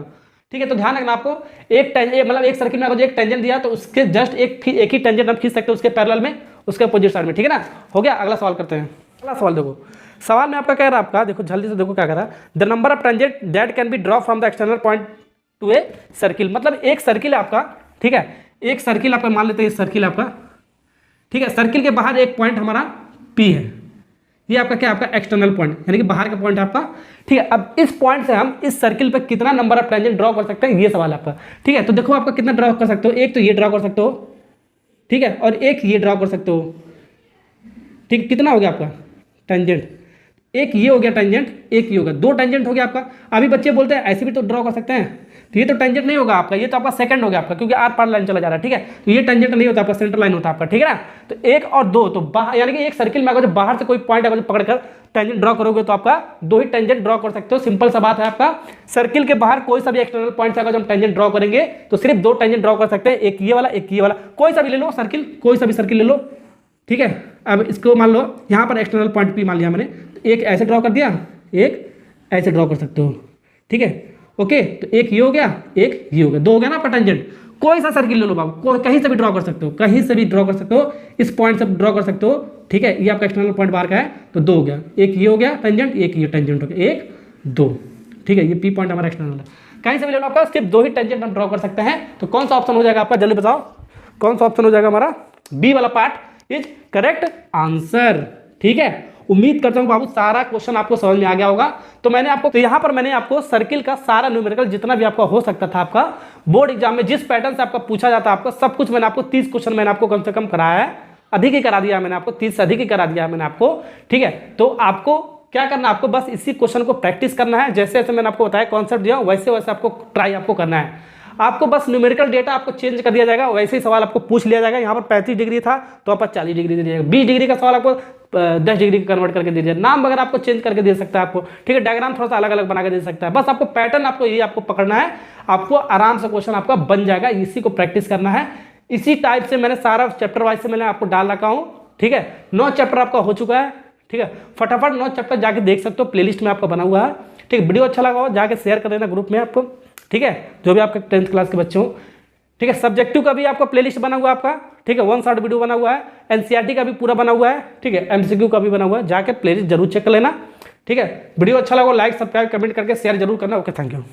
ठीक है, तो ध्यान रखना आपको, मतलब एक सर्किल में अगर एक टेंजेंट दिया तो उसके जस्ट एक ही टेंजेंट हम खींच सकते हैं उसके पैरेलल में, उसके अपोजिट साइड में। ठीक है ना, हो गया। अगला सवाल करते हैं। अगला सवाल देखो, सवाल में आपका कह रहा है आपका, देखो जल्दी से देखो क्या कह रहा है, the number of tangent that can be draw from the external point to a circle. मतलब एक सर्किल है आपका, ठीक है, एक सर्किल आपका मान लेते हैं, सर्किल आपका, ठीक है, सर्किल के बाहर एक पॉइंट हमारा पी है, ये आपका क्या आपका एक्सटर्नल पॉइंट, यानी कि बाहर का पॉइंट है आपका। ठीक है, अब इस पॉइंट से हम इस सर्किल पे कितना नंबर ऑफ टेंजेंट ड्रॉ कर सकते हैं, ये सवाल है आपका। ठीक है, तो देखो आपका कितना ड्रॉ कर सकते हो, एक तो ये ड्रॉ कर सकते हो, ठीक है, और एक ये ड्रॉ कर सकते हो। ठीक है, कितना हो गया आपका टेंजेंट, एक ये हो गया टेंजेंट, एक ये होगा, 2 टेंजेंट हो गया आपका। अभी बच्चे बोलते हैं ऐसे भी तो ड्रॉ कर सकते हैं, तो ये तो टेंजेंट नहीं होगा आपका, ये तो आपका सेकंड हो गया आपका, क्योंकि आर पार लाइन चला जा रहा है। ठीक है, तो ये टेंजेंट नहीं होता आपका, सेंटर लाइन होता है आपका। ठीक है ना, तो 1 और 2 तो बाहर, यानी कि एक सर्किल में अगर बाहर से कोई पॉइंट अगर पकड़कर टेंजेंट ड्रॉ करोगे तो आपका 2 ही टेंजेंट ड्रॉ कर सकते हो। सिंपल सा बात है आपका, सर्किल के बाहर कोई सा भी एक्सटर्नल पॉइंट से अगर हम टेंजेंट ड्रॉ करेंगे तो सिर्फ 2 टेंजेंट ड्रॉ कर सकते हैं, एक ये वाला, एक ये वाला, कोई सा भी ले लो सर्किल, कोई सा भी सर्किल ले लो। ठीक है, अब इसको मान लो यहाँ पर एक्सटर्नल पॉइंट पी मान लिया मैंने, एक ऐसे ड्रॉ कर दिया, एक ऐसे ड्रॉ कर सकते हो। ठीक है, ओके, तो एक ये हो गया, एक ये हो गया, 2 हो गया ना आपका टेंजेंट। कोई सा सर्किल ले लो बाबू, कहीं से भी ड्रॉ कर सकते हो, कहीं से भी ड्रॉ कर सकते हो, इस पॉइंट से ड्रॉ कर सकते हो। ठीक है, ये आपका एक्सटर्नल पॉइंट बाहर का है, तो 2 हो गया, एक ये हो गया टेंजेंट, एक ये टेंजेंट हो गया, 1 2। ठीक है, ये पी पॉइंट हमारा एक्सटर्नल है, कहीं से भी ले लो आपका, सिर्फ 2 ही टेंजेंट हम ड्रॉ कर सकते हैं। तो कौन सा ऑप्शन हो जाएगा आपका, जल्दी बताओ कौन सा ऑप्शन हो जाएगा हमारा, बी वाला पार्ट इज करेक्ट आंसर। ठीक है, उम्मीद करता हूं बाबू सारा क्वेश्चन आपको समझ में आ गया होगा। तो यहाँ पर मैंने आपको सर्किल का सारा न्यूमेरिकल जितना भी आपका हो सकता था, आपका बोर्ड एग्जाम में जिस पैटर्न से आपका पूछा जाता है, आपका सब कुछ मैंने आपको 30 क्वेश्चन मैंने आपको कम से कम कराया है। अधिक ही करा दिया मैंने आपको, 30 से अधिक ही करा दिया मैंने आपको, ठीक है। तो आपको क्या करना है, आपको बस इसी क्वेश्चन को प्रैक्टिस करना है, जैसे जैसे मैंने आपको बताया कॉन्सेप्ट दिया वैसे वैसे आपको ट्राई आपको करना है। आपको बस न्यूमेरिकल डेटा आपको चेंज कर दिया जाएगा, वैसे ही सवाल आपको पूछ लिया जाएगा। यहाँ पर 35 डिग्री था तो आप 40 डिग्री दे दिएगा, 20 डिग्री का सवाल आपको 10 डिग्री कन्वर्ट करके दे दिया, नाम वगैरह आपको चेंज करके दे सकता है आपको, ठीक है। डायग्राम थोड़ा सा अलग अलग बना के दे सकता है, बस आपको पैटर्न आपको यही आपको पकड़ना है, आपको आराम से क्वेश्चन आपका बन जाएगा, इसी को प्रैक्टिस करना है। इसी टाइप से मैंने सारा चैप्टर वाइज से मैंने आपको डाल रखा हूँ, ठीक है। 9 चैप्टर आपका हो चुका है, ठीक है। फटाफट 9 चैप्टर जाके देख सकते हो, प्लेलिस्ट में आपका बना हुआ है, ठीक है। वीडियो अच्छा लगा हो जाके शेयर कर देना ग्रुप में आपको, ठीक है, जो भी आपके 10th क्लास के बच्चे हो, ठीक है। सब्जेक्टिव का भी आपका प्लेलिस्ट बना हुआ है आपका, ठीक है। 1 शॉर्ट वीडियो बना हुआ है, एनसीईआरटी का भी पूरा बना हुआ है, ठीक है। एमसीक्यू का भी बना हुआ है, जाके प्लेलिस्ट जरूर चेक कर लेना, ठीक है। वीडियो अच्छा लगा लाइक सब्सक्राइब कमेंट करके शेयर जरूर करना। Okay, thank you.